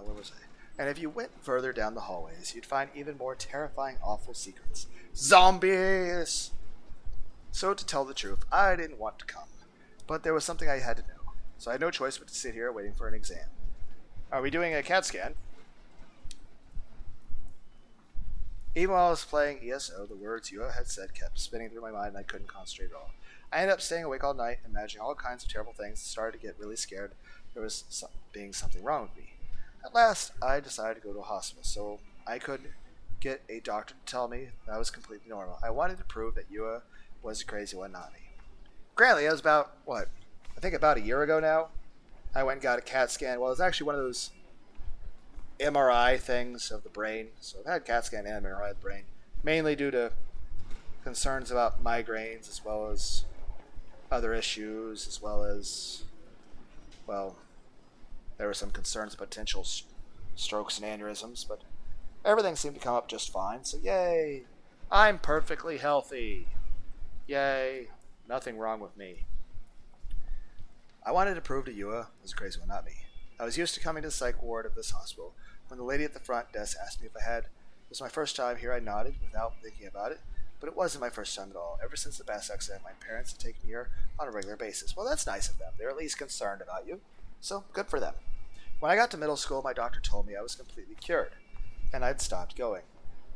where was I? And if you went further down the hallways, you'd find even more terrifying, awful secrets. Zombies! So, to tell the truth, I didn't want to come. But there was something I had to know. So I had no choice but to sit here waiting for an exam. Are we doing a CAT scan? Even while I was playing ESO, the words Yua had said kept spinning through my mind and I couldn't concentrate at all. I ended up staying awake all night, imagining all kinds of terrible things, and started to get really scared there was being something wrong with me. At last, I decided to go to a hospital so I could get a doctor to tell me that I was completely normal. I wanted to prove that Yua was a crazy one, not me. Granted, it was about, I think about a year ago now. I went and got a CAT scan. Well, it was actually one of those MRI things of the brain. So I've had CAT scan and MRI of the brain, mainly due to concerns about migraines as well as other issues, as well as, well, there were some concerns of potential strokes and aneurysms, but everything seemed to come up just fine, so yay! I'm perfectly healthy! Yay! Nothing wrong with me. I wanted to prove to Yua was a crazy one, not me. I was used to coming to the psych ward of this hospital. When the lady at the front desk asked me if I had, it was my first time here, I nodded without thinking about it, but it wasn't my first time at all. Ever since the bus accident, my parents have taken me here on a regular basis. Well, that's nice of them. They're at least concerned about you, so good for them. When I got to middle school, my doctor told me I was completely cured, and I'd stopped going.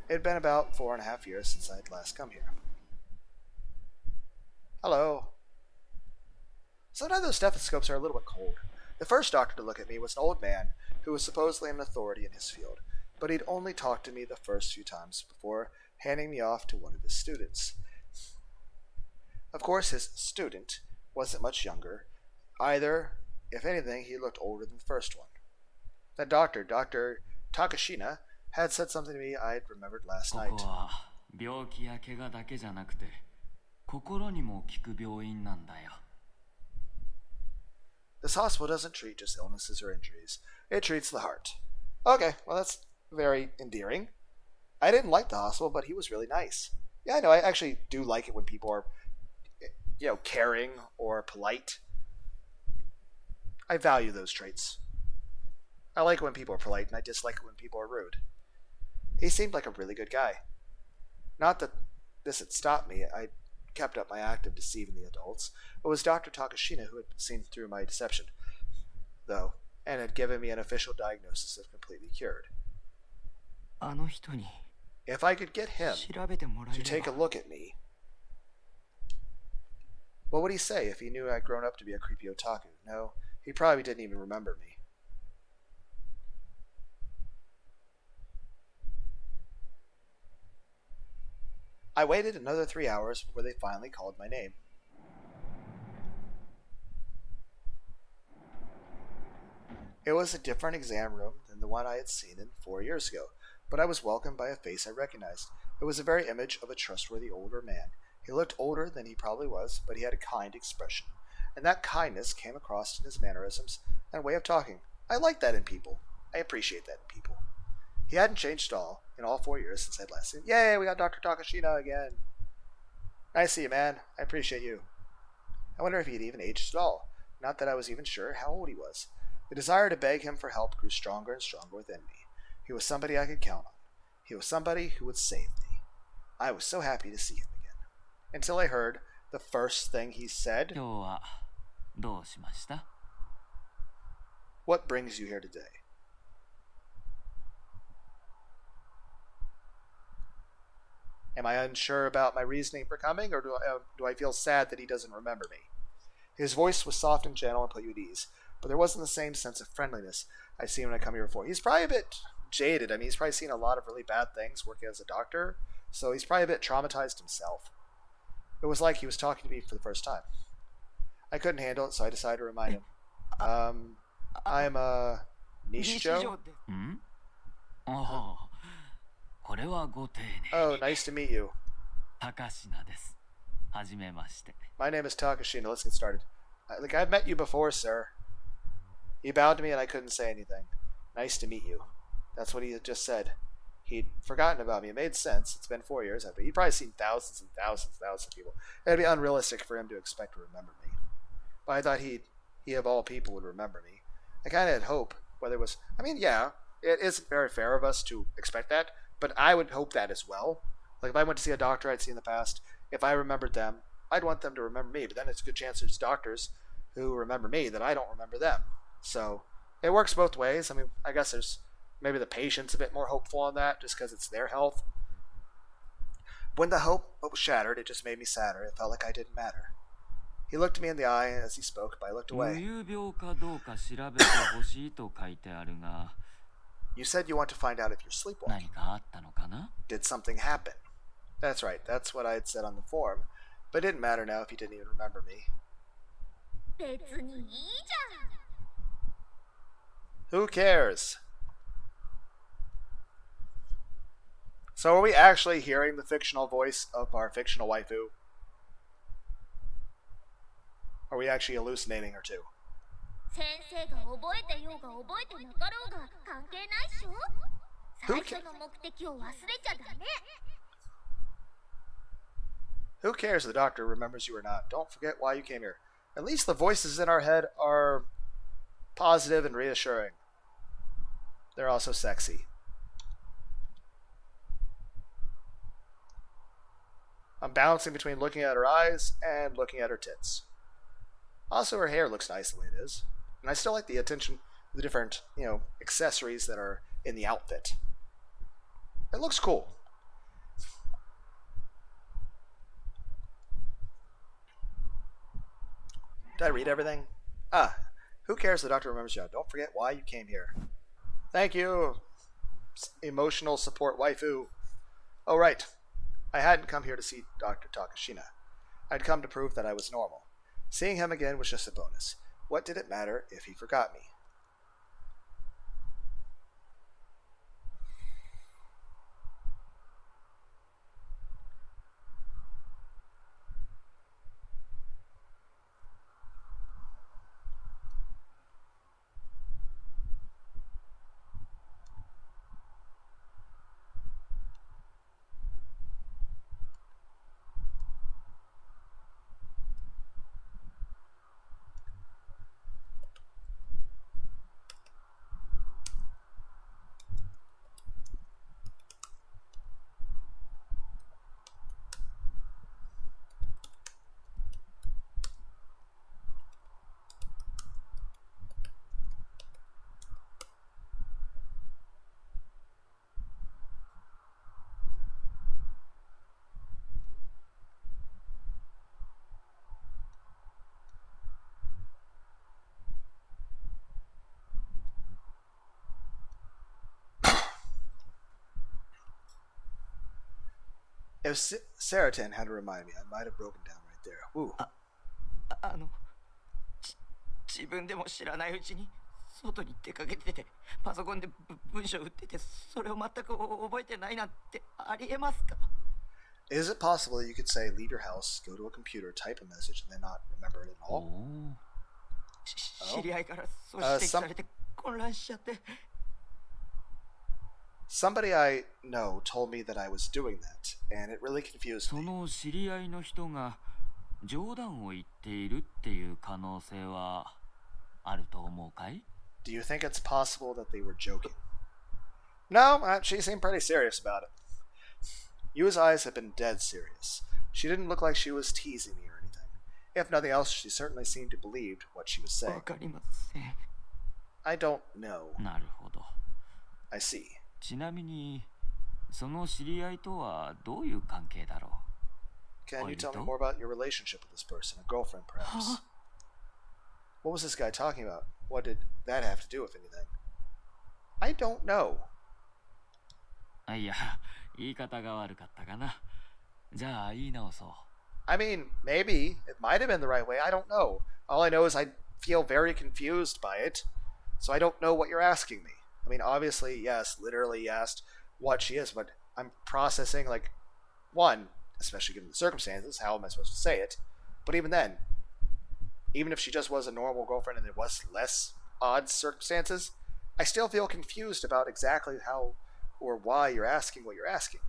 It had been about 4.5 years since I had last come here. Hello. Sometimes those stethoscopes are a little bit cold. The first doctor to look at me was an old man who was supposedly an authority in his field, but he'd only talked to me the first few times before handing me off to one of his students. Of course, his student wasn't much younger either. If anything, he looked older than the first one. That doctor, Dr. Takashina, had said something to me I'd remembered last night. ここは病気や怪我だけじゃなくて心にも効く病院なんだよ。 This hospital doesn't treat just illnesses or injuries. It treats the heart. Okay, well that's very endearing. I didn't like the hospital, but he was really nice. Yeah, I know, I actually do like it when people are, caring or polite. I value those traits. I like it when people are polite, and I dislike it when people are rude. He seemed like a really good guy. Not that this had stopped me. I kept up my act of deceiving the adults. It was Dr. Takashina who had seen through my deception, though, and had given me an official diagnosis of completely cured. あの人に If I could get him 調べてもらえ to れ take a ば look at me, what would he say if he knew I'd grown up to be a creepy otaku? No, he probably didn't even remember me. I waited another 3 hours before they finally called my name. It was a different exam room than the one I had seen in 4 years ago, but I was welcomed by a face I recognized. It was the very image of a trustworthy older man. He looked older than he probably was, but he had a kind expression, and that kindness came across in his mannerisms and way of talking. I like that in people. I appreciate that in people. He hadn't changed at all in all 4 years since I'd last seen him. Yay, we got Dr. Takashina again. Nice to see you, man. I appreciate you. I wonder if he'd even aged at all. Not that I was even sure how old he was. The desire to beg him for help grew stronger and stronger within me. He was somebody I could count on. He was somebody who would save me. I was so happy to see him again. Until I heard the first thing he said. 今日はどうしました？ What brings you here today? Am I unsure about my reasoning for coming, or do I feel sad that he doesn't remember me? His voice was soft and gentle and put you at ease, but there wasn't the same sense of friendliness I've seen when I come here before. He's probably a bit jaded. I mean, he's probably seen a lot of really bad things working as a doctor, so he's probably a bit traumatized himself. It was like he was talking to me for the first time. I couldn't handle it, so I decided to remind him. I'm Nishijo? ん？ああ、これはご丁寧。 Oh, nice to meet you. 高階です。はじめまして。 My name is Takashina. Let's get started. I've met you before, sir. He bowed to me and I couldn't say anything. Nice to meet you. That's what he had just said. He'd forgotten about me. It made sense. It's been 4 years. He'd probably seen thousands and thousands and thousands of people. It'd be unrealistic for him to expect to remember me. But I thought he of all people would remember me. I kind of had hope, whether it was... I mean, yeah, it isn't very fair of us to expect that, but I would hope that as well. Like, if I went to see a doctor I'd seen in the past, if I remembered them, I'd want them to remember me, but then it's a good chance there's doctors who remember me that I don't remember them. So, it works both ways. I mean, I guess there's... Maybe the patient's a bit more hopeful on that, just because it's their health. When the hope was shattered, it just made me sadder. It felt like I didn't matter. He looked me in the eye as he spoke, but I looked away. 無病かどうか調べてほしいと書いてあるが、 You said you want to find out if you're sleepwalking. 何かあったのかな？ Did something happen? That's right, that's what I had said on the form. But it didn't matter now if he didn't even remember me. 別にいいじゃん。 Who cares? So are we actually hearing the fictional voice of our fictional waifu? Are we actually hallucinating her too? 先生が覚えてようが覚えてなかろうが関係ないっしょ。最初の目的を忘れちゃダメ。 Who cares if the doctor remembers you or not? Don't forget why you came here. At least the voices in our head are positive and reassuring. They're also sexy. I'm balancing between looking at her eyes and looking at her tits. Also, her hair looks nice the way it is. And I still like the attention to the different, accessories that are in the outfit. It looks cool. Did I read everything? Who cares if the doctor remembers you? Don't forget why you came here. Thank you, emotional support waifu. Oh, right. I hadn't come here to see Dr. Takashina. I'd come to prove that I was normal. Seeing him again was just a bonus. What did it matter if he forgot me? If Saraten had to remind me, I might have broken down right there. Ooh. 自分でも知らないうちに外に出かけててパソコンで文章打っててそれを全く覚えてないなんてありえますか？ Is it possible that you could say, leave your house, go to a computer, type a message, and then not remember it at お all? お。知り合いからそう指摘されて混乱しちゃって。 Somebody I know told me that I was doing that, and it really confused そ me. の知り合いの人が冗談を言っているっていう可能性はあると思うかい？ Do you think it's possible that they were joking? No, she seemed pretty serious about it. Yu's eyes had been dead serious. She didn't look like she was teasing me or anything. If nothing else, she certainly seemed to believe what she was わ saying. かりません。 I don't know. なるほど。 I see. ちなみにその知り合いとはどういう関係だろ Can you tell me more about your relationship with this person? A girlfriend, perhaps? What was this guy talking about? What did that have to do with anything? I don't know. う？いや、言い方が悪かったかな。じゃあ言い直そう。 I mean, maybe. It might have been the right way. I don't know. All I know is I feel very confused by it. So I don't know what you're asking me. I mean, obviously, yes, literally asked what she is, but I'm processing, like, one, especially given the circumstances, how am I supposed to say it? But even then, even if she just was a normal girlfriend and there was less odd circumstances, I still feel confused about exactly how or why you're asking what you're asking,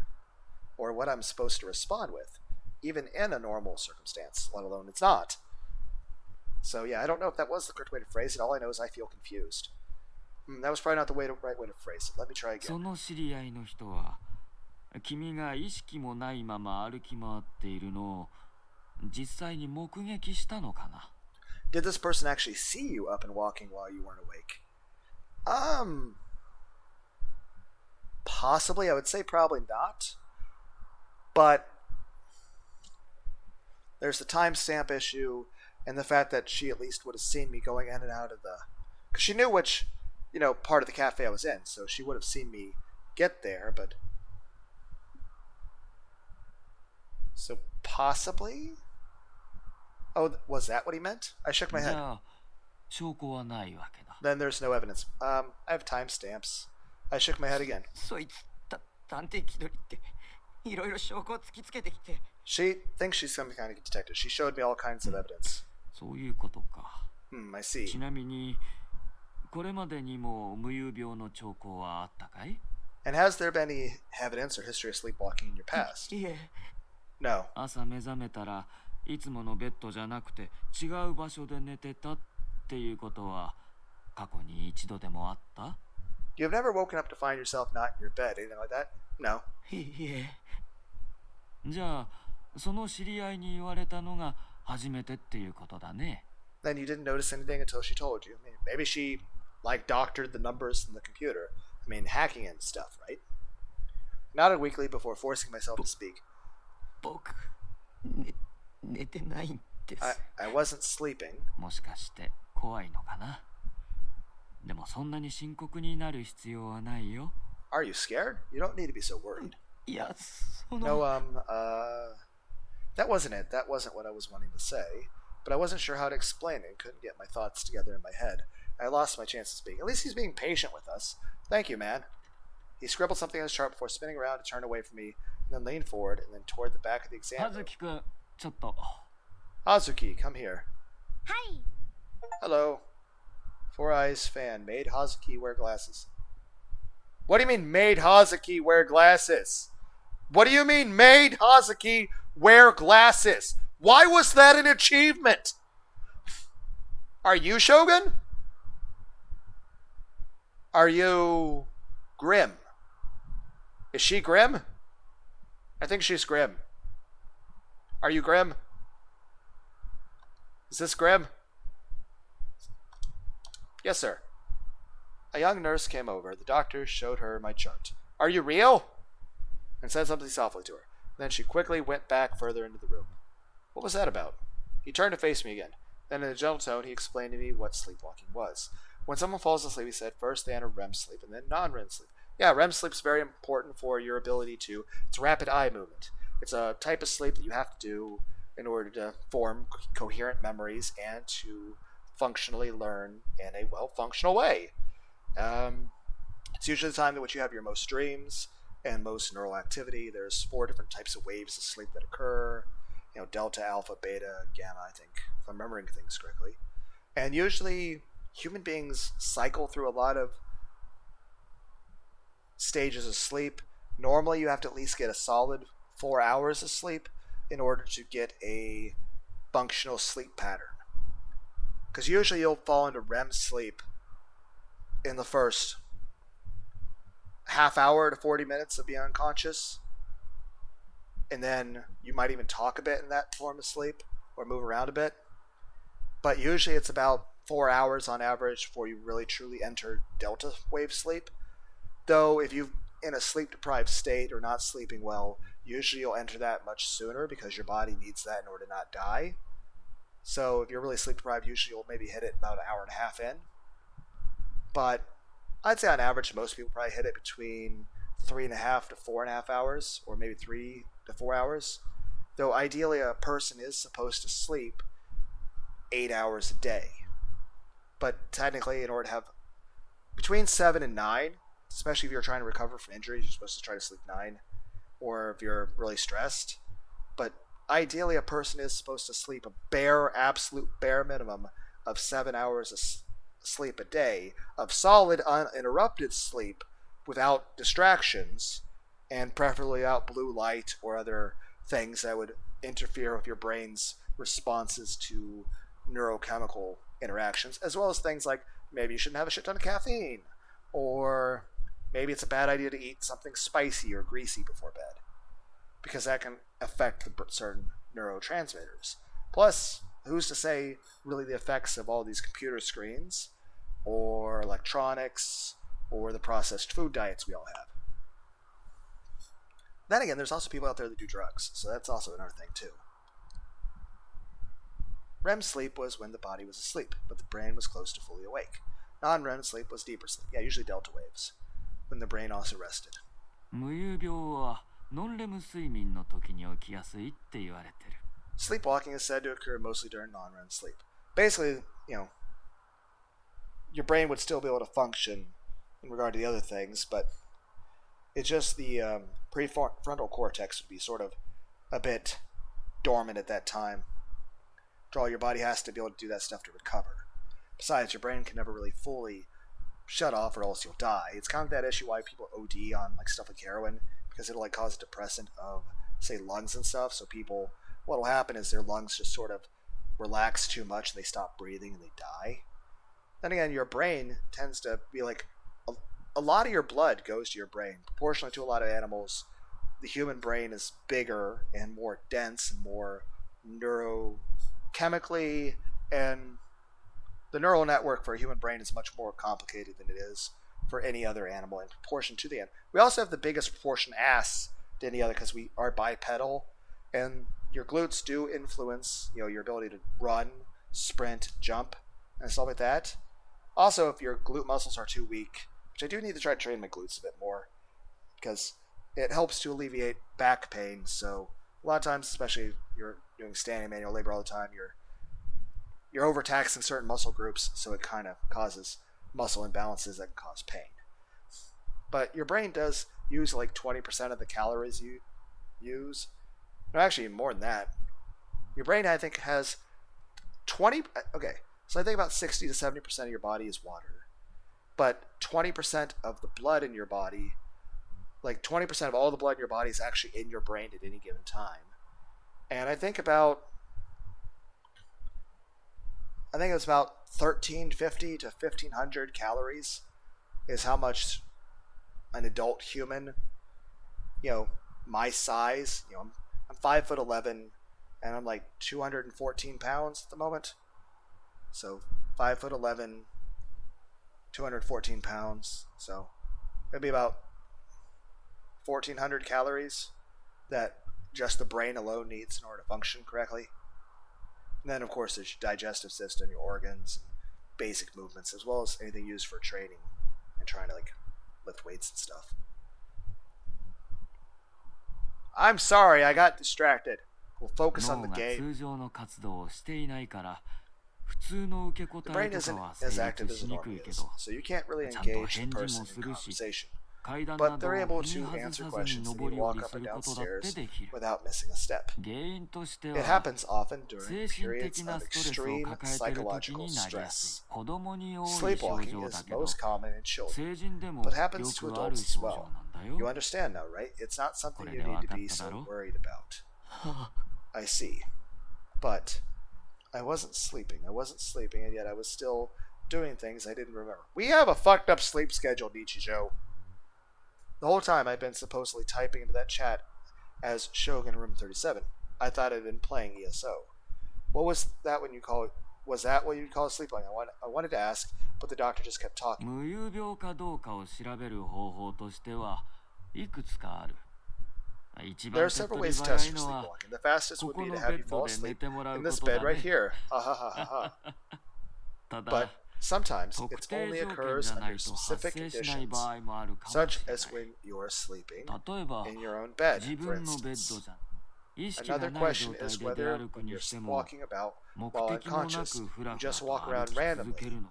or what I'm supposed to respond with, even in a normal circumstance, let alone it's not. So yeah, I don't know if that was the correct way to phrase it. All I know is I feel confused. That was probably not the right way to phrase it. Let me try そ again. の知り合いの人は君が意識もないまま歩き回っているのを実際に目撃したのかな？ Did this person actually see you up and walking while you weren't awake? Possibly. I would say probably not. But there's the timestamp issue and the fact that she at least would have seen me going in and out of the... Because she knew which, part of the cafe I was in, so she would have seen me get there, but... So possibly? Oh, was that what he meant? I shook my じ head. ゃあ証拠はないわけだ。 Then there's no evidence. I have timestamps. I shook my head again. そいつ探偵気取りっていろいろ証拠を突きつけてきて。 She thinks she's some kind of detective. She showed me all kinds of evidence. そういうことか。 I see. ちなみにこれまでにも無遊病の兆候はあったかい？ And has there been any evidence or history of sleepwalking in your past? いえ。 No. 朝目覚めたらいつものベッドじゃなくて違う場所で寝てたっていうことは過去に一度でもあった？ You've never woken up to find yourself not in your bed, anything like that? No. いえ。じゃあその知り合いに言われたのが初めてっていうことだね。 Then you didn't notice anything until she told you. I mean, maybe she, doctored the numbers in the computer. I mean, hacking and stuff, right? Nodded weakly before forcing myself to speak. 僕、寝てないんです。 I wasn't sleeping. もしかして怖いのかな？でもそんなに深刻になる必要はないよ。 Are you scared? You don't need to be so worried. いや、その。 No, that wasn't it. That wasn't what I was wanting to say. But I wasn't sure how to explain it and couldn't get my thoughts together in my head. I lost my chance to speak. At least he's being patient with us. Thank you, man. He scribbled something on his chart before spinning around to turn away from me, and then leaned forward and then toward the back of the exam. 葉月くん、ちょっと。 Hazuki, come here. はい。 Hello. Four Eyes fan. Made Hazuki wear glasses. What do you mean made Hazuki wear glasses? What do you mean made Hazuki wear glasses? Why was that an achievement? Are you Shogun? Are you Grim? Is she Grim? I think she's Grim. Are you Grim? Is this Grim? Yes, sir. A young nurse came over. The doctor showed her my chart. Are you real? And said something softly to her. Then she quickly went back further into the room. What was that about? He turned to face me again. Then in a gentle tone, he explained to me what sleepwalking was. When someone falls asleep, he said, first they enter REM sleep and then non-REM sleep. Yeah, REM sleep is very important for your ability to... It's rapid eye movement. It's a type of sleep that you have to do in order to form coherent memories and to functionally learn in a well-functional way. It's usually the time in which you have your most dreams and most neural activity. There's 4 different types of waves of sleep that occur. Delta, alpha, beta, gamma, I think, if I'm remembering things correctly. And usually human beings cycle through a lot of stages of sleep. Normally you have to at least get a solid 4 hours of sleep in order to get a functional sleep pattern. Because usually you'll fall into REM sleep in the first half hour to 40 minutes of being unconscious. And then you might even talk a bit in that form of sleep or move around a bit. But usually it's about 4 hours on average before you really truly enter delta wave sleep. Though if you're in a sleep deprived state or not sleeping well, usually you'll enter that much sooner because your body needs that in order to not die. So if you're really sleep deprived, usually you'll maybe hit it about an hour and a half in. But I'd say on average, most people probably hit it between 3.5 to 4.5 hours, or maybe 3 to 4 hours. Though ideally a person is supposed to sleep 8 hours a day. But technically, in order to have between 7 and 9, especially if you're trying to recover from injuries, you're supposed to try to sleep 9, or if you're really stressed. But ideally, a person is supposed to sleep a absolute bare minimum of 7 hours of sleep a day, of solid, uninterrupted sleep without distractions, and preferably without blue light or other things that would interfere with your brain's responses to neurochemical interactions, as well as things like maybe you shouldn't have a shit ton of caffeine, or maybe it's a bad idea to eat something spicy or greasy before bed, because that can affect the certain neurotransmitters. Plus, who's to say really the effects of all these computer screens or electronics or the processed food diets we all have. Then again, there's also people out there that do drugs, so that's also another thing too. REM sleep was when the body was asleep, but the brain was close to fully awake. Non-REM sleep was deeper sleep, usually delta waves, when the brain also rested. 無遊病はノンレム睡眠の時に起きやすいって言われてる。 Sleepwalking is said to occur mostly during non-REM sleep. Basically, your brain would still be able to function in regard to the other things, but it's just the prefrontal cortex would be sort of a bit dormant at that time. After all, your body has to be able to do that stuff to recover. Besides, your brain can never really fully shut off or else you'll die. It's kind of that issue why people OD on stuff like heroin, because it'll cause a depressant of, say, lungs and stuff. So people, what'll happen is their lungs just sort of relax too much and they stop breathing and they die. Then again, your brain tends to be a lot of your blood goes to your brain. Proportionally to a lot of animals, the human brain is bigger and more dense and more neurochemically, and the neural network for a human brain is much more complicated than it is for any other animal in proportion to the animal. We also have the biggest proportion ass to any other because we are bipedal, and your glutes do influence your ability to run, sprint, jump, and stuff like that. Also, if your glute muscles are too weak, which I do need to try to train my glutes a bit more, because it helps to alleviate back pain. So a lot of times, especially if you're doing standing manual labor all the time, you're overtaxing certain muscle groups, so it kind of causes muscle imbalances that can cause pain. But your brain does use 20% of the calories you use. No, actually more than that. Your brain, I think, has 20... Okay, so I think about 60 to 70% of your body is water. But 20% of the blood in your body, 20% of all the blood in your body is actually in your brain at any given time. And I think it's about 1350 to 1500 calories is how much an adult human, my size, I'm 5'11", and I'm 214 pounds at the moment. So 5'11", 214 pounds. So it'd be about 1400 calories that just the brain alone needs in order to function correctly. And then, of course, there's your digestive system, your organs, basic movements, as well as anything used for training and trying to lift weights and stuff. I'm sorry, I got distracted. We'll focus on the game. The brain isn't as active as it normally is, so you can't really engage the person in conversation. 階段 but など they're を able 踏み to 外 answer さずに questions and 上り下 walk り up す and る down ことだって stairs できる。 without missing a step. 原因として It は happens often during 精神 periods 的な of ストレスを extreme 抱えている時 psychological になりやす stress. い子供に多い症 Sleepwalking 状だ is けど most common in children, 成人でも but よ happens to くある adults as 症状 well. なんだ You よ。 understand now, right? It's not something これ you で need わ to かっ be ただ so ろ worried about. I see. But I wasn't sleeping. And yet I was still doing things I didn't remember. We have a fucked up sleep schedule, Nichijou. The whole time I've been supposedly typing into that chat as Shogun Room 37. I thought I'd been playing ESO. What was that when you call it? Was that what you'd call sleepwalking? I wanted to ask, but the doctor just kept talking. 無遊病かどうかを調べる方法としてはいくつかある。一 There 番 are 手っ several 取り ways to 早 test い for のは sleepwalking. The fastest こ would こ be の to ベ have ッ you ド fall で寝 asleep てもらう in こ this と bed だ right ね。 here. Ha ha ha ha ha. ただ But sometimes 特 it's 定 only 条件 occurs じゃな under いと発 specific 生しない conditions, 場合もあるかも such しれ as ない。 when you're sleeping 例えば in your own bed, 自 for 分のベッ instance. ドじゃ意識が Another ない question 状態 is で出 whether 歩く when に you're しても walking about 目 while 的もなく unconscious, ふら you ふら just と walk 歩 around き続 randomly, けるの。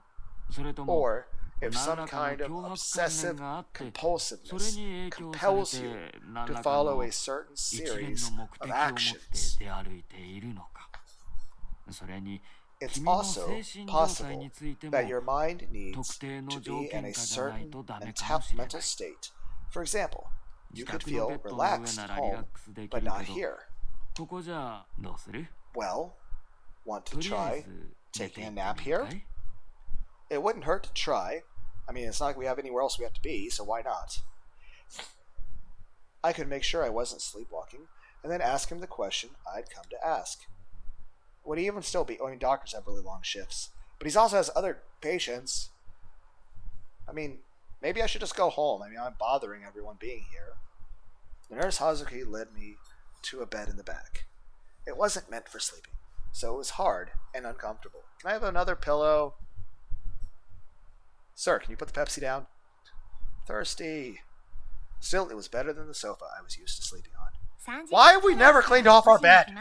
それとも or if 何 some らかの kind of 脅迫観 obsessive 念があって それ compulsiveness に影響され compels you て何 to らか follow の a certain 一連 series の目 of 的を持って actions. 出歩いているのか。それに It's 君の also 精神状態 possible についても that your mind 特 needs 定の to 条 be in 件 a 下じゃない certain とダメかもしれない mental state. For example, you 自 could 宅のベ feel ッドの上 relaxed な at らリラッ home, クスでき but る not けど here. ここじゃどうする？ Well, want と to りあえ try ず出て taking 行 a って nap みる here? かい？ It wouldn't hurt to try. I mean, it's not like we have anywhere else we have to be, so why not? I could make sure I wasn't sleepwalking, and then ask him the question I'd come to ask. Would he even still be? I mean, doctors have really long shifts, but he also has other patients. I mean, maybe I should just go home. I mean, I'm bothering everyone being here. The nurse Hazuki led me to a bed in the back. It wasn't meant for sleeping, so it was hard and uncomfortable. Can I have another pillow? Sir, can you put the Pepsi down? Thirsty. Still, it was better than the sofa I was used to sleeping on. Why have we never cleaned off our bed?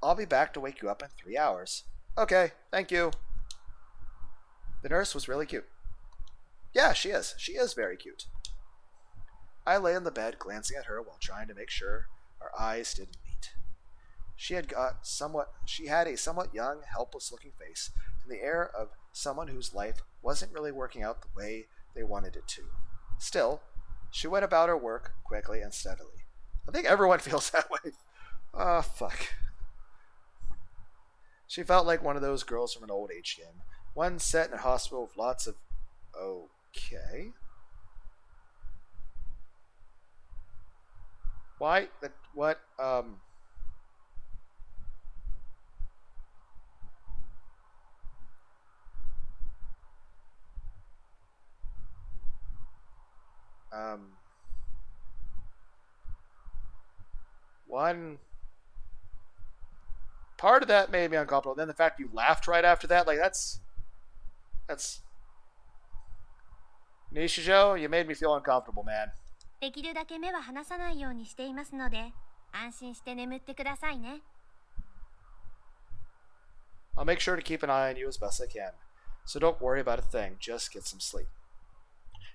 I'll be back to wake you up in 3 hours. Okay, thank you. The nurse was really cute. Yeah, she is. She is very cute. I lay on the bed, glancing at her while trying to make sure our eyes didn't meet. She had a somewhat young, helpless-looking face and the air of someone whose life wasn't really working out the way they wanted it to. Still, she went about her work quickly and steadily. I think everyone feels that way. Ah, fuck. She felt like one of those girls from an old age game. One set in a hospital with lots of... Okay. Why? What? One part of that made me uncomfortable. Then the fact you laughed right after that, like that's Nishijo, you made me feel uncomfortable, man. できるだけ目は離さないようにしていますので、安心して眠ってくださいね。I'll make sure to keep an eye on you as best I can. So don't worry about a thing. Just get some sleep.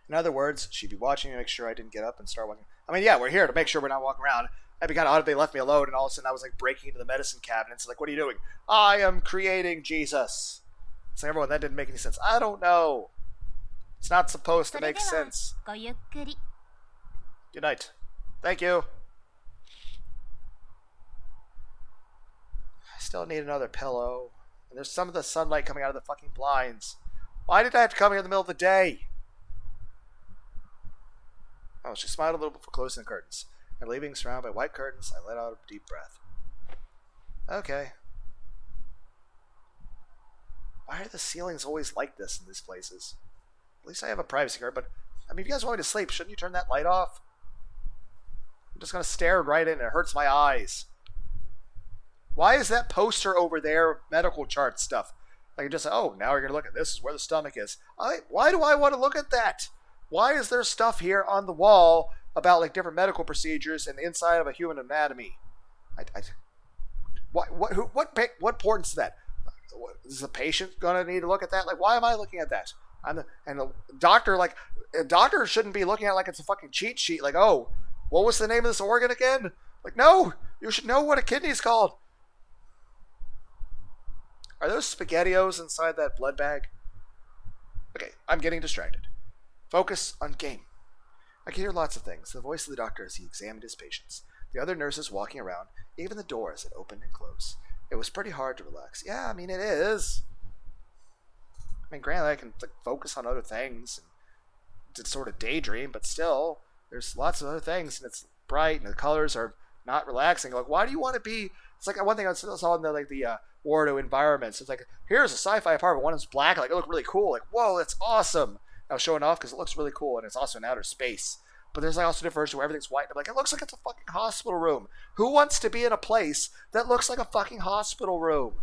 In other words, she'd be watching to make sure I didn't get up and start walking. I mean, yeah, we're here to make sure we're not walking around. I'd be kind of odd if they left me alone and all of a sudden I was like breaking into the medicine cabinets. Like, what are you doing? I am creating Jesus. It's like, everyone, that didn't make any sense. I don't know. It's not supposed to それ make では sense. ごゆっくり。 Good night. Thank you. I still need another pillow. And there's some of the sunlight coming out of the fucking blinds. Why did I have to come here in the middle of the day? Oh, she smiled a little before closing the curtains. And leaving surrounded by white curtains, I let out a deep breath. Okay. Why are the ceilings always like this in these places? At least I have a privacy guard, but I mean, if you guys want me to sleep, shouldn't you turn that light off? I'm just going to stare right in. It hurts my eyes. Why is that poster over there medical chart stuff? Like, just, oh, now you're going to look at this is where the stomach is. Why do I want to look at that? Why is there stuff here on the wall about like different medical procedures and the inside of a human anatomy? What importance is that? Is the patient going to need to look at that? Like, why am I looking at that? And the doctor, like, a doctor shouldn't be looking at it like it's a fucking cheat sheet. Like, oh, what was the name of this organ again? Like, no, you should know what a kidney's called. Are those SpaghettiOs inside that blood bag? Okay, I'm getting distracted. Focus on game. I can hear lots of things. The voice of the doctor as he examined his patients. The other nurses walking around, even the doors that opened and closed. It was pretty hard to relax. Yeah, I mean, it is. I mean, granted, I can focus on other things and to sort of daydream, but still, there's lots of other things, and it's bright, and the colors are not relaxing. Like, why do you want to be? It's like one thing I saw in the Wardo environments. It's like, here's a sci-fi apartment. One is black, like it looked really cool. Like, whoa, that's awesome. I was showing off because it looks really cool, and it's also in outer space. But there's like also different versions where everything's white. I'm like, it looks like it's a fucking hospital room. Who wants to be in a place that looks like a fucking hospital room?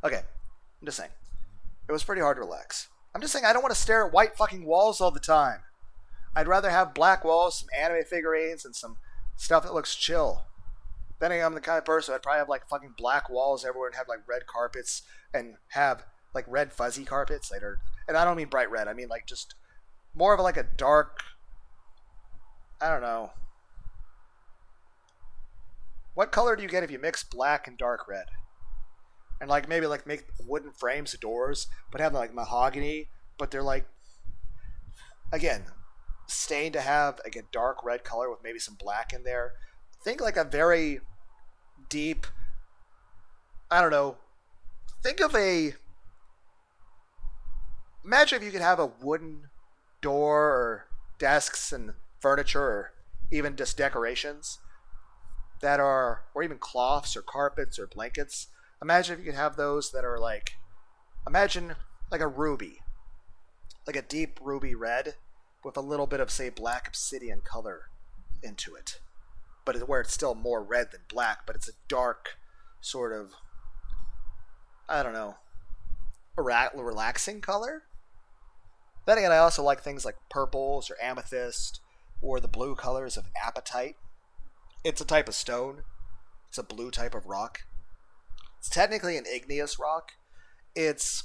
Okay, I'm just saying. It was pretty hard to relax. I'm just saying I don't want to stare at white fucking walls all the time. I'd rather have black walls, some anime figurines, and some stuff that looks chill. Then I'm the kind of person I'd probably have like fucking black walls everywhere and have like red carpets and have like red fuzzy carpets that are, and I don't mean bright red. I mean like just more of like a dark, I don't know. What color do you get if you mix black and dark red? And like maybe like make wooden frames of doors, but have like mahogany, but they're like, again, stained to have like a dark red color with maybe some black in there. Think like a very deep, I don't know, think of imagine if you could have a wooden door or desks and furniture or even just decorations that are, or even cloths or carpets or blankets. Imagine if you could have those that are like, imagine like a ruby, like a deep ruby red with a little bit of, say, black obsidian color into it. But where it's still more red than black, but it's a dark sort of, I don't know, relaxing color. Then again, I also like things like purples or amethyst or the blue colors of apatite. It's a type of stone. It's a blue type of rock. It's technically an igneous rock. It's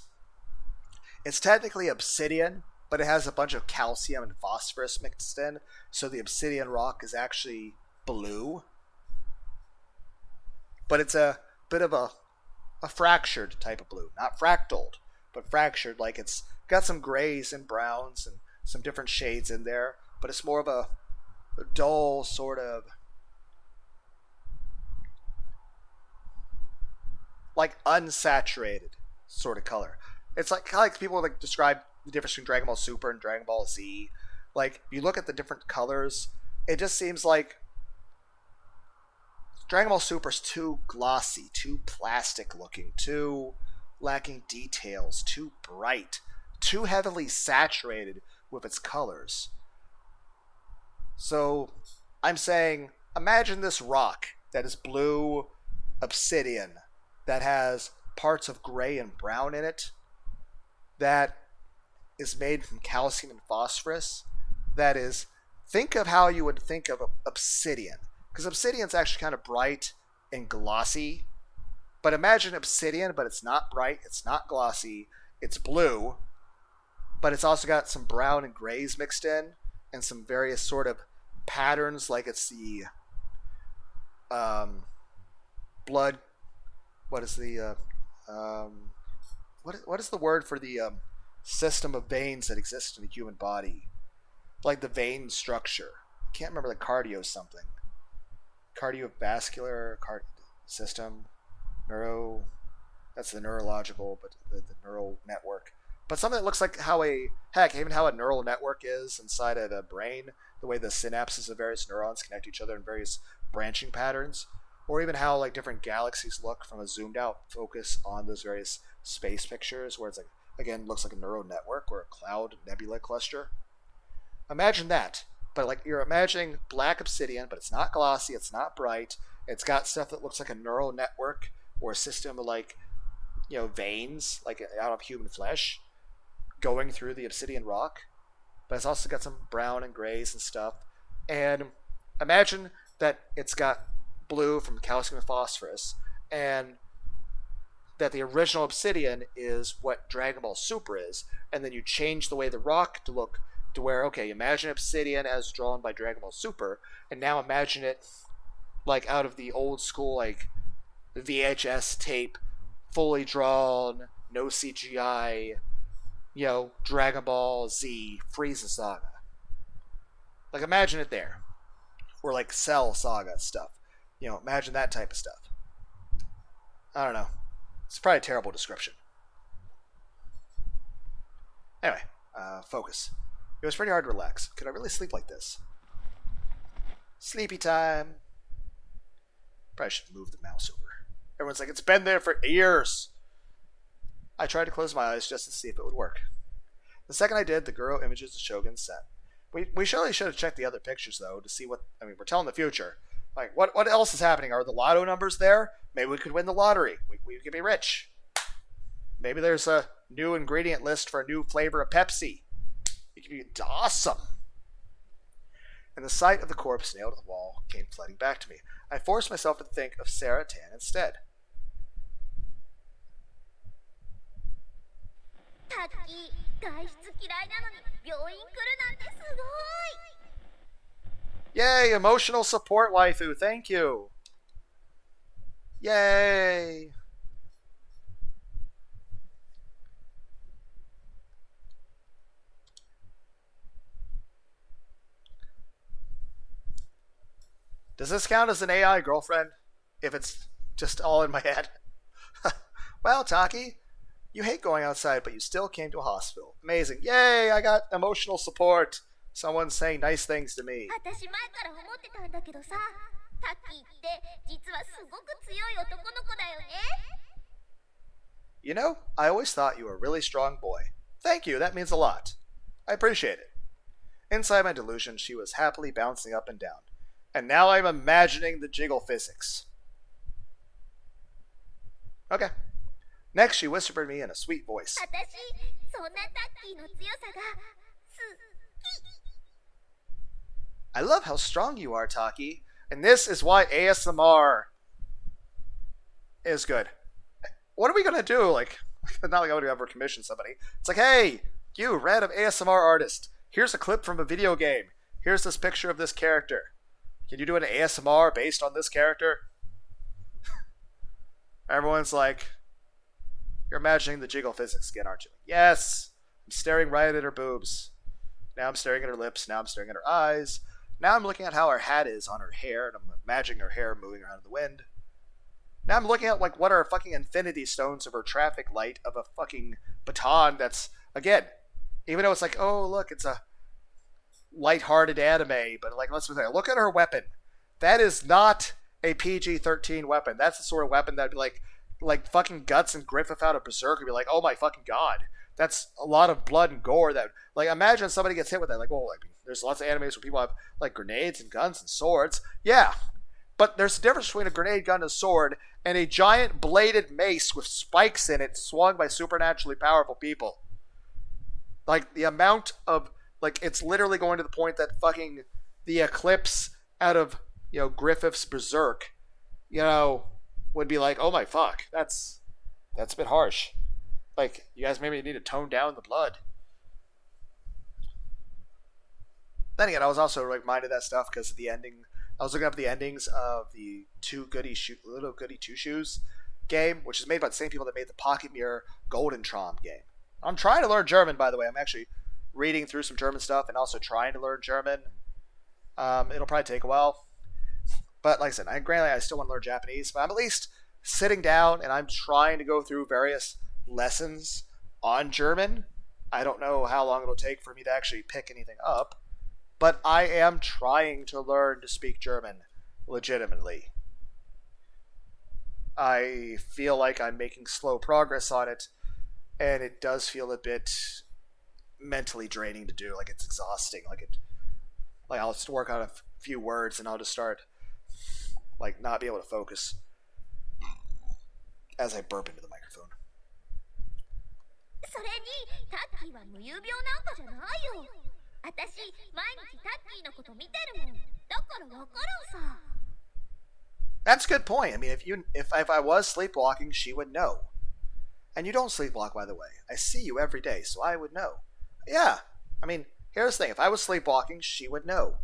technically obsidian, but it has a bunch of calcium and phosphorus mixed in, so the obsidian rock is actually blue. But it's a bit of a fractured type of blue. Not fractaled, but fractured, like it's got some grays and browns and some different shades in there, but it's more of a dull sort of like unsaturated sort of color. It's like kind of like people like describe the difference between Dragon Ball Super and Dragon Ball Z. Like you look at the different colors, it just seems like Dragon Ball Super is too glossy, too plastic looking, too lacking details, too bright, too heavily saturated with its colors. So I'm saying, imagine this rock that is blue obsidian that has parts of gray and brown in it, that is made from calcium and phosphorus. That is, think of how you would think of obsidian, because obsidian's actually kind of bright and glossy. But imagine obsidian, but it's not bright, it's not glossy, it's blue, but it's also got some brown and grays mixed in, and some various sort of patterns, like it's the blood. What is the what is the word for the system of veins that exist in the human body? Like the vein structure. I can't remember, the cardio something. Cardiovascular system. Neuro. That's the neurological, but the neural network. But something that looks like how even how a neural network is inside of the brain, the way the synapses of various neurons connect each other in various branching patterns, or even how like different galaxies look from a zoomed out focus on those various space pictures, where it's like, again, looks like a neural network or a cloud nebula cluster. Imagine that, but like you're imagining black obsidian, but it's not glossy, it's not bright, it's got stuff that looks like a neural network or a system of like, you know, veins, like out of human flesh, going through the obsidian rock, but it's also got some brown and grays and stuff. And imagine that it's got blue from calcium and phosphorus, and that the original Obsidian is what Dragon Ball Super is, and then you change the way the rock to look to where, okay, imagine Obsidian as drawn by Dragon Ball Super, and now imagine it like out of the old school like VHS tape, fully drawn, no CGI, Dragon Ball Z Frieza Saga. Like imagine it there. Or like Cell Saga stuff. Imagine that type of stuff. I don't know. It's probably a terrible description. Anyway, focus. It was pretty hard to relax. Could I really sleep like this? Sleepy time. Probably should move the mouse over. Everyone's like, it's been there for years. I tried to close my eyes just to see if it would work. The second I did, the Guru images of Shogun set. We surely should have checked the other pictures, though, to see what... I mean, we're telling the future. Like, what else is happening? Are the lotto numbers there? Maybe we could win the lottery. We could be rich. Maybe there's a new ingredient list for a new flavor of Pepsi. It could be awesome. And the sight of the corpse nailed to the wall came flooding back to me. I forced myself to think of Sarah Tan instead. Taki, 外出嫌いなのに病院来るなんてすごい。 Yay, emotional support waifu, thank you. Yay. Does this count as an AI girlfriend? If it's just all in my head? Well, Taki, you hate going outside, but you still came to a hospital. Amazing. Yay, I got emotional support. Someone's saying nice things to me. 私前から思ってたんだけどさ、タッキーって実はすごく強い男の子だよね。You know, I always thought you were a really strong boy. Thank you, that means a lot. I appreciate it. Inside my delusion, she was happily bouncing up and down. And now I'm imagining the jiggle physics. Okay. Next, she whispered me in a sweet voice. 私、そんなタッキーの強さが好き。 I love how strong you are, Taki. And this is why ASMR is good. What are we going to do? Like, not like I would ever commission somebody. It's like, hey, you, random ASMR artist. Here's a clip from a video game. Here's this picture of this character. Can you do an ASMR based on this character? Everyone's like, you're imagining the jiggle physics again, aren't you? Yes! I'm staring right at her boobs. Now I'm staring at her lips. Now I'm staring at her eyes. Now I'm looking at how her hat is on her hair, and I'm imagining her hair moving around in the wind. Now I'm looking at, like, what are fucking infinity stones of her traffic light of a fucking baton that's, again, even though it's like, oh, look, it's a lighthearted anime, but, like, let's look at her weapon. That is not a PG-13 weapon. That's the sort of weapon that'd be like fucking Guts and Griffith out of Berserk would be like, oh my fucking god. That's a lot of blood and gore. That, like, imagine somebody gets hit with that. Like, well, like, there's lots of animes where people have, like, grenades and guns and swords. Yeah, but there's a difference between a grenade, gun, and a sword and a giant bladed mace with spikes in it swung by supernaturally powerful people. Like, the amount of, like, it's literally going to the point that fucking the Eclipse out of, Griffith's Berserk, would be like, oh my fuck, that's a bit harsh. Like, you guys maybe need to tone down the blood. Then again, I was also reminded of that stuff because of the ending. I was looking up the endings of the Little Goody Two Shoes game, which is made by the same people that made the Pocket Mirror Golden Trom game. I'm trying to learn German, by the way. I'm actually reading through some German stuff and also trying to learn German. It'll probably take a while. But like I said, I still want to learn Japanese, but I'm at least sitting down and I'm trying to go through various lessons on German. I don't know how long it'll take for me to actually pick anything up, but I am trying to learn to speak German legitimately. I feel like I'm making slow progress on it, and it does feel a bit mentally draining to do. Like, it's exhausting. Like I'll just work on a few words and I'll just start not be able to focus as I burp into the microphone. それにタッキーは無遊病なんかじゃないよ。私毎日タッキーのこと見てるもん。だからわかるんさ。 That's a good point. I mean, if I was sleepwalking, she would know. And you don't sleepwalk, by the way. I see you every day, so I would know. Yeah, I mean, here's the thing. If I was sleepwalking, she would know.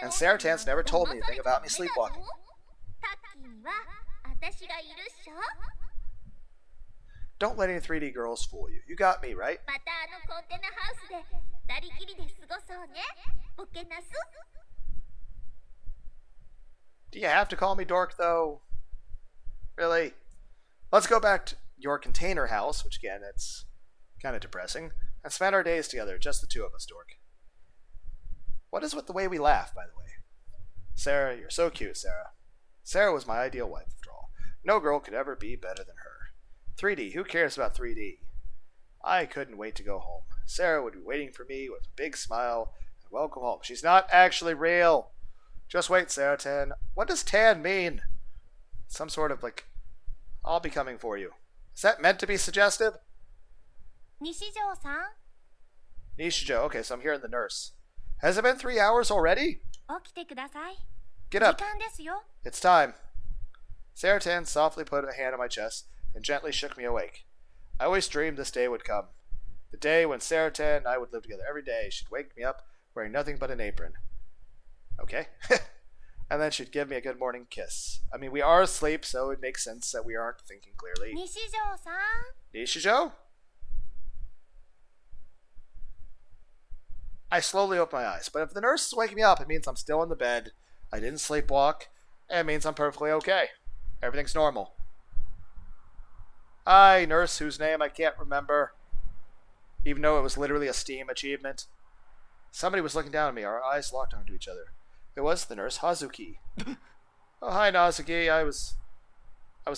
And Sarah Tan's never told me anything about me sleepwalking. Don't let any 3D girls fool you. You got me, right? Do you have to call me dork, though? Really? Let's go back to your container house, which again, it's kind of depressing, and spend our days together, just the two of us, dork. What is with the way we laugh, by the way? Sarah, you're so cute, Sarah. Sarah was my ideal wife, after all. No girl could ever be better than her. 3D, who cares about 3D? I couldn't wait to go home. Sarah would be waiting for me with a big smile and welcome home. She's not actually real. Just wait, Sarah Tan. What does tan mean? Some sort of like, I'll be coming for you. Is that meant to be suggestive? Nishijo-san? Nishijo, okay, so I'm hearing the nurse. Has it been 3 hours already? Get up. It's time. Sarah Tan softly put a hand on my chest and gently shook me awake. I always dreamed this day would come. The day when Sarah Tan and I would live together every day. She'd wake me up wearing nothing but an apron. Okay. And then she'd give me a good morning kiss. I mean, we are asleep, so it makes sense that we aren't thinking clearly. Nishijo-san? Nishijo? I slowly open my eyes, but if the nurse is waking me up, it means I'm still in the bed, I didn't sleepwalk, and it means I'm perfectly okay. Everything's normal. Hi, nurse, whose name I can't remember, even though it was literally a Steam achievement. Somebody was looking down at me, our eyes locked onto each other. It was the nurse, Hazuki. Oh, hi, Hazuki. I was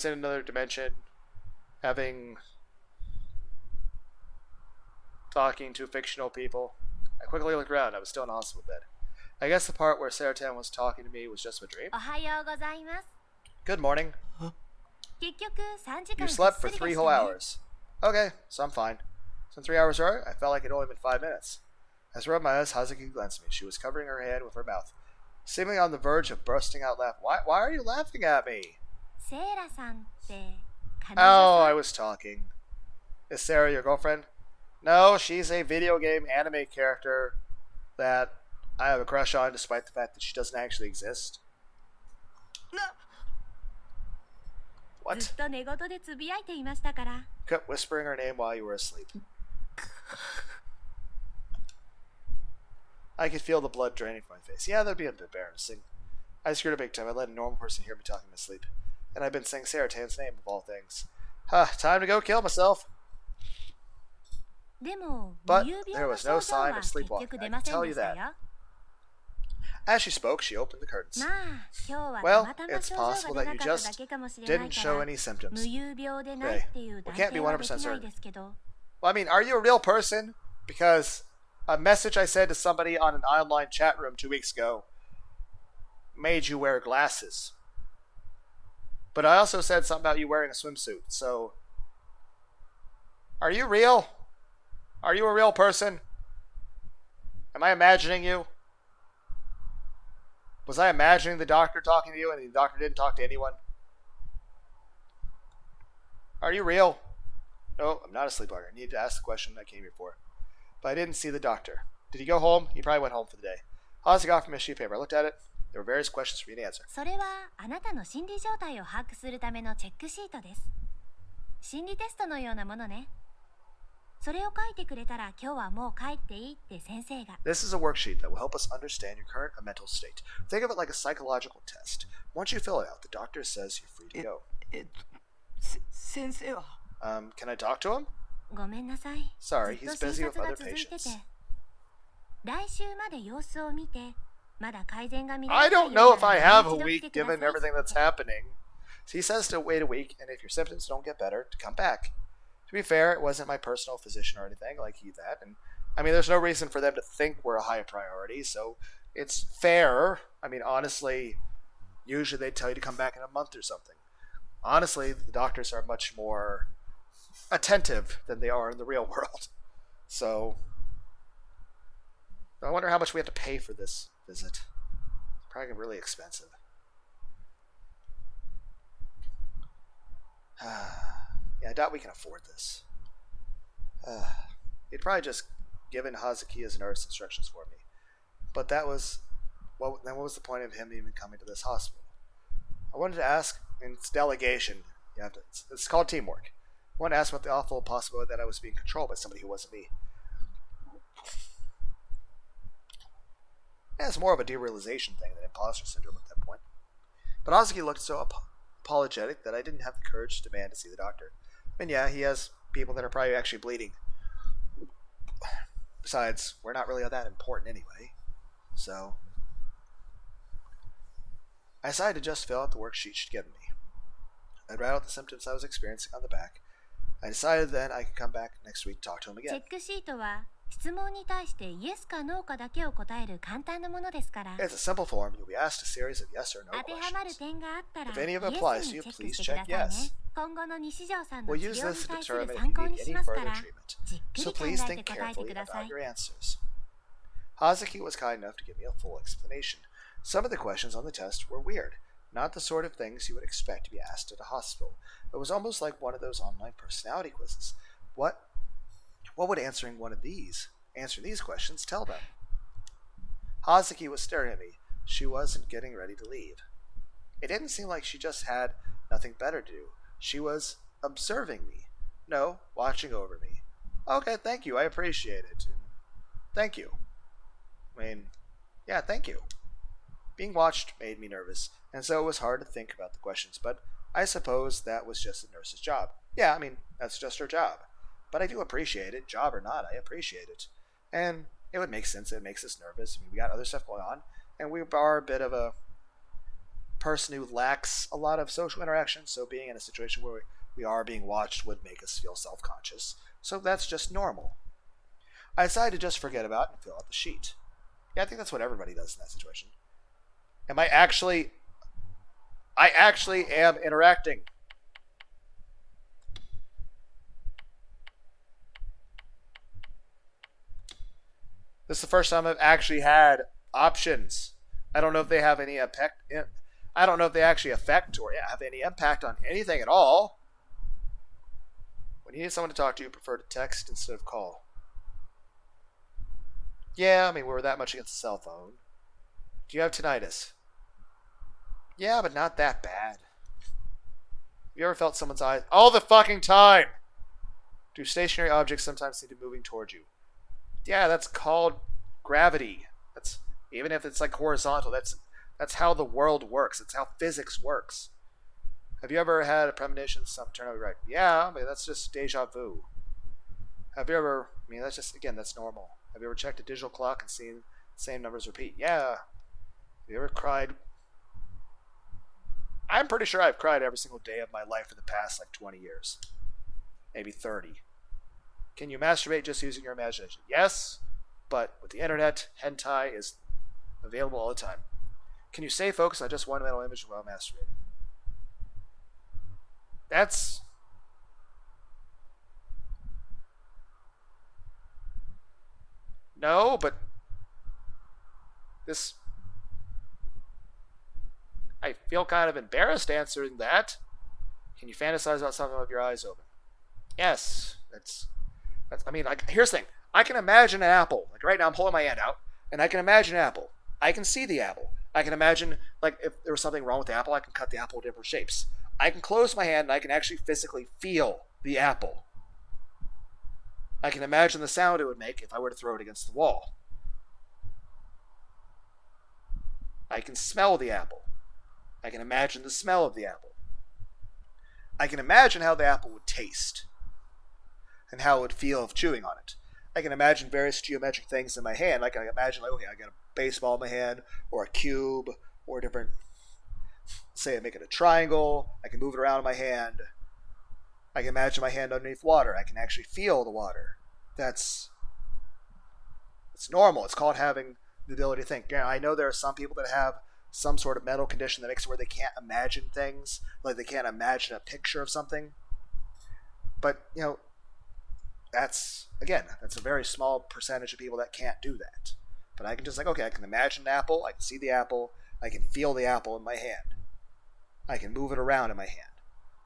in another dimension, talking to fictional people. I quickly looked around. I was still in a hospital bed. I guess the part where Sarah Tan was talking to me was just a dream. Good morning. You slept for 3 whole hours. Okay, so I'm fine. So in 3 hours, right? I felt like it only been 5 minutes. As I rubbed my eyes, Hazuki glanced at me. She was covering her hand with her mouth, seemingly on the verge of bursting out laughing. Why are you laughing at me? Oh, I was talking. Is Sarah your girlfriend? No, she's a video game anime character that I have a crush on, despite the fact that she doesn't actually exist. What? Kept whispering her name while you were asleep. I could feel the blood draining from my face. Yeah, that'd be a bit embarrassing. I screwed a big time. I let a normal person hear me talking in my sleep. And I've been saying Sarah Tan's name of all things. Time to go kill myself. But there was no sign of sleepwalking. I can tell you that. As she spoke, she opened the curtains. Well, it's possible that you just didn't show any symptoms. Okay, we can't be 100% certain. Well, I mean, are you a real person? Because a message I said to somebody on an online chat room 2 weeks ago made you wear glasses. But I also said something about you wearing a swimsuit, so... Are you real? Are you a real person? Am I imagining you? Was I imagining the doctor talking to you and the doctor didn't talk to anyone? Are you real? No, I'm not a sleepwalker. I need to ask the question I came here for. But I didn't see the doctor. Did he go home? He probably went home for the day. Hazuki offered me a sheet of paper. I looked at it. There were various questions for me to answer. それはあなたの心理状態を把握するためのチェックシートです。心理テストのようなものね。それを書いてくれたら今日はもう帰っていいって先生が。This is a worksheet that will help us understand your current mental state. Think of it like a psychological test. Once you fill it out, the doctor says you're free to go. 先生は Can I talk to him? ごめんなさい。 Sorry, ずっ he's と busy 診 with 察が other 続いてて patients. 来週まで様子を見て、まだ改善が見ら I れない don't よ know う if な I ら have もう a 一度来 week てくだ given さい。 everything that's happening. So he says to wait a week, and if your symptoms don't get better, to come back. To be fair, it wasn't my personal physician or anything like that, and I mean, there's no reason for them to think we're a high priority, so it's fair. I mean, honestly, usually they tell you to come back in a month or something. Honestly, the doctors are much more attentive than they are in the real world. So, I wonder how much we have to pay for this visit. It's probably really expensive. Yeah, Yeah, I doubt we can afford this. He'd probably just given Hazuki his nurse instructions for me. But that was... Well, then what was the point of him even coming to this hospital? I wanted to ask, and it's delegation. It's called teamwork. I wanted to ask about the awful possibility that I was being controlled by somebody who wasn't me. Yeah, it's more of a derealization thing than imposter syndrome at that point. But Hazuki looked so apologetic that I didn't have the courage to demand to see the doctor. And yeah, he has people that are probably actually bleeding. Besides, we're not really that important anyway. So I decided to just fill out the worksheet she'd given me. I'd write out the symptoms I was experiencing on the back. I decided then I could come back next week to talk to him チェ again. ックシートは質問に対してイエスかノーかだけを答える簡単なものですから、 It's a simple form. You'll be asked a series of yes or no 当てはまる questions. 点があったら If any イ of エ it ス applies に to you, チェック please してくだ check さいね。 yes. 今後の西条さんの We'll 治 use 療 this に to 対する determine if 参 you 考 need にし any ますか further ら、 treatment. じっく So り考 please え think て答えて carefully くださ about い。 your answers. Hazuki was kind enough to give me a full explanation. Some of the questions on the test were weird, not the sort of things you would expect to be asked at a hospital. It was almost like one of those online personality quizzes. What would answering these questions tell them? Hazuki was staring at me. She wasn't getting ready to leave. It didn't seem like she just had nothing better to do. She was observing me. No, watching over me. Okay, thank you. I appreciate it. Thank you. I mean, yeah, thank you. Being watched made me nervous, and so it was hard to think about the questions, but I suppose that was just a nurse's job. Yeah, I mean, that's just her job. But I do appreciate it, job or not, I appreciate it. And it would make sense, it makes us nervous. I mean, we got other stuff going on, and we are a bit of a person who lacks a lot of social interaction, so being in a situation where we are being watched would make us feel self-conscious. So that's just normal. I decided to just forget about it and fill out the sheet. Yeah, I think that's what everybody does in that situation. I actually am interacting. This is the first time I've actually had options. I don't know if they have any impact. I don't know if they actually affect or have any impact on anything at all. When you need someone to talk to, you prefer to text instead of call. Yeah, I mean, we're that much against the cell phone. Do you have tinnitus? Yeah, but not that bad. Have you ever felt someone's eyes all the fucking time? Do stationary objects sometimes seem to be moving towards you? Yeah, that's called gravity. That's even if it's like horizontal, that's how the world works. It's how physics works. Have you ever had a premonition some turn out right? Yeah, I mean that's just deja vu. Have you ever that's just again, that's normal. Have you ever checked a digital clock and seen the same numbers repeat? Yeah. Have you ever cried? I'm pretty sure I've cried every single day of my life for the past like 20 years. Maybe 30. Can you masturbate just using your imagination? Yes, but with the internet, hentai is available all the time. Can you stay focused on just one mental image while masturbating? That's... No, but... This... I feel kind of embarrassed answering that. Can you fantasize about something with your eyes open? Yes, that's I mean, like, here's the thing. I can imagine an apple. Like, right now I'm holding my hand out, and I can imagine an apple. I can see the apple. I can imagine, like, if there was something wrong with the apple, I can cut the apple in different shapes. I can close my hand, and I can actually physically feel the apple. I can imagine the sound it would make if I were to throw it against the wall. I can smell the apple. I can imagine the smell of the apple. I can imagine how the apple would taste and how it would feel of chewing on it. I can imagine various geometric things in my hand. Like I can imagine, like, okay, I got a baseball in my hand, or a cube, or a different, say I make it a triangle. I can move it around in my hand. I can imagine my hand underneath water. I can actually feel the water. It's normal. It's called having the ability to think. I know there are some people that have some sort of mental condition that makes it where they can't imagine things, like they can't imagine a picture of something. But, that's a very small percentage of people that can't do that. But I can just I can imagine an apple, I can see the apple, I can feel the apple in my hand. I can move it around in my hand.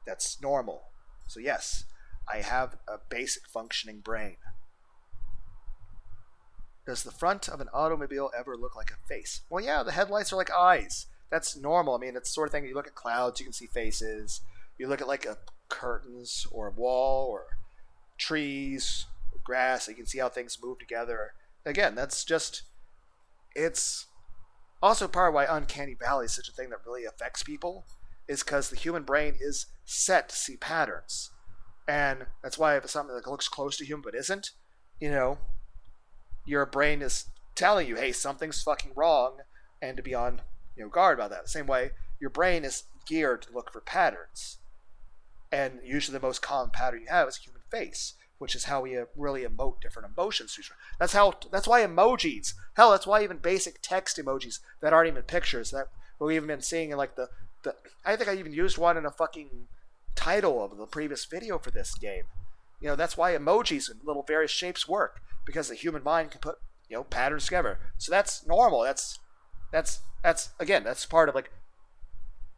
That's normal. So yes, I have a basic functioning brain. Does the front of an automobile ever look like a face? Well, yeah, the headlights are like eyes. That's normal. I mean, it's the sort of thing, you look at clouds, you can see faces. You look at like curtains or a wall or trees or grass, you can see how things move together. Again, that's just, it's also part of why uncanny valley is such a thing that really affects people, is because the human brain is set to see patterns. And that's why if it's something that looks close to human but isn't, you know, your brain is telling you, hey, something's fucking wrong, and to be on, guard about that. The same way, your brain is geared to look for patterns. And usually the most common pattern you have is a human face, which is how we really emote different emotions. That's why emojis, hell, that's why even basic text emojis that aren't even pictures, that we've even been seeing in like the I think I even used one in a fucking title of the previous video for this game. That's why emojis and little various shapes work, because the human mind can put, patterns together. So that's normal. That's again, that's part of like,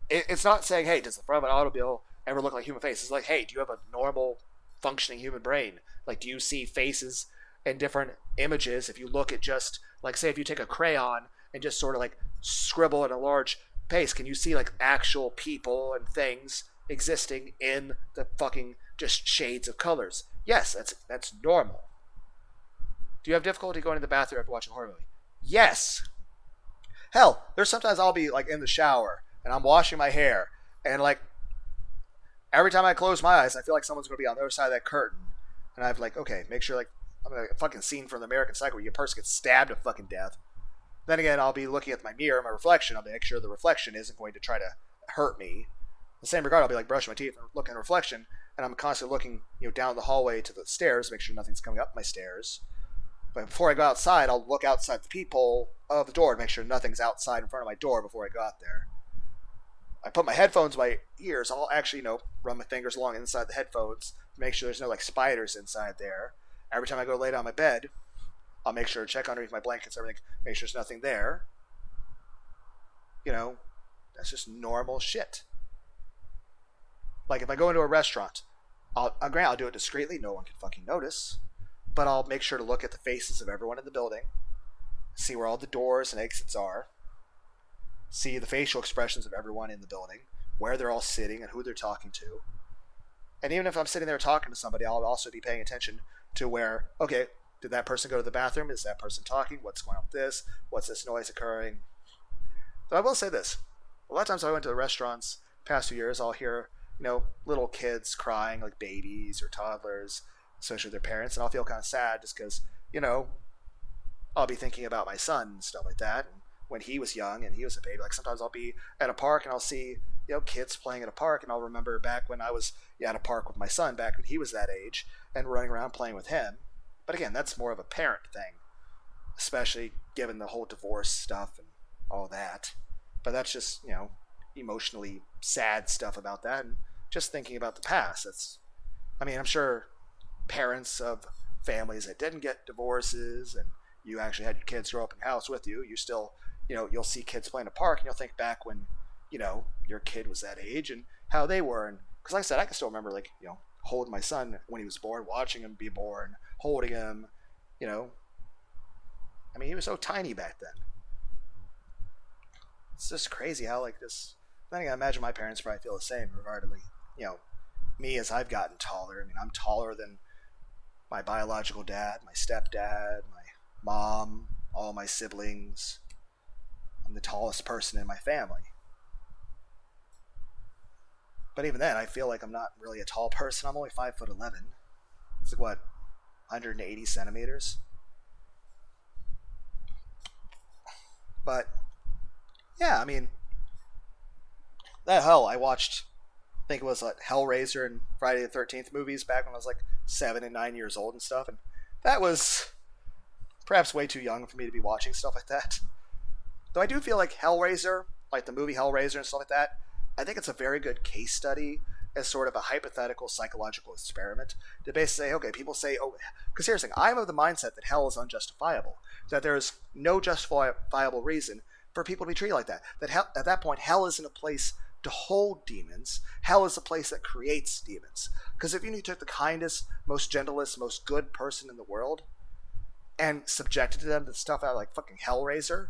it's not saying, hey, does the front of an automobile ever look like a human face? It's like, hey, do you have a normal functioning human brain? Like, do you see faces in different images? If you look at just, like, say if you take a crayon and just sort of like scribble in a large space, can you see like actual people and things existing in the fucking just shades of colors? Yes, that's normal. Do you have difficulty going to the bathroom after watching a horror movie? Yes. Hell, there's sometimes I'll be like in the shower and I'm washing my hair, and like every time I close my eyes, I feel like someone's going to be on the other side of that curtain, and I've like, okay, make sure, like, I'm like a fucking scene from the American Psycho where a person gets stabbed to fucking death. Then again, I'll be looking at my mirror, my reflection. I'll make sure the reflection isn't going to try to hurt me. In the same regard, I'll be like brushing my teeth and looking at the reflection, and I'm constantly looking, down the hallway to the stairs, make sure nothing's coming up my stairs. But before I go outside, I'll look outside the peephole of the door to make sure nothing's outside in front of my door before I go out there. I put my headphones in my ears. I'll actually, run my fingers along inside the headphones to make sure there's no like spiders inside there. Every time I go lay down on my bed, I'll make sure to check underneath my blankets, everything, make sure there's nothing there. That's just normal shit. Like if I go into a restaurant, I'll do it discreetly. No one can fucking notice. But I'll make sure to look at the faces of everyone in the building, see where all the doors and exits are, see the facial expressions of everyone in the building, where they're all sitting and who they're talking to. And even if I'm sitting there talking to somebody, I'll also be paying attention to where, okay, did that person go to the bathroom? Is that person talking? What's going on with this? What's this noise occurring? But I will say this. A lot of times I went to the restaurants past few years, I'll hear, little kids crying, like babies or toddlers, especially with their parents, and I'll feel kind of sad just because, I'll be thinking about my son and stuff like that. And when he was young and he was a baby, like sometimes I'll be at a park and I'll see, kids playing at a park, and I'll remember back when I was at a park with my son back when he was that age and running around playing with him. But again, that's more of a parent thing, especially given the whole divorce stuff and all that. But that's just, emotionally sad stuff about that, and just thinking about the past. I'm sure parents of families that didn't get divorces and you actually had your kids grow up in the house with you, you still, you'll see kids playing a park and you'll think back when, your kid was that age and how they were. And because like I said, I can still remember holding my son when he was born, watching him be born, holding him, he was so tiny back then. It's just crazy how this, I imagine my parents probably feel the same regarding, me as I've gotten taller. I'm taller than my biological dad, my stepdad, my mom, all my siblings. I'm the tallest person in my family. But even then, I feel like I'm not really a tall person. I'm only 5'11". It's like, what, 180 centimeters? But, yeah, that hell, I watched, I think it was like Hellraiser and Friday the 13th movies back when I was like 7 and 9 years old and stuff. And that was perhaps way too young for me to be watching stuff like that. Though I do feel like Hellraiser, like the movie Hellraiser and stuff like that, I think it's a very good case study as sort of a hypothetical psychological experiment to basically say, okay, people say, oh, because here's the thing, I'm of the mindset that hell is unjustifiable, that there's no justifiable reason for people to be treated like that. That hell, at that point, hell isn't a place to hold demons. Hell is a place that creates demons. Because if you took the kindest, most gentlest, most good person in the world and subjected them to stuff out like fucking Hellraiser,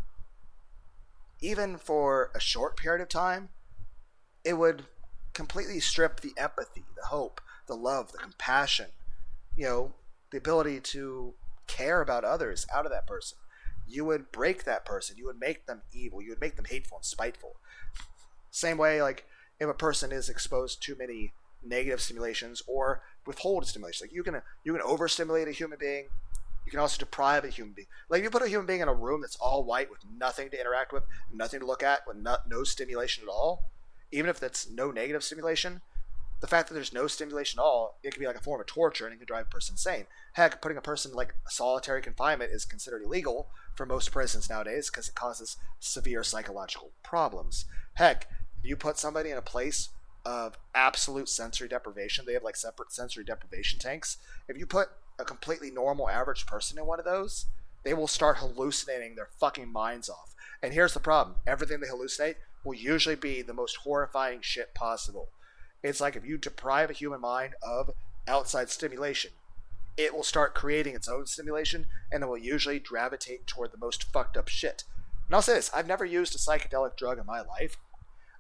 even for a short period of time, it would completely strip the empathy, the hope, the love, the compassion, the ability to care about others out of that person. You would break that person. You would make them evil. You would make them hateful and spiteful. Same way, like, if a person is exposed to too many negative stimulations or withhold stimulations. Like, you can overstimulate a human being. You can also deprive a human being. Like, if you put a human being in a room that's all white with nothing to interact with, nothing to look at, with no stimulation at all, even if that's no negative stimulation, the fact that there's no stimulation at all, it can be like a form of torture and it can drive a person insane. Heck, putting a person like solitary confinement is considered illegal for most prisons nowadays because it causes severe psychological problems. Heck, you put somebody in a place of absolute sensory deprivation, they have like separate sensory deprivation tanks. If you put a completely normal average person in one of those, they will start hallucinating their fucking minds off. And here's the problem. Everything they hallucinate will usually be the most horrifying shit possible. It's like if you deprive a human mind of outside stimulation, it will start creating its own stimulation, and it will usually gravitate toward the most fucked up shit. And I'll say this, I've never used a psychedelic drug in my life.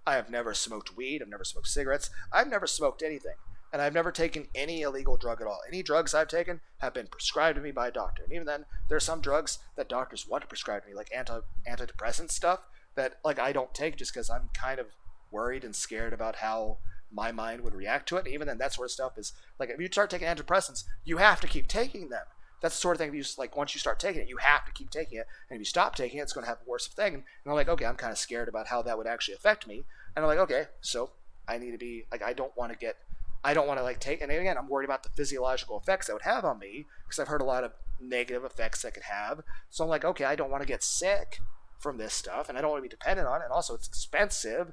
I have never smoked weed, I've never smoked cigarettes, I've never smoked anything. And I've never taken any illegal drug at all. Any drugs I've taken have been prescribed to me by a doctor. And even then, there are some drugs that doctors want to prescribe to me, like antidepressant stuff, that like I don't take just because I'm kind of worried and scared about how my mind would react to it. And even then, that sort of stuff is like, if you start taking antidepressants, you have to keep taking them. That's the sort of thing, if you like, once you start taking it, you have to keep taking it. And if you stop taking it, it's going to have a worse thing. And I'm like, okay, I'm kind of scared about how that would actually affect me. And I'm like, okay, so I need to be like, I don't want to like take, and again, I'm worried about the physiological effects that would have on me because I've heard a lot of negative effects that could have. So I'm like, okay, I don't want to get sick from this stuff, and I don't want to be dependent on it. And also, it's expensive.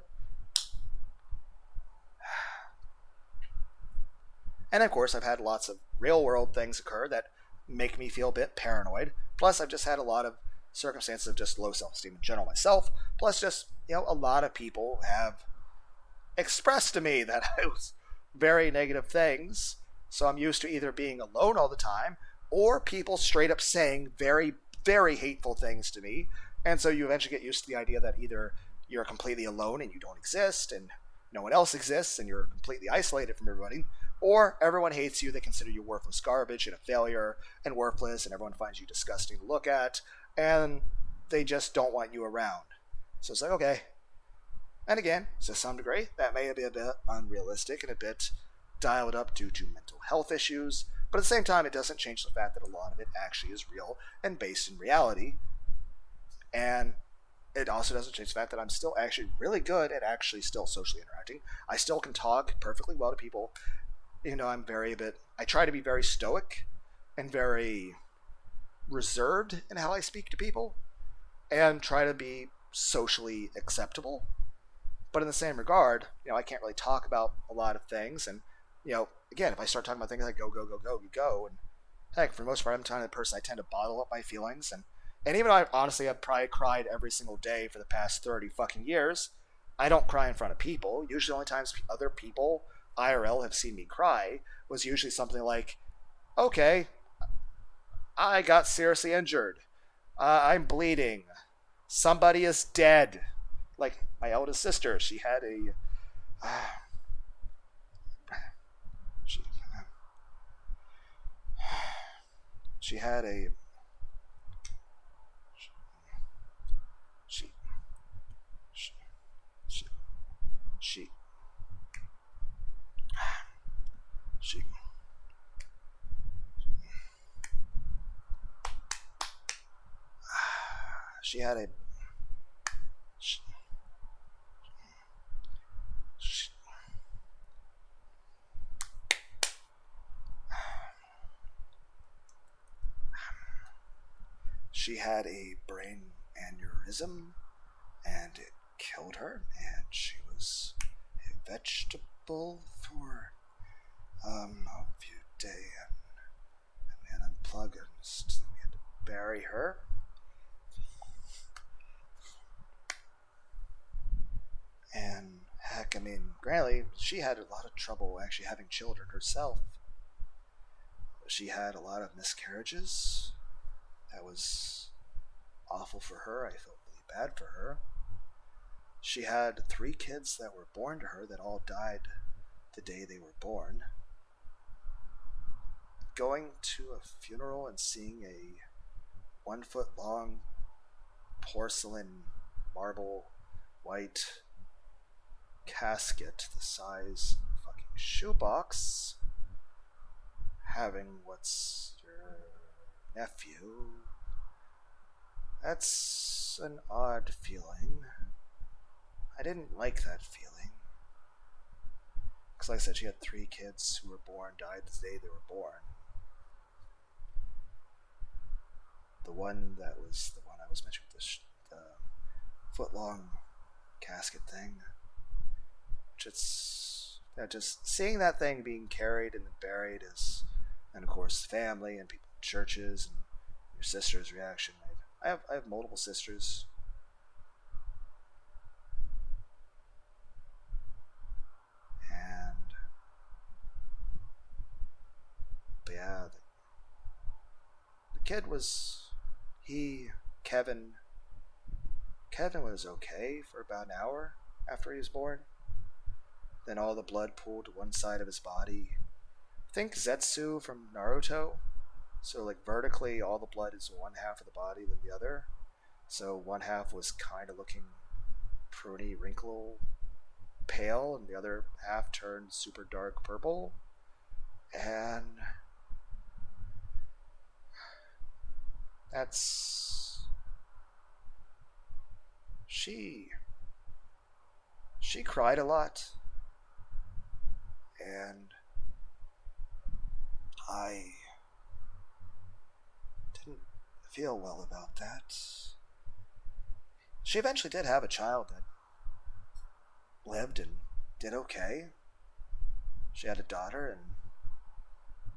And of course, I've had lots of real world things occur that make me feel a bit paranoid. Plus, I've just had a lot of circumstances of just low self-esteem in general myself. Plus, just, a lot of people have expressed to me that I was very negative things. So I'm used to either being alone all the time or people straight up saying very, very hateful things to me. And so you eventually get used to the idea that either you're completely alone and you don't exist and no one else exists and you're completely isolated from everybody, or everyone hates you, they consider you worthless garbage and a failure and worthless, and everyone finds you disgusting to look at, and they just don't want you around. So it's like, okay. And again, to some degree, that may be a bit unrealistic and a bit dialed up due to mental health issues, but at the same time, it doesn't change the fact that a lot of it actually is real and based in reality. And it also doesn't change the fact that I'm still actually really good at actually still socially interacting. I still can talk perfectly well to people. I try to be very stoic and very reserved in how I speak to people and try to be socially acceptable. But in the same regard, I can't really talk about a lot of things. And, again, if I start talking about things like go, go, go, go, go, and heck, for the most part, I'm kind of the person I tend to bottle up my feelings. And even though I've probably cried every single day for the past 30 fucking years, I don't cry in front of people. Usually the only times other people, IRL, have seen me cry was usually something like, okay, I got seriously injured. I'm bleeding. Somebody is dead. Like my eldest sister, she had a she had a she had a brain aneurysm and it killed her, and she was a vegetable for a few days, and we had to unplug her and we had to bury her. And heck, Grantley, she had a lot of trouble actually having children herself. She had a lot of miscarriages. That was awful for her. I felt really bad for her. She had 3 kids that were born to her that all died the day they were born. Going to a funeral and seeing a 1-foot long porcelain marble white casket the size of a fucking shoebox, having what's your nephew, that's an odd feeling. I didn't like that feeling. Because like I said, she had 3 kids who were born, died the day they were born. The one that was the one I was mentioning with the foot-long casket thing. Just seeing that thing being carried and buried is, and of course family and people in churches and your sister's reaction. I have multiple sisters. But yeah, the kid was, Kevin was okay for about an hour after he was born. Then all the blood pooled to one side of his body. Think Zetsu from Naruto. So like vertically, all the blood is one half of the body than the other. So one half was kind of looking pretty wrinkle pale, and the other half turned super dark purple. And she cried a lot, and I didn't feel well about that. She eventually did have a child that lived and did okay. She had a daughter, and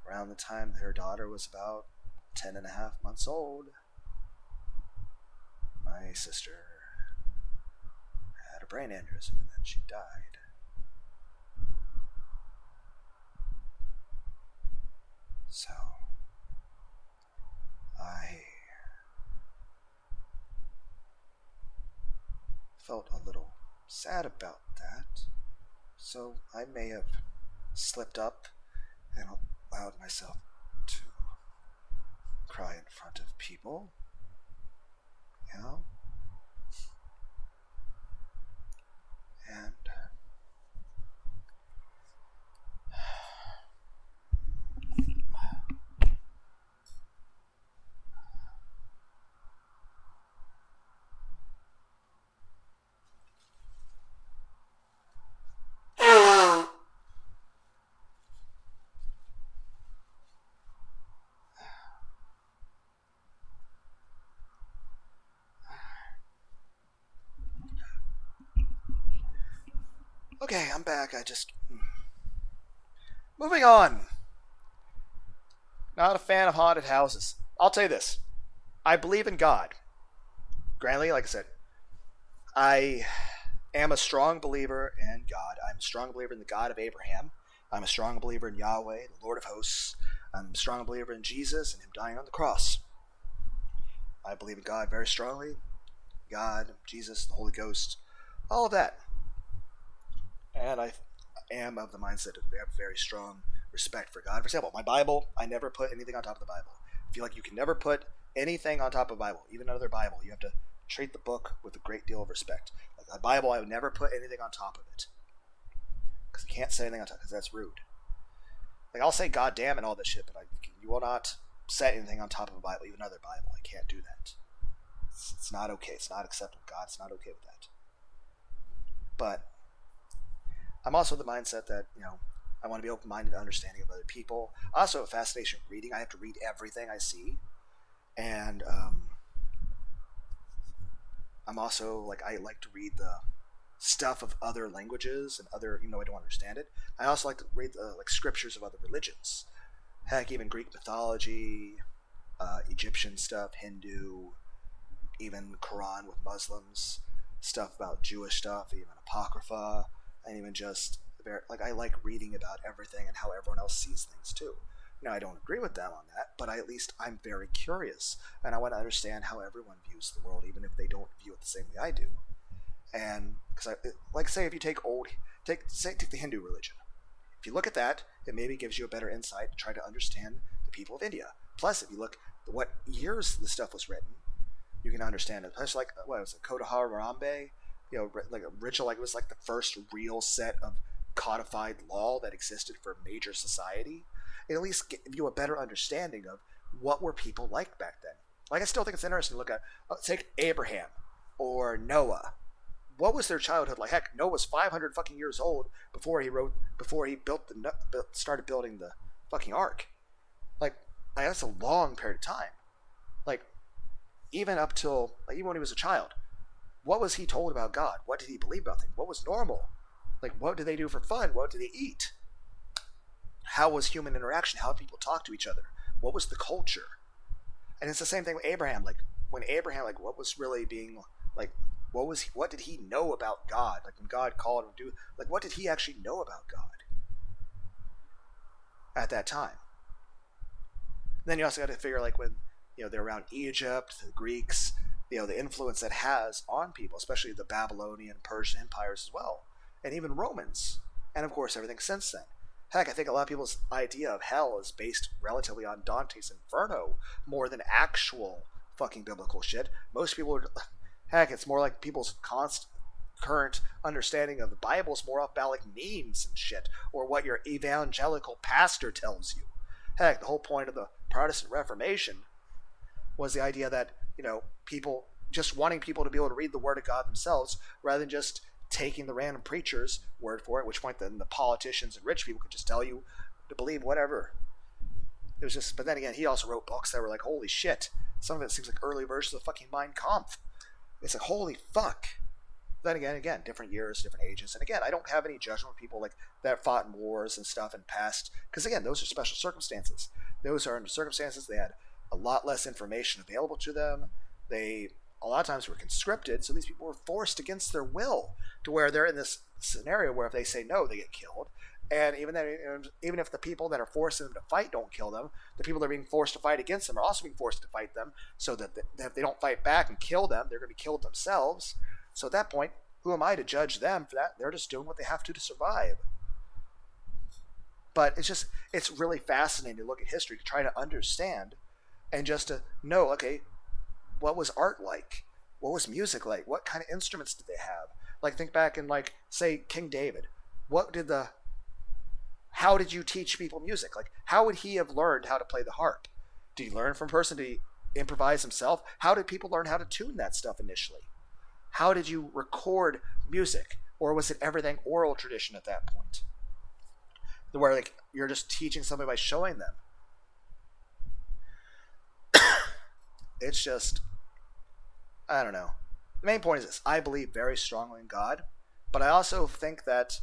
around the time her daughter was about 10.5 months old, my sister had a brain aneurysm and then she died. So I felt a little sad about that. So I may have slipped up and allowed myself to cry in front of people, you know? And okay, I'm back. Moving on. Not a fan of haunted houses. I'll tell you this. I believe in God. Grantley, like I said, I am a strong believer in God. I'm a strong believer in the God of Abraham. I'm a strong believer in Yahweh, the Lord of hosts. I'm a strong believer in Jesus and him dying on the cross. I believe in God very strongly. God, Jesus, the Holy Ghost, all of that. And I am of the mindset of have very strong respect for God. For example, my Bible, I never put anything on top of the Bible. I feel like you can never put anything on top of the Bible, even another Bible. You have to treat the book with a great deal of respect. Like the Bible, I would never put anything on top of it. Because you can't say anything on top, because that's rude. Like, I'll say goddamn and all this shit, but you will not set anything on top of a Bible, even another Bible. I can't do that. It's not okay. It's not acceptable. God, it's not okay with that. But I'm also the mindset that, I want to be open-minded, understanding of other people. I also have a fascination with reading. I have to read everything I see. And I'm also, I like to read the stuff of other languages and other, even though I don't understand it. I also like to read the, scriptures of other religions. Heck, even Greek mythology, Egyptian stuff, Hindu, even Quran with Muslims, stuff about Jewish stuff, even Apocrypha. and even just like I like reading about everything and how everyone else sees things too. Now I don't agree with them on that, but at least I'm very curious, and I want to understand how everyone views the world, even if they don't view it the same way I do. And because like say if you take the Hindu religion, if you look at that, it maybe gives you a better insight to try to understand the people of India. Plus, if you look at what years the stuff was written, you can understand it. Especially like what was it, Kodahar Harambe, like original, like it was like the first real set of codified law that existed for major society. It at least give you a better understanding of what were people like back then. Like I still think it's interesting to look at. Take Abraham or Noah. What was their childhood like? Heck, Noah was 500 fucking years old before he started building the fucking ark. Like that's a long period of time. Like even up till even when he was a child, what was he told about God? What did he believe about things? What was normal? Like what did they do for fun? What did they eat? How was human interaction? How did people talk to each other? What was the culture? And it's the same thing with Abraham. Like when Abraham, like what was really being like, what did he know about God? Like when God called him to do, like what did he actually know about God at that time? Then you also got to figure like when they're around Egypt, the Greeks, the influence that has on people, especially the Babylonian, Persian empires as well, and even Romans, and of course everything since then. Heck, I think a lot of people's idea of hell is based relatively on Dante's Inferno more than actual fucking biblical shit. Most people are, heck, it's more like people's current understanding of the Bible is more about like memes and shit, or what your evangelical pastor tells you. Heck, the whole point of the Protestant Reformation was the idea that, people just wanting people to be able to read the Word of God themselves rather than just taking the random preacher's word for it, at which point then the politicians and rich people could just tell you to believe whatever. It was just, but then again, he also wrote books that were like, holy shit. Some of it seems like early versions of fucking Mein Kampf. It's like, holy fuck. Then again, different years, different ages. And again, I don't have any judgment of people like that fought in wars and stuff and past, because again, those are special circumstances. Those are under circumstances they had a lot less information available to them. They a lot of times were conscripted, so these people were forced against their will to where they're in this scenario where if they say no, they get killed. And even if the people that are forcing them to fight don't kill them, the people that are being forced to fight against them are also being forced to fight them, so that if they don't fight back and kill them, they're going to be killed themselves. So at that point, who am I to judge them for that? They're just doing what they have to survive. But it's really fascinating to look at history, to try to understand, and just to know, okay, what was art like? What was music like? What kind of instruments did they have? Like think back in like, say, King David. How did you teach people music? Like how would he have learned how to play the harp? Did he learn from a person? Did he improvise himself? How did people learn how to tune that stuff initially? How did you record music? Or was it everything oral tradition at that point? Where like you're just teaching somebody by showing them. It's just, I don't know. The main point is this. I believe very strongly in God, but I also think that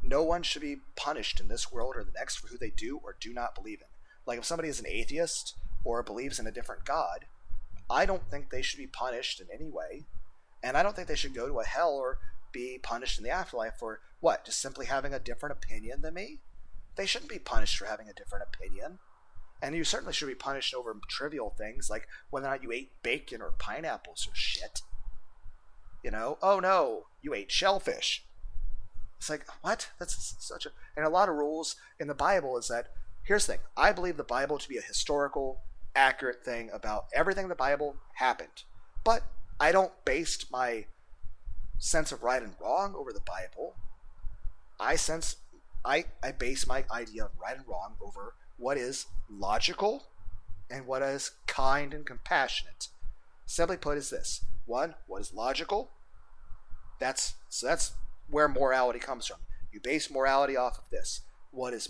no one should be punished in this world or the next for who they do or do not believe in. Like if somebody is an atheist or believes in a different God, I don't think they should be punished in any way. And I don't think they should go to a hell or be punished in the afterlife for what? Just simply having a different opinion than me? They shouldn't be punished for having a different opinion. And you certainly should be punished over trivial things like whether or not you ate bacon or pineapples or shit. Oh no, you ate shellfish. It's like, what? That's such a... And a lot of rules in the Bible is that, here's the thing, I believe the Bible to be a historical, accurate thing about everything in the Bible happened. But I don't base my sense of right and wrong over the Bible. I base my idea of right and wrong over what is logical and what is kind and compassionate. Simply put is this. One, what is logical? That's where morality comes from. You base morality off of this. What is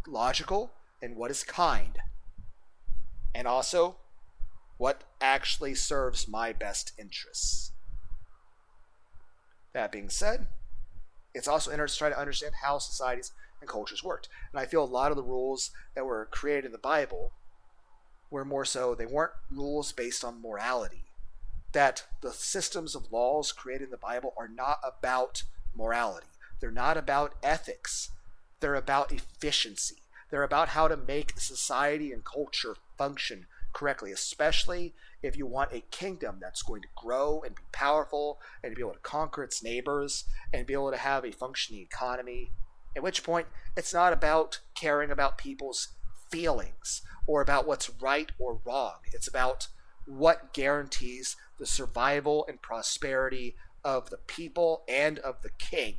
logical and what is kind? And also, what actually serves my best interests? That being said, it's also interesting to try to understand how societies and cultures worked. And I feel a lot of the rules that were created in the Bible were more so, they weren't rules based on morality. That the systems of laws created in the Bible are not about morality. They're not about ethics. They're about efficiency. They're about how to make society and culture function correctly, especially if you want a kingdom that's going to grow and be powerful and to be able to conquer its neighbors and be able to have a functioning economy. At which point, it's not about caring about people's feelings or about what's right or wrong. It's about what guarantees the survival and prosperity of the people and of the king.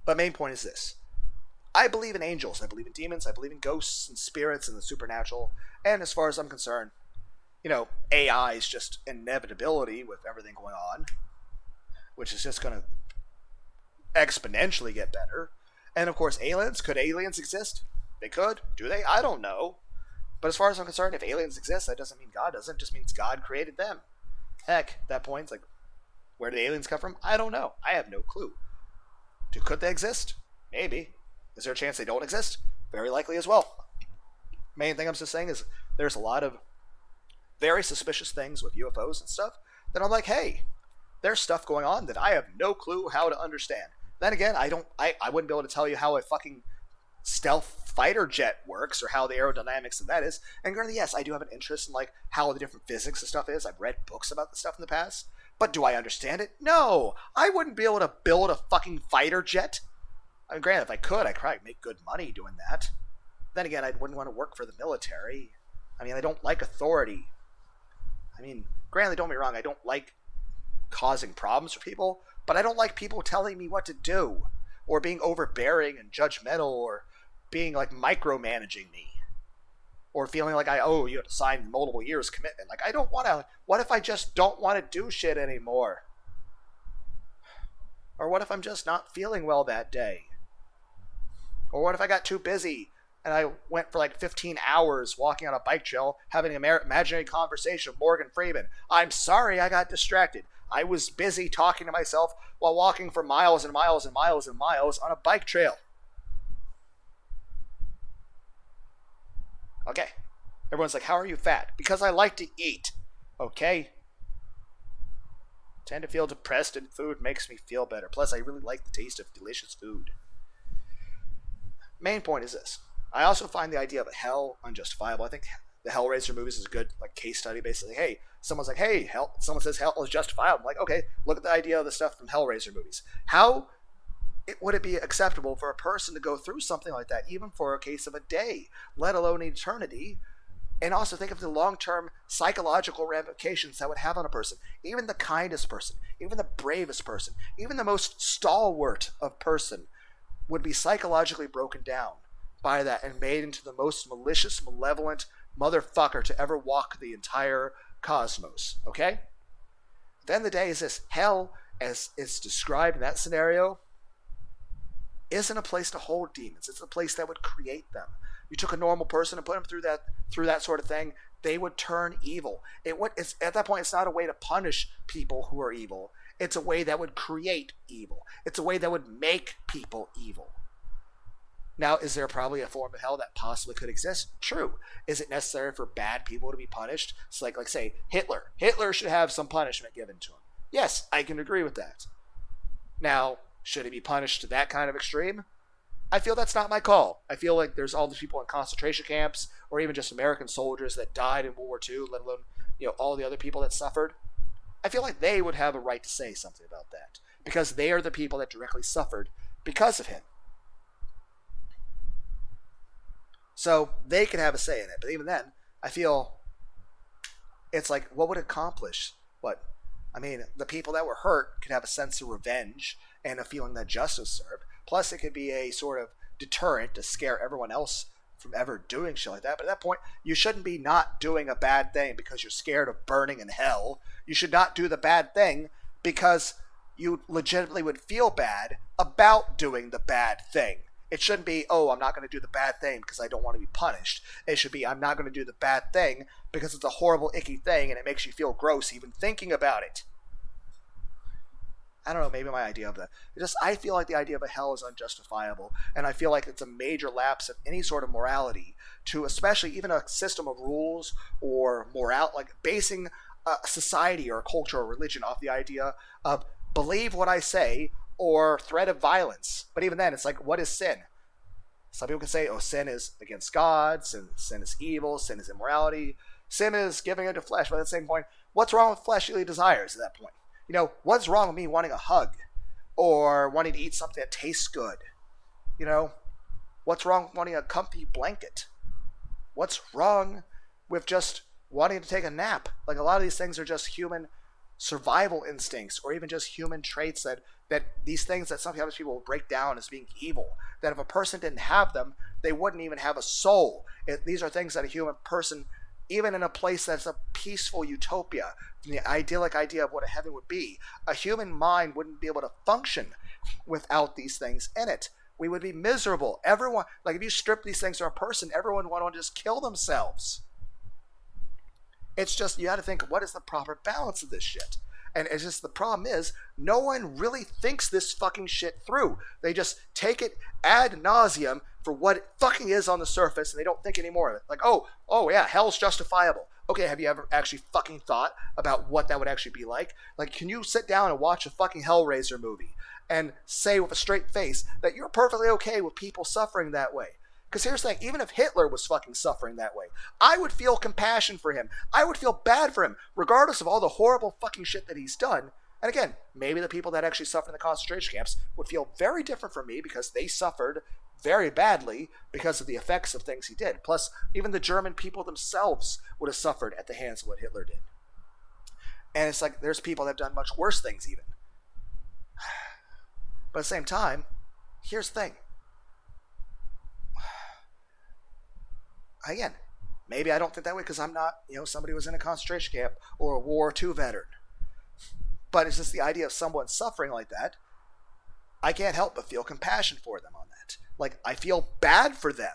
But main point is this. I believe in angels, I believe in demons, I believe in ghosts and spirits and the supernatural, and as far as I'm concerned, AI is just inevitability with everything going on, which is just going to exponentially get better. And of course, aliens. Could aliens exist? They could. Do they? I don't know. But as far as I'm concerned, if aliens exist, that doesn't mean God doesn't. It just means God created them. Heck, at that point, it's like, where do the aliens come from? I don't know. I have no clue. Could they exist? Maybe. Is there a chance they don't exist? Very likely as well. Main thing I'm just saying is there's a lot of very suspicious things with UFOs and stuff that I'm like, hey, there's stuff going on that I have no clue how to understand. Then again, I wouldn't be able to tell you how a fucking stealth fighter jet works or how the aerodynamics of that is. And granted, yes, I do have an interest in like how the different physics and stuff is. I've read books about this stuff in the past. But do I understand it? No. I wouldn't be able to build a fucking fighter jet. I mean, granted, if I could, I'd probably make good money doing that. Then again, I wouldn't want to work for the military. I mean, I don't like authority. I mean, granted, don't get me wrong, I don't like causing problems for people, but I don't like people telling me what to do, or being overbearing and judgmental, or being like micromanaging me, or feeling like I owe you to sign multiple years commitment. Like, I don't want to. What if I just don't want to do shit anymore? Or what if I'm just not feeling well that day? Or what if I got too busy and I went for like 15 hours walking on a bike trail having an imaginary conversation with Morgan Freeman? I'm sorry, I got distracted. I was busy talking to myself while walking for miles and miles and miles and miles on a bike trail. Okay. Everyone's like, how are you fat? Because I like to eat. Okay? Tend to feel depressed and food makes me feel better. Plus, I really like the taste of delicious food. Main point is this. I also find the idea of a hell unjustifiable. I think the Hellraiser movies is a good like case study. Basically, hey, someone's like, hey, hell. Someone says hell is justifiable. I'm like, okay, look at the idea of the stuff from Hellraiser movies. How would it be acceptable for a person to go through something like that, even for a case of a day, let alone eternity? And also think of the long-term psychological ramifications that would have on a person. Even the kindest person, even the bravest person, even the most stalwart of person would be psychologically broken down by that and made into the most malicious, malevolent motherfucker to ever walk the entire cosmos. Okay? At the end of the day is this. Hell, as it's described in that scenario, isn't a place to hold demons. It's a place that would create them. You took a normal person and put them through that sort of thing, they would turn evil. It's at that point, it's not a way to punish people who are evil. It's a way that would create evil. It's a way that would make people evil. Now, is there probably a form of hell that possibly could exist? True. Is it necessary for bad people to be punished? It's like say, Hitler. Hitler should have some punishment given to him. Yes, I can agree with that. Now, should he be punished to that kind of extreme? I feel that's not my call. I feel like there's all these people in concentration camps, or even just American soldiers that died in World War II, let alone all the other people that suffered. I feel like they would have a right to say something about that, because they are the people that directly suffered because of him. So they could have a say in it. But even then, I feel it's like, what would it accomplish? The people that were hurt could have a sense of revenge and a feeling that justice served. Plus, it could be a sort of deterrent to scare everyone else from ever doing shit like that. But at that point, you shouldn't be not doing a bad thing because you're scared of burning in hell. You should not do the bad thing because you legitimately would feel bad about doing the bad thing. It shouldn't be, oh, I'm not going to do the bad thing because I don't want to be punished. It should be, I'm not going to do the bad thing because it's a horrible, icky thing and it makes you feel gross even thinking about it. I don't know, maybe my idea of that. I feel like the idea of a hell is unjustifiable, and I feel like it's a major lapse of any sort of morality to, especially even a system of rules or morale, like basing a society or a culture or religion off the idea of believe what I say or threat of violence. But even then, it's like, what is sin? Some people can say, oh, sin is against God, sin is evil, sin is immorality, sin is giving into flesh. But at the same point, what's wrong with fleshly desires at that point? You know, what's wrong with me wanting a hug or wanting to eat something that tastes good? You know, what's wrong with wanting a comfy blanket? What's wrong with just wanting to take a nap? Like, a lot of these things are just human survival instincts, or even just human traits that these things that sometimes people will break down as being evil, that if a person didn't have them, they wouldn't even have a soul. These are things that a human person, even in a place that's a peaceful utopia, the idyllic idea of what a heaven would be, a human mind wouldn't be able to function without these things in it. We would be miserable. Everyone, like, if you strip these things from a person, everyone would want to just kill themselves. It's just, you got to think, what is the proper balance of this shit? And it's just, the problem is, no one really thinks this fucking shit through. They just take it ad nauseum for what it fucking is on the surface, and they don't think any more of it. Like, oh yeah, hell's justifiable. Okay, have you ever actually fucking thought about what that would actually be like? Like, can you sit down and watch a fucking Hellraiser movie and say with a straight face that you're perfectly okay with people suffering that way? Because here's the thing, even if Hitler was fucking suffering that way, I would feel compassion for him. I would feel bad for him, regardless of all the horrible fucking shit that he's done. And again, maybe the people that actually suffer in the concentration camps would feel very different from me because they suffered very badly because of the effects of things he did. Plus, even the German people themselves would have suffered at the hands of what Hitler did. And it's like, there's people that have done much worse things even. But at the same time, here's the thing. Again, maybe I don't think that way because I'm not, somebody who was in a concentration camp or a World War II veteran. But it's just the idea of someone suffering like that. I can't help but feel compassion for them on that. Like, I feel bad for them.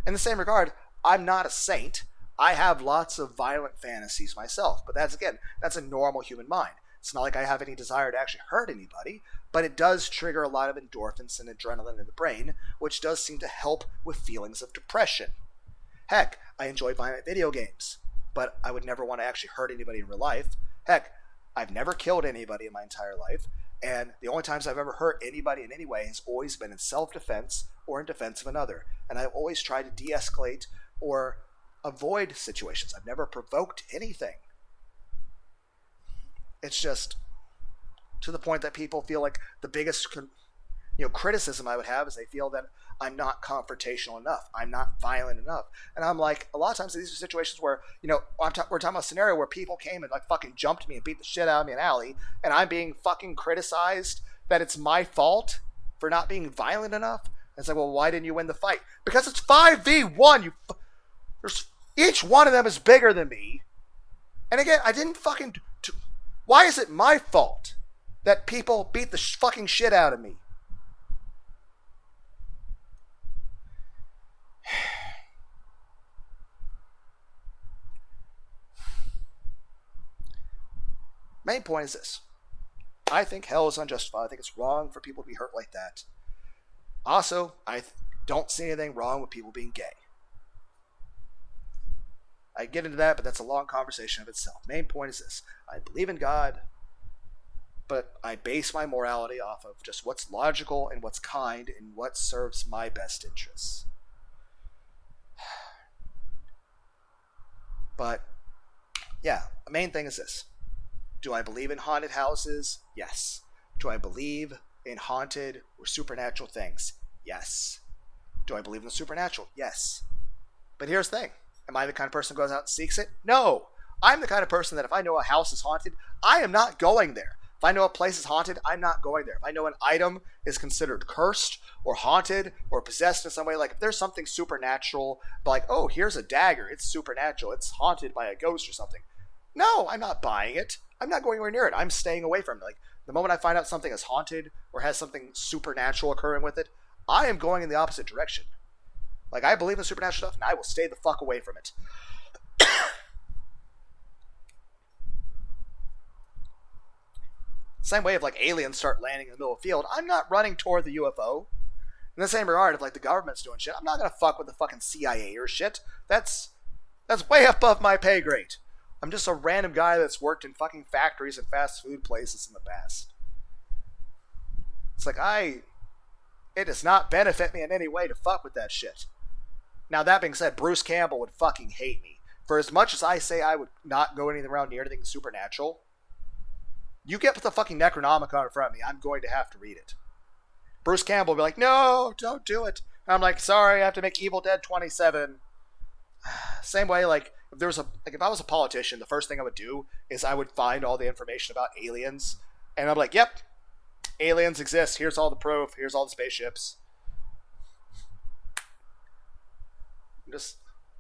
In the same regard, I'm not a saint. I have lots of violent fantasies myself. But that's a normal human mind. It's not like I have any desire to actually hurt anybody, but it does trigger a lot of endorphins and adrenaline in the brain, which does seem to help with feelings of depression. Heck, I enjoy violent video games, but I would never want to actually hurt anybody in real life. Heck, I've never killed anybody in my entire life, and the only times I've ever hurt anybody in any way has always been in self-defense or in defense of another. And I've always tried to de-escalate or avoid situations. I've never provoked anything. It's just to the point that people feel like the biggest criticism I would have is they feel that I'm not confrontational enough. I'm not violent enough. And I'm like, a lot of times these are situations where, we're talking about a scenario where people came and like fucking jumped me and beat the shit out of me in an alley, and I'm being fucking criticized that it's my fault for not being violent enough. And it's like, well, why didn't you win the fight? Because it's 5v1. Each one of them is bigger than me. And again, I didn't fucking... Why is it my fault that people beat the fucking shit out of me? Main point is this. I think hell is unjustified. I think it's wrong for people to be hurt like that. Also, I don't see anything wrong with people being gay. I get into that, but that's a long conversation of itself. Main point is this. I believe in God, but I base my morality off of just what's logical and what's kind and what serves my best interests. But, yeah, the main thing is this. Do I believe in haunted houses? Yes. Do I believe in haunted or supernatural things? Yes. Do I believe in the supernatural? Yes. But here's the thing. Am I the kind of person who goes out and seeks it? No. I'm the kind of person that if I know a house is haunted, I am not going there. If I know a place is haunted, I'm not going there. If I know an item is considered cursed or haunted or possessed in some way, like if there's something supernatural, like, oh, here's a dagger, it's supernatural, it's haunted by a ghost or something. No, I'm not buying it. I'm not going anywhere near it. I'm staying away from it. Like, the moment I find out something is haunted or has something supernatural occurring with it, I am going in the opposite direction. Like, I believe in supernatural stuff, and I will stay the fuck away from it. Same way if, like, aliens start landing in the middle of the field, I'm not running toward the UFO. In the same regard, if, like, the government's doing shit, I'm not gonna fuck with the fucking CIA or shit. That's way above my pay grade. I'm just a random guy that's worked in fucking factories and fast food places in the past. It's like, it does not benefit me in any way to fuck with that shit. Now, that being said, Bruce Campbell would fucking hate me. For as much as I say I would not go anything around near anything supernatural, you get the fucking Necronomicon in front of me, I'm going to have to read it. Bruce Campbell will be like, no, don't do it. And I'm like, sorry, I have to make Evil Dead 27. Same way, like, if I was a politician, the first thing I would do is I would find all the information about aliens, and I'm like, yep, aliens exist. Here's all the proof. Here's all the spaceships.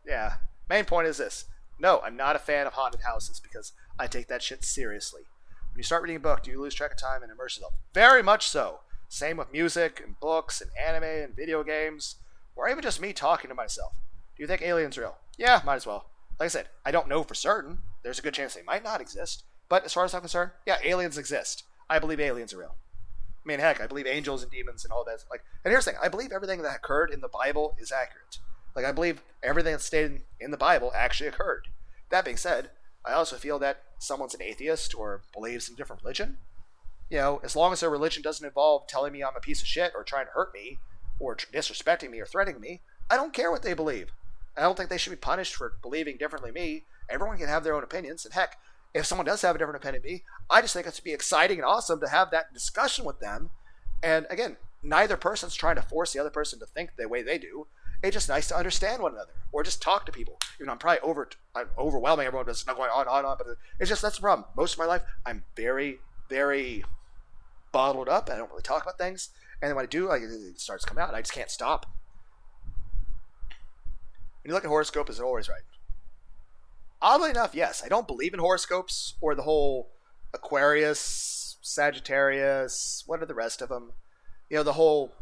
Yeah. Main point is this. No, I'm not a fan of haunted houses because I take that shit seriously. When you start reading a book, do you lose track of time and immerse yourself? Very much so. Same with music and books and anime and video games, or even just me talking to myself. Do you think aliens are real? Yeah, might as well. Like I said, I don't know for certain. There's a good chance they might not exist. But as far as I'm concerned, yeah, aliens exist. I believe aliens are real. I mean, heck, I believe angels and demons and all that. Like, and here's the thing: I believe everything that occurred in the Bible is accurate. Like, I believe everything that's stated in the Bible actually occurred. That being said, I also feel that someone's an atheist or believes in a different religion. You know, as long as their religion doesn't involve telling me I'm a piece of shit or trying to hurt me or disrespecting me or threatening me, I don't care what they believe. I don't think they should be punished for believing differently than me. Everyone can have their own opinions. And heck, if someone does have a different opinion than me, I just think it's to be exciting and awesome to have that discussion with them. And again, neither person's trying to force the other person to think the way they do. It's just nice to understand one another or just talk to people. Even though I'm probably overwhelming everyone, but it's not going on. But it's just, that's the problem. Most of my life, I'm very, very bottled up. I don't really talk about things. And then when I do, it starts coming out and I just can't stop. When you look at horoscope, is it always right? Oddly enough, yes. I don't believe in horoscopes or the whole Aquarius, Sagittarius, what are the rest of them? You know, the whole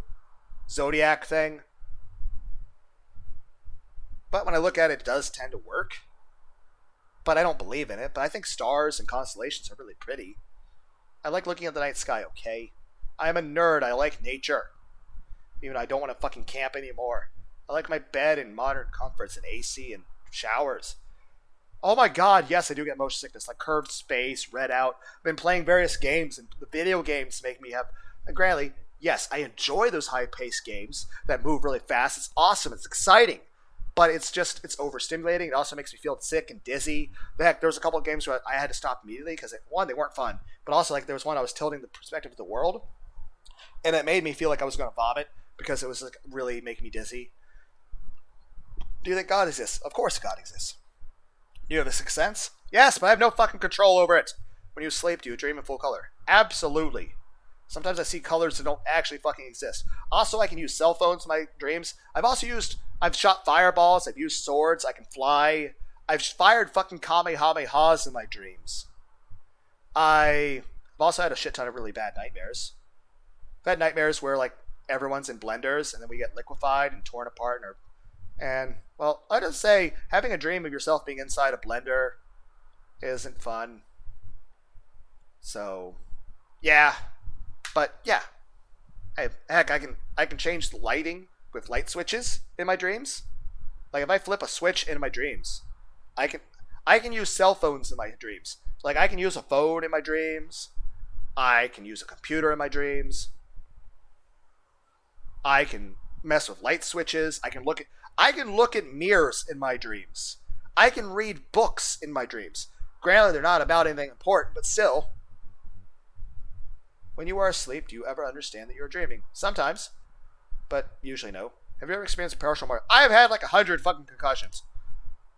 zodiac thing. But when I look at it, it does tend to work. But I don't believe in it. But I think stars and constellations are really pretty. I like looking at the night sky, okay? I'm a nerd. I like nature. Even though I don't want to fucking camp anymore. I like my bed and modern comforts and AC and showers. Oh my god, yes, I do get motion sickness, like Curved Space, Red Out. I've been playing various games, and the video games make me have... And granted, yes, I enjoy those high-paced games that move really fast. It's awesome. It's exciting. But it's overstimulating. It also makes me feel sick and dizzy. Heck, there was a couple of games where I had to stop immediately because, one, they weren't fun. But also, like, there was one I was tilting the perspective of the world. And it made me feel like I was going to vomit because it was like really making me dizzy. Do you think God exists? Of course God exists. Do you have a sixth sense? Yes, but I have no fucking control over it. When you sleep, do you dream in full color? Absolutely. Sometimes I see colors that don't actually fucking exist. Also, I can use cell phones in my dreams. I've shot fireballs. I've used swords. I can fly. I've fired fucking kamehamehas in my dreams. I've also had a shit ton of really bad nightmares. I've had nightmares where, like, everyone's in blenders and then we get liquefied and torn apart and well, I just say having a dream of yourself being inside a blender isn't fun. So, yeah. But yeah. Heck, I can change the lighting with light switches in my dreams. Like if I flip a switch in my dreams, I can use cell phones in my dreams. Like I can use a phone in my dreams. I can use a computer in my dreams. I can mess with light switches. I can look at mirrors in my dreams. I can read books in my dreams. Granted, they're not about anything important, but still. When you are asleep, do you ever understand that you're dreaming? Sometimes, but usually no. Have you ever experienced partial memory? I have had like 100 fucking concussions.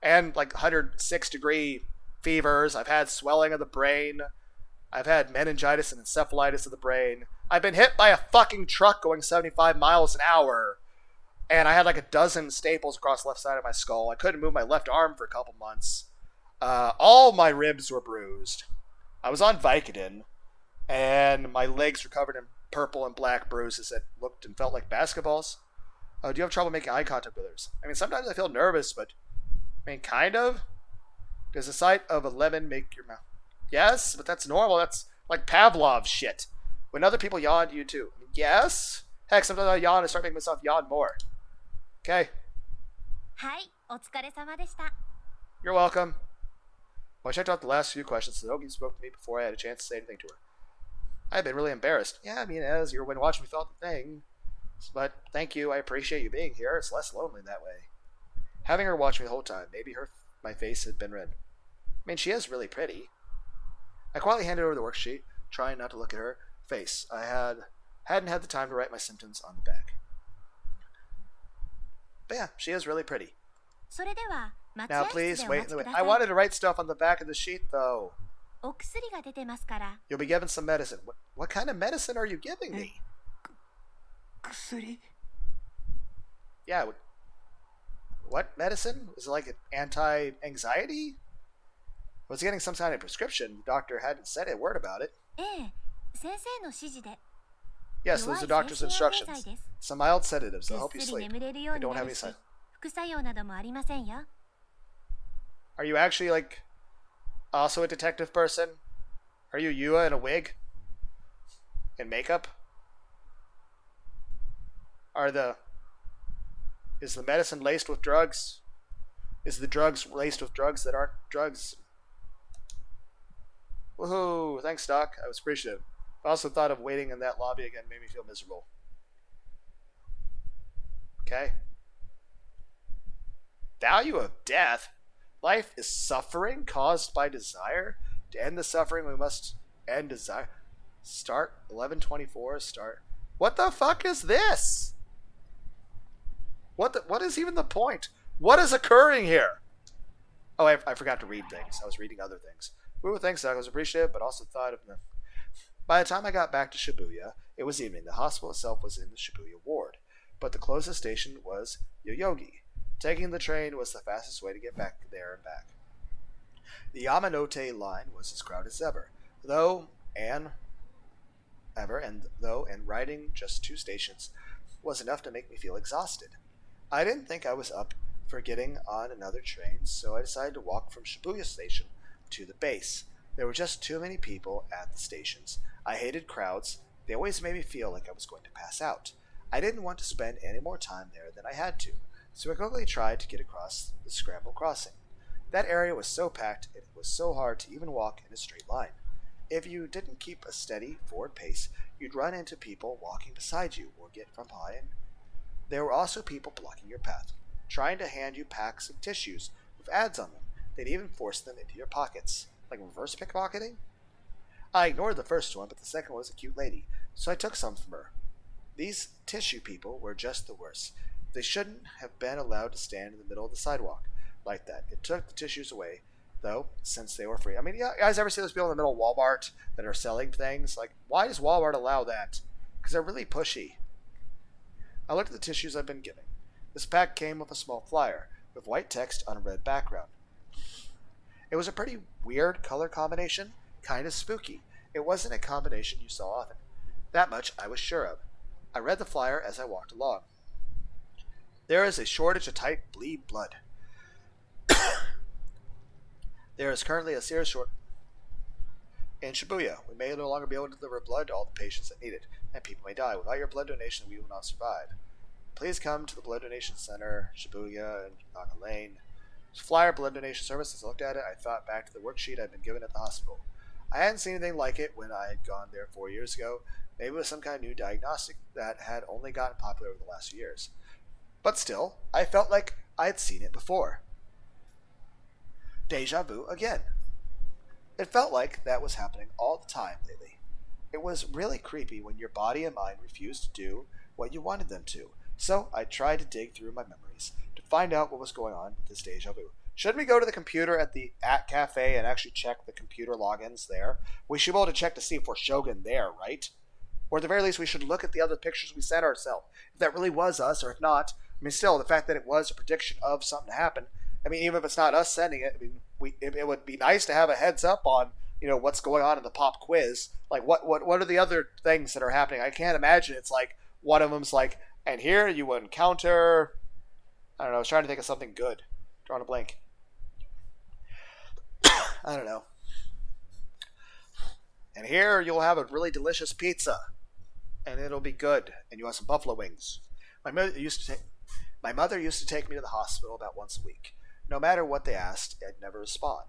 And like 106-degree fevers. I've had swelling of the brain. I've had meningitis and encephalitis of the brain. I've been hit by a fucking truck going 75 miles an hour. And I had like a dozen staples across the left side of my skull. I couldn't move my left arm for a couple months. All my ribs were bruised. I was on Vicodin. And my legs were covered in purple and black bruises that looked and felt like basketballs. Do you have trouble making eye contact with others? I mean, sometimes I feel nervous, but... I mean, kind of. Does the sight of a lemon make your mouth... Yes, but that's normal. That's like Pavlov shit. When other people yawn, do you too? Yes. Heck, sometimes I yawn and start making myself yawn more. Okay. はい、お疲れ様でした。 You're welcome. Well, I checked out the last few questions. So Hoagie spoke to me before I had a chance to say anything to her. I've been really embarrassed. Yeah, I mean, as you were when watching me fill out the thing. But thank you, I appreciate you being here. It's less lonely that way. Having her watch me the whole time, maybe my face had been red. I mean, she is really pretty. I quietly handed over the worksheet, trying not to look at her face. Hadn't had the time to write my symptoms on the back. But yeah, she is really pretty. それでは待 Now 合室 please でお wait 待 in the ちく wait. だ I さい。 wanted to write stuff on the back of the sheet though. お薬が出てますから。 You'll be given some medicine. What kind of medicine are you giving me? 薬 Yeah. What medicine? Is it like an anti-anxiety? I was getting some kind of prescription. The doctor hadn't said a word about it. ええ、先生の指示で。 Yes, those are doctor's 弱い精神衛生剤 instructions. です。 Some mild sedatives ぐ that'll っ help you すり sleep. 眠れるよう They に don't な have る any し side. 副作用などもありませんよ。 Are you actually like also a detective person? Are you Yua in a wig? In makeup? Is the medicine laced with drugs? Is the drugs laced with drugs that aren't drugs? Woohoo! Thanks, Doc. I was appreciative. I also thought of waiting in that lobby again made me feel miserable. Okay. Value of death? Life is suffering caused by desire? To end the suffering, we must end desire. Start 11:24. Start. What the fuck is this? What is even the point? What is occurring here? Oh, I forgot to read things. I was reading other things. Ooh, thanks, Doc. I was appreciative, but also thought of them. By the time I got back to Shibuya, it was evening. The hospital itself was in the Shibuya ward, but the closest station was Yoyogi. Taking the train was the fastest way to get back there and back. The Yamanote line was as crowded as ever, and riding just 2 stations was enough to make me feel exhausted. I didn't think I was up for getting on another train, so I decided to walk from Shibuya Station to the base. There were just too many people at the stations. I hated crowds. They always made me feel like I was going to pass out. I didn't want to spend any more time there than I had to, so I quickly tried to get across the scramble crossing. That area was so packed, it was so hard to even walk in a straight line. If you didn't keep a steady forward pace, you'd run into people walking beside you or get from behind. There were also people blocking your path, trying to hand you packs of tissues with ads on them. They'd even force them into your pockets, like reverse pickpocketing. I ignored the first one, but the second was a cute lady, so I took some from her. These tissue people were just the worst. They shouldn't have been allowed to stand in the middle of the sidewalk like that. It took the tissues away, though, since they were free. I mean, you guys ever see those people in the middle of Walmart that are selling things? Like, why does Walmart allow that? Because they're really pushy. I looked at the tissues I'd been given. This pack came with a small flyer with white text on a red background. It was a pretty weird color combination, kind of spooky. It wasn't a combination you saw often. That much I was sure of. I read the flyer as I walked along. There is a shortage of type B blood. There is currently a serious shortage in Shibuya. We may no longer be able to deliver blood to all the patients that need it, and people may die. Without your blood donation, we will not survive. Please come to the Blood Donation Center, Shibuya, and Naka Lane. Flyer blood donation service. As I looked at it, I thought back to the worksheet I'd been given at the hospital. I hadn't seen anything like it when I had gone there 4 years ago. Maybe it was some kind of new diagnostic that had only gotten popular over the last few years. But still, I felt like I'd seen it before. Deja vu again. It felt like that was happening all the time lately. It was really creepy when your body and mind refused to do what you wanted them to. So I tried to dig through my memories to find out what was going on with this deja vu. Shouldn't we go to the computer at the cafe and actually check the computer logins there? We should be able to check to see if we're Shogun there, right? Or at the very least, we should look at the other pictures we sent ourselves. If that really was us, or if not, I mean, still, the fact that it was a prediction of something to happen, I mean, even if it's not us sending it, I mean, it would be nice to have a heads up on, what's going on in the pop quiz. Like, what are the other things that are happening? I can't imagine it's like, one of them's like, and here you will encounter, I don't know, I was trying to think of something good. Drawing a blank. I don't know. And here you'll have a really delicious pizza. And it'll be good. And you'll have some buffalo wings. My mother used to take me to the hospital about once a week. No matter what they asked, I'd never respond.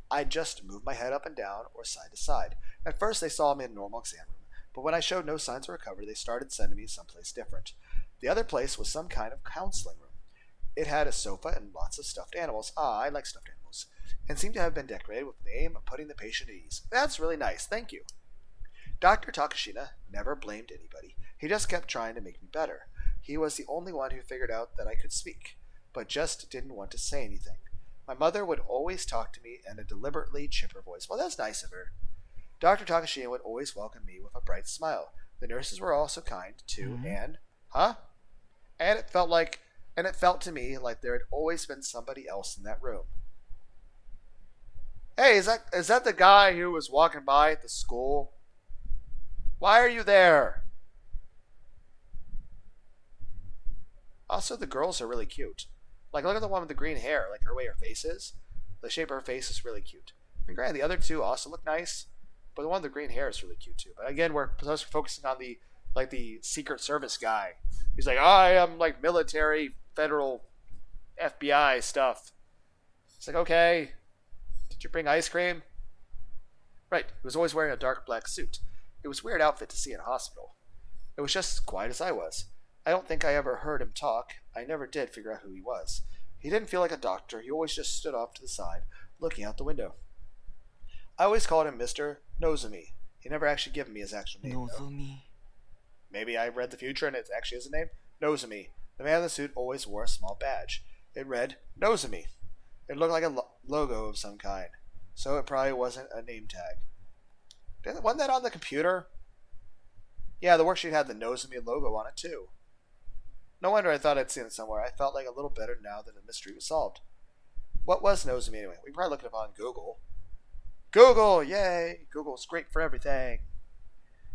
I'd just move my head up and down or side to side. At first they saw me in a normal exam room. but when I showed no signs of recovery, they started sending me someplace different. The other place was some kind of counseling room. It had a sofa and lots of stuffed animals. Ah, I like stuffed animals. And seemed to have been decorated with the aim of putting the patient at ease. That's really nice, thank you. Dr. Takashina never blamed anybody. He just kept trying to make me better. He was the only one who figured out that I could speak, but just didn't want to say anything. My mother would always talk to me in a deliberately chipper voice. Well, that's nice of her. Dr. Takashina would always welcome me with a bright smile. The nurses were also kind, too, and it felt to me like there had always been somebody else in that room. Hey, is that the guy who was walking by at the school? Why are you there? Also, the girls are really cute. Like, look at the one with the green hair. Like, her way her face is. The shape of her face is really cute. And granted, the other two also look nice, but the one with the green hair is really cute too. But again, we're supposed to be focusing on the Secret Service guy. He's like, I am like military, federal, FBI stuff. It's like, okay, did you bring ice cream? Right, he was always wearing a dark black suit. It was a weird outfit to see in a hospital. It was just as quiet as I was. I don't think I ever heard him talk. I never did figure out who he was. He didn't feel like a doctor. He always just stood off to the side, looking out the window. I always called him Mr. Nozomi. He never actually given me his actual name. Nozomi. Maybe I read the future and it actually is a name. Nozomi. The man in the suit always wore a small badge. It read Nozomi. It looked like a logo of some kind, so it probably wasn't a name tag. Wasn't that on the computer? Yeah, the worksheet had the Nozomi logo on it too. No wonder I thought I'd seen it somewhere. I felt like a little better now that the mystery was solved. What was Nozomi anyway? We can probably look it up on Google. Google! Yay! Google's great for everything.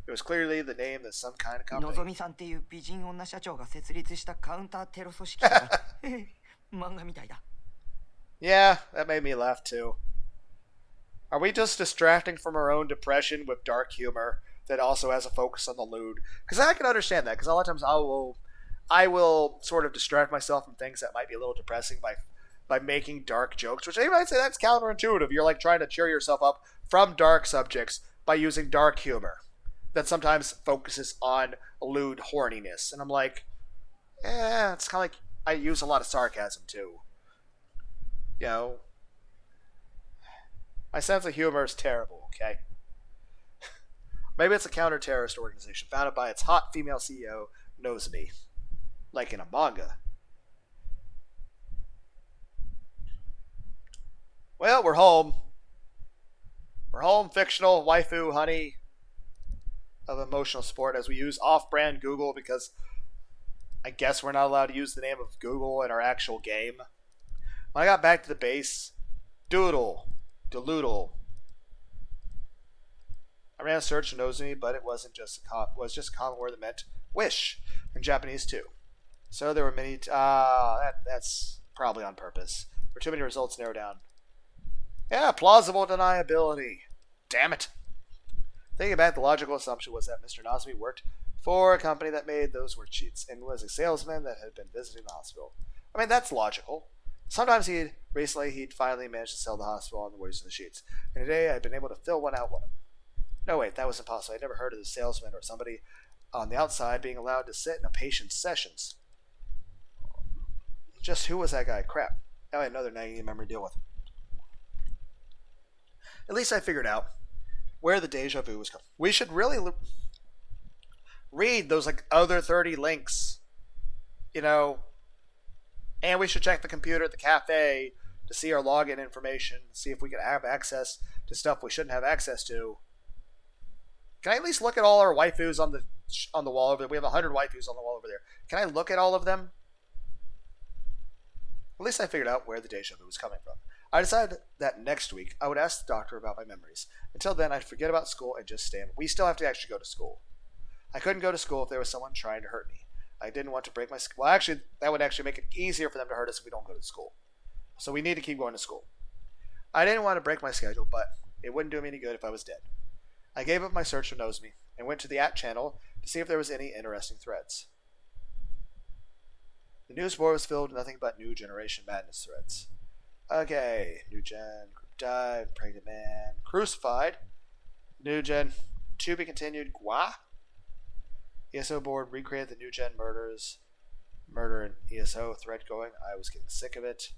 It was clearly the name of some kind of company. のぞみさんっていう美人女社長が設立したカウンターテロ組織だから漫画みたいだ Yeah, that made me laugh too. Are we just distracting from our own depression with dark humor that also has a focus on the lewd? Because I can understand that, because a lot of times I will sort of distract myself from things that might be a little depressing by making dark jokes, which anybody might say that's counterintuitive. You're like trying to cheer yourself up from dark subjects by using dark humor that sometimes focuses on lewd horniness. And I'm like, it's kind of like I use a lot of sarcasm too. You know, my sense of humor is terrible, okay? Maybe it's a counter-terrorist organization founded by its hot female CEO, Nozomi. Like in a manga. Well, we're home. We're home, fictional waifu honey of emotional support, as we use off-brand Google because I guess we're not allowed to use the name of Google in our actual game. When I got back to the base, Deloodle. I ran a search for Nozomi, but it wasn't just a common word that meant wish in Japanese too. So there were many. That's probably on purpose. There were too many results narrowed down. Yeah, plausible deniability. Damn it. Thinking back, the logical assumption was that Mr. Nozomi worked for a company that made those worksheets and was a salesman that had been visiting the hospital. I mean, that's logical. Sometimes he'd finally managed to sell the hospital on the words of the sheets. And today I'd been able to fill one out with him. No, wait, that was impossible. I'd never heard of the salesman or somebody on the outside being allowed to sit in a patient's sessions. Just who was that guy? Crap. Now I had another nagging memory to deal with. At least I figured out where the deja vu was coming. We should really read those like other 30 links, you know, and we should check the computer at the cafe to see our login information, see if we can have access to stuff we shouldn't have access to. Can I at least look at all our waifus on the wall over there? We have 100 waifus on the wall over there. Can I look at all of them? At least I figured out where the deja vu was coming from. I decided that next week I would ask the doctor about my memories. Until then, I'd forget about school and just stay in. We still have to actually go to school. I couldn't go to school if there was someone trying to hurt me. I didn't want to break my... Well, actually, that would actually make it easier for them to hurt us if we don't go to school. So we need to keep going to school. I didn't want to break my schedule, but it wouldn't do me any good if I was dead. I gave up my search for Nozomi and went to the channel to see if there was any interesting threads. The news board was filled with nothing but new generation madness threads. Okay, new gen, group dive, pregnant man, crucified, new gen, to be continued, gua, ESO board recreated the new gen murders. Murder and ESO thread going. I was getting sick of it.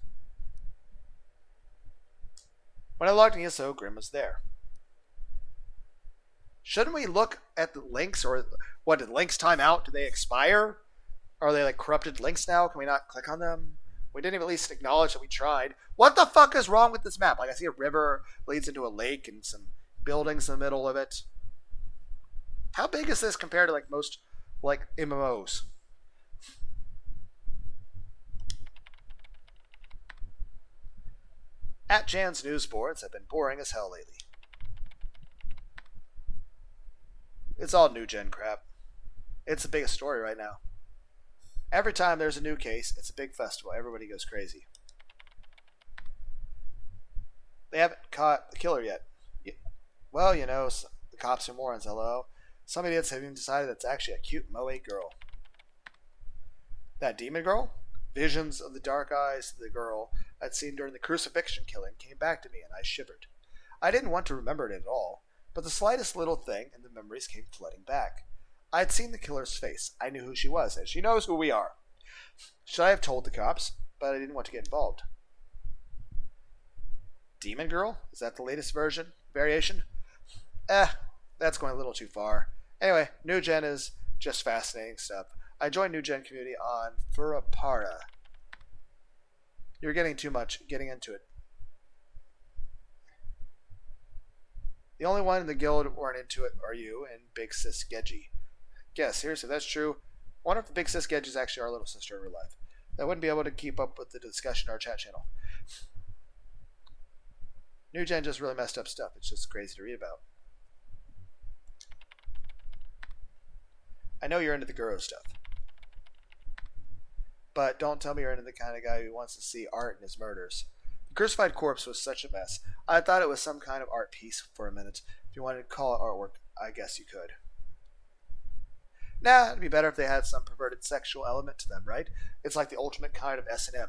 When I logged in ESO, Grim was there. Shouldn't we look at the links, or what, did links time out? Do they expire? Are they like corrupted links now? Can we not click on them? We didn't even at least acknowledge that we tried. What the fuck is wrong with this map? Like, I see a river leads into a lake and some buildings in the middle of it. How big is this compared to like most like MMOs? At Jan's news boards have been boring as hell lately. It's all new gen crap. It's the biggest story right now. Every time there's a new case, it's a big festival. Everybody goes crazy. They haven't caught the killer yet. Well, you know, the cops are morons, hello. Some idiots have even decided it's actually a cute moe girl. That demon girl? Visions of the dark eyes of the girl I'd seen during the crucifixion killing came back to me, and I shivered. I didn't want to remember it at all, but the slightest little thing in the memories came flooding back. I had seen the killer's face. I knew who she was, and she knows who we are. Should I have told the cops? But I didn't want to get involved. Demon Girl? Is that the latest variation? That's going a little too far. Anyway, New Gen is just fascinating stuff. I joined New Gen community on Furapara. You're getting too much, getting into it. The only one in the guild weren't into it are you and Big Sis Geji. Yeah, seriously, that's true. I wonder if the Big Sis Geji is actually our little sister in real life. I wouldn't be able to keep up with the discussion on our chat channel. New Gen just really messed up stuff. It's just crazy to read about. I know you're into the Guro stuff. But don't tell me you're into the kind of guy who wants to see art in his murders. The crucified corpse was such a mess. I thought it was some kind of art piece for a minute. If you wanted to call it artwork, I guess you could. Nah, it'd be better if they had some perverted sexual element to them, right? It's like the ultimate kind of S&M.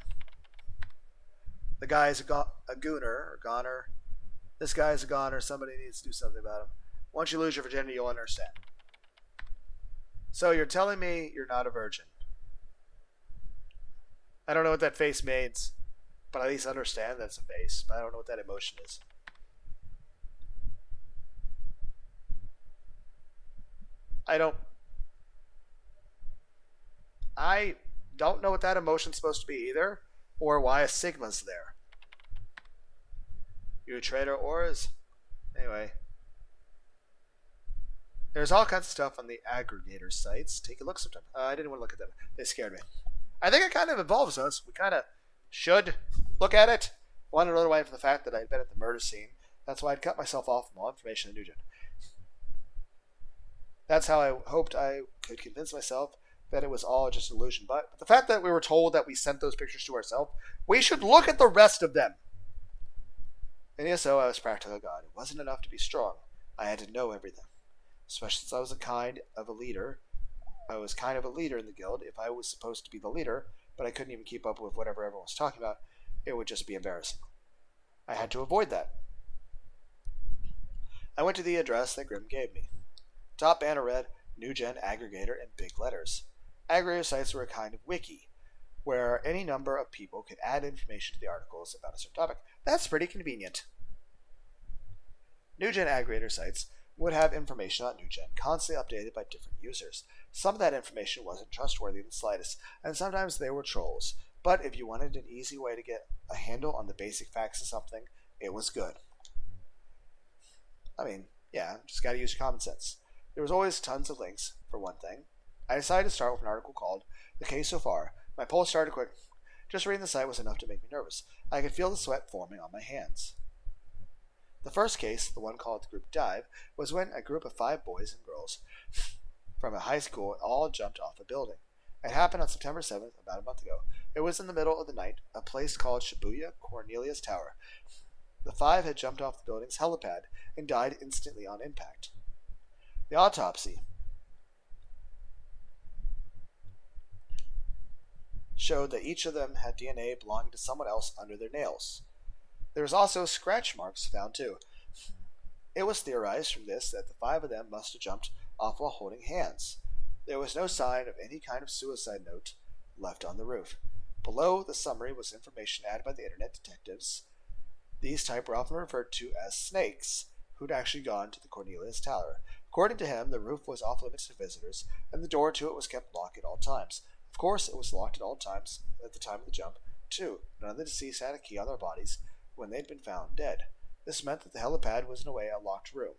The guy is a gooner, or goner. This guy is a goner. Somebody needs to do something about him. Once you lose your virginity, you'll understand. So you're telling me you're not a virgin. I don't know what that face means, but I at least understand that's a face. But I don't know what that emotion is. I don't know what that emotion's supposed to be either, or why a sigma's there. You a traitor, Auras? Anyway. There's all kinds of stuff on the aggregator sites. Take a look sometime. I didn't want to look at them. They scared me. I think it kind of involves us. We kind of should look at it. Wanted to run away from the fact that I'd been at the murder scene. That's why I'd cut myself off from all information on New Gen. That's how I hoped I could convince myself that it was all just an illusion. But the fact that we were told that we sent those pictures to ourselves, we should look at the rest of them. And yes, so I was practically a god. It wasn't enough to be strong. I had to know everything. Especially since I was kind of a leader in the guild. If I was supposed to be the leader, but I couldn't even keep up with whatever everyone was talking about, it would just be embarrassing. I had to avoid that. I went to the address that Grim gave me. Top banner read, New Gen Aggregator in big letters. Aggregator sites were a kind of wiki, where any number of people could add information to the articles about a certain topic. That's pretty convenient. New Gen Aggregator sites would have information on New Gen, constantly updated by different users. Some of that information wasn't trustworthy in the slightest, and sometimes they were trolls. But if you wanted an easy way to get a handle on the basic facts of something, it was good. I mean, yeah, just gotta use your common sense. There was always tons of links, for one thing. I decided to start with an article called The Case So Far. My pulse started quick. Just reading the site was enough to make me nervous. I could feel the sweat forming on my hands. The first case, the one called the Group Dive, was when a group of 5 boys and girls from a high school all jumped off a building. It happened on September 7th, about a month ago. It was in the middle of the night, a place called Shibuya Cornelius Tower. The 5 had jumped off the building's helipad and died instantly on impact. The autopsy showed that each of them had DNA belonging to someone else under their nails. There was also scratch marks found too. It was theorized from this that the 5 of them must have jumped off while holding hands. There was no sign of any kind of suicide note left on the roof. Below the summary was information added by the internet detectives. These type were often referred to as snakes, who'd actually gone to the Cornelius Tower. According to him, the roof was off limits to visitors, and the door to it was kept locked at all times. Of course, it was locked at all times at the time of the jump, too. None of the deceased had a key on their bodies when they'd been found dead. This meant that the helipad was in a way a locked room.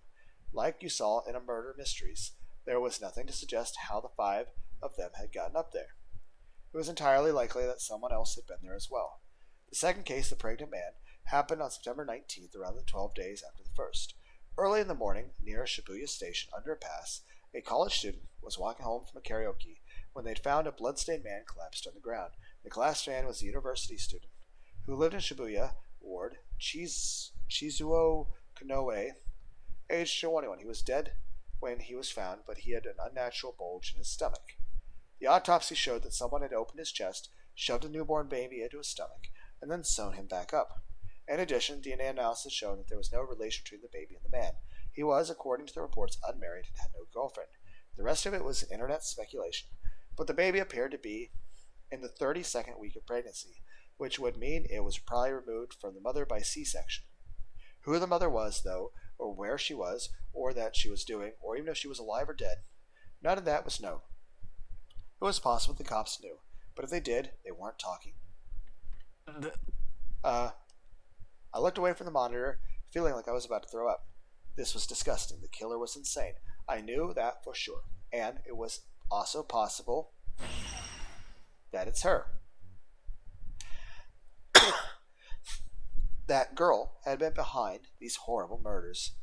Like you saw in a Murder Mysteries, there was nothing to suggest how the 5 of them had gotten up there. It was entirely likely that someone else had been there as well. The second case, the pregnant man, happened on September 19th, around the 12 days after the first. Early in the morning, near Shibuya Station under a pass, a college student was walking home from a karaoke when they'd found a blood-stained man collapsed on the ground. The collapsed man was a university student who lived in Shibuya Ward, Chizuo Konoe, aged 21. He was dead when he was found, but he had an unnatural bulge in his stomach. The autopsy showed that someone had opened his chest, shoved a newborn baby into his stomach, and then sewn him back up. In addition, DNA analysis showed that there was no relation between the baby and the man. He was, according to the reports, unmarried and had no girlfriend. The rest of it was internet speculation, but the baby appeared to be in the 32nd week of pregnancy, which would mean it was probably removed from the mother by C-section. Who the mother was, though, or where she was, or that she was doing, or even if she was alive or dead, none of that was known. It was possible the cops knew, but if they did, they weren't talking. I looked away from the monitor, feeling like I was about to throw up. This was disgusting. The killer was insane. I knew that for sure. And it was also possible that it's her. That girl had been behind these horrible murders.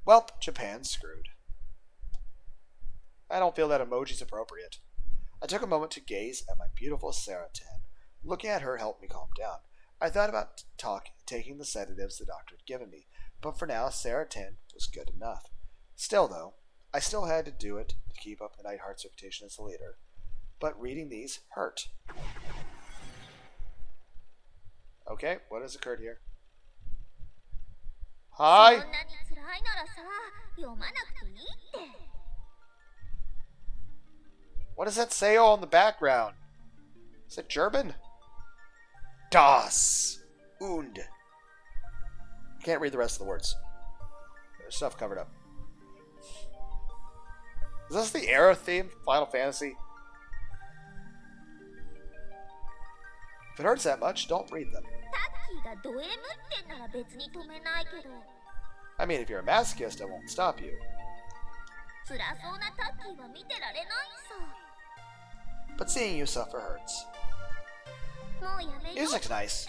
Welp, Japan's screwed. I don't feel that emoji's appropriate. I took a moment to gaze at my beautiful Sarah Tan. Looking at her helped me calm down. I thought about taking the sedatives the doctor had given me, but for now, Sarah Tan was good enough. Still, though, I still had to do it to keep up the Nightheart's reputation as a leader. But reading these hurt. Okay, what has occurred here? Hi! What does that say all in the background? Is it German? Das und. Can't read the rest of the words. There's stuff covered up. Is this the era theme? Final Fantasy? If it hurts that much, don't read them. I mean, if you're a masochist, I won't stop you. But seeing you suffer hurts. Music's nice.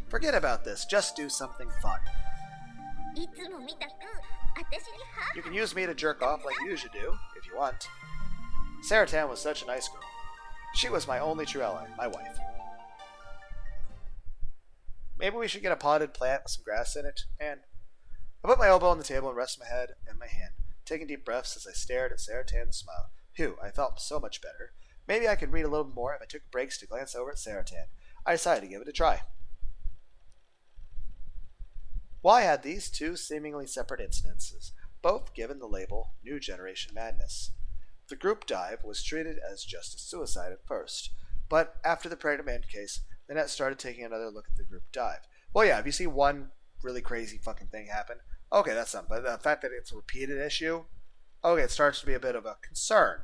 Forget about this. Just do something fun. You can use me to jerk off like you usually do, if you want. Sarah Tan was such a nice girl. She was my only true ally, my wife. Maybe we should get a potted plant with some grass in it, and I put my elbow on the table and rested my head in my hand, taking deep breaths as I stared at Sarah Tan's smile. Phew, I felt so much better. Maybe I could read a little more if I took breaks to glance over at Sarah Tan. I decided to give it a try. Why had these two seemingly separate incidences, both given the label New Generation Madness? The group dive was treated as just a suicide at first, but after the pregnant man case, the net started taking another look at the group dive. Well, yeah, if you see one really crazy fucking thing happen, okay, that's something. But the fact that it's a repeated issue, okay, it starts to be a bit of a concern.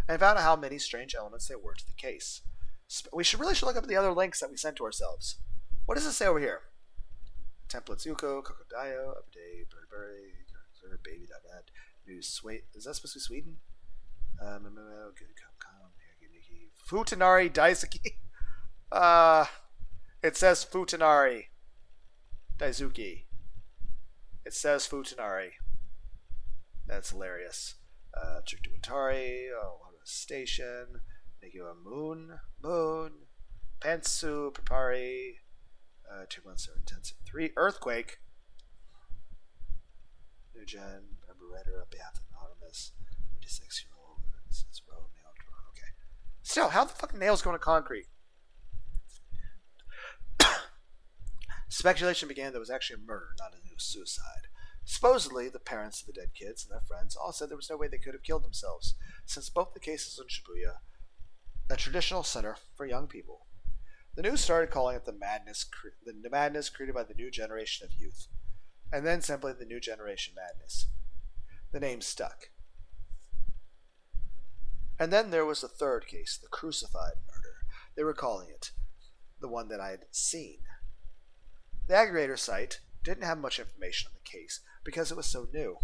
And I found out how many strange elements there were to the case. We should look up the other links that we sent to ourselves. What does it say over here? Templates Yuko, Kokodayo, Update, Burberry, Baby.net, News Sweden. Is that supposed to be Sweden? Futanari Daisuke. It says Futanari Daisuke. It says Futanari. That's hilarious. Trick to Atari, Station, Negua Moon, Pantsu, Prepari, 2 months of intensive 3, Earthquake, New Gen, Member Writer, on behalf of Anonymous, 56-year-old, it's row nailed, okay. Still, how the fucking nails going to concrete? Speculation began that it was actually a murder, not a new suicide. Supposedly, the parents of the dead kids and their friends all said there was no way they could have killed themselves, since both the cases in Shibuya, a traditional center for young people. The news started calling it the madness created by the new generation of youth, and then simply the new generation madness. The name stuck. And then there was the third case, the crucified murder. They were calling it the one that I had seen. The aggregator site didn't have much information on the case because it was so new.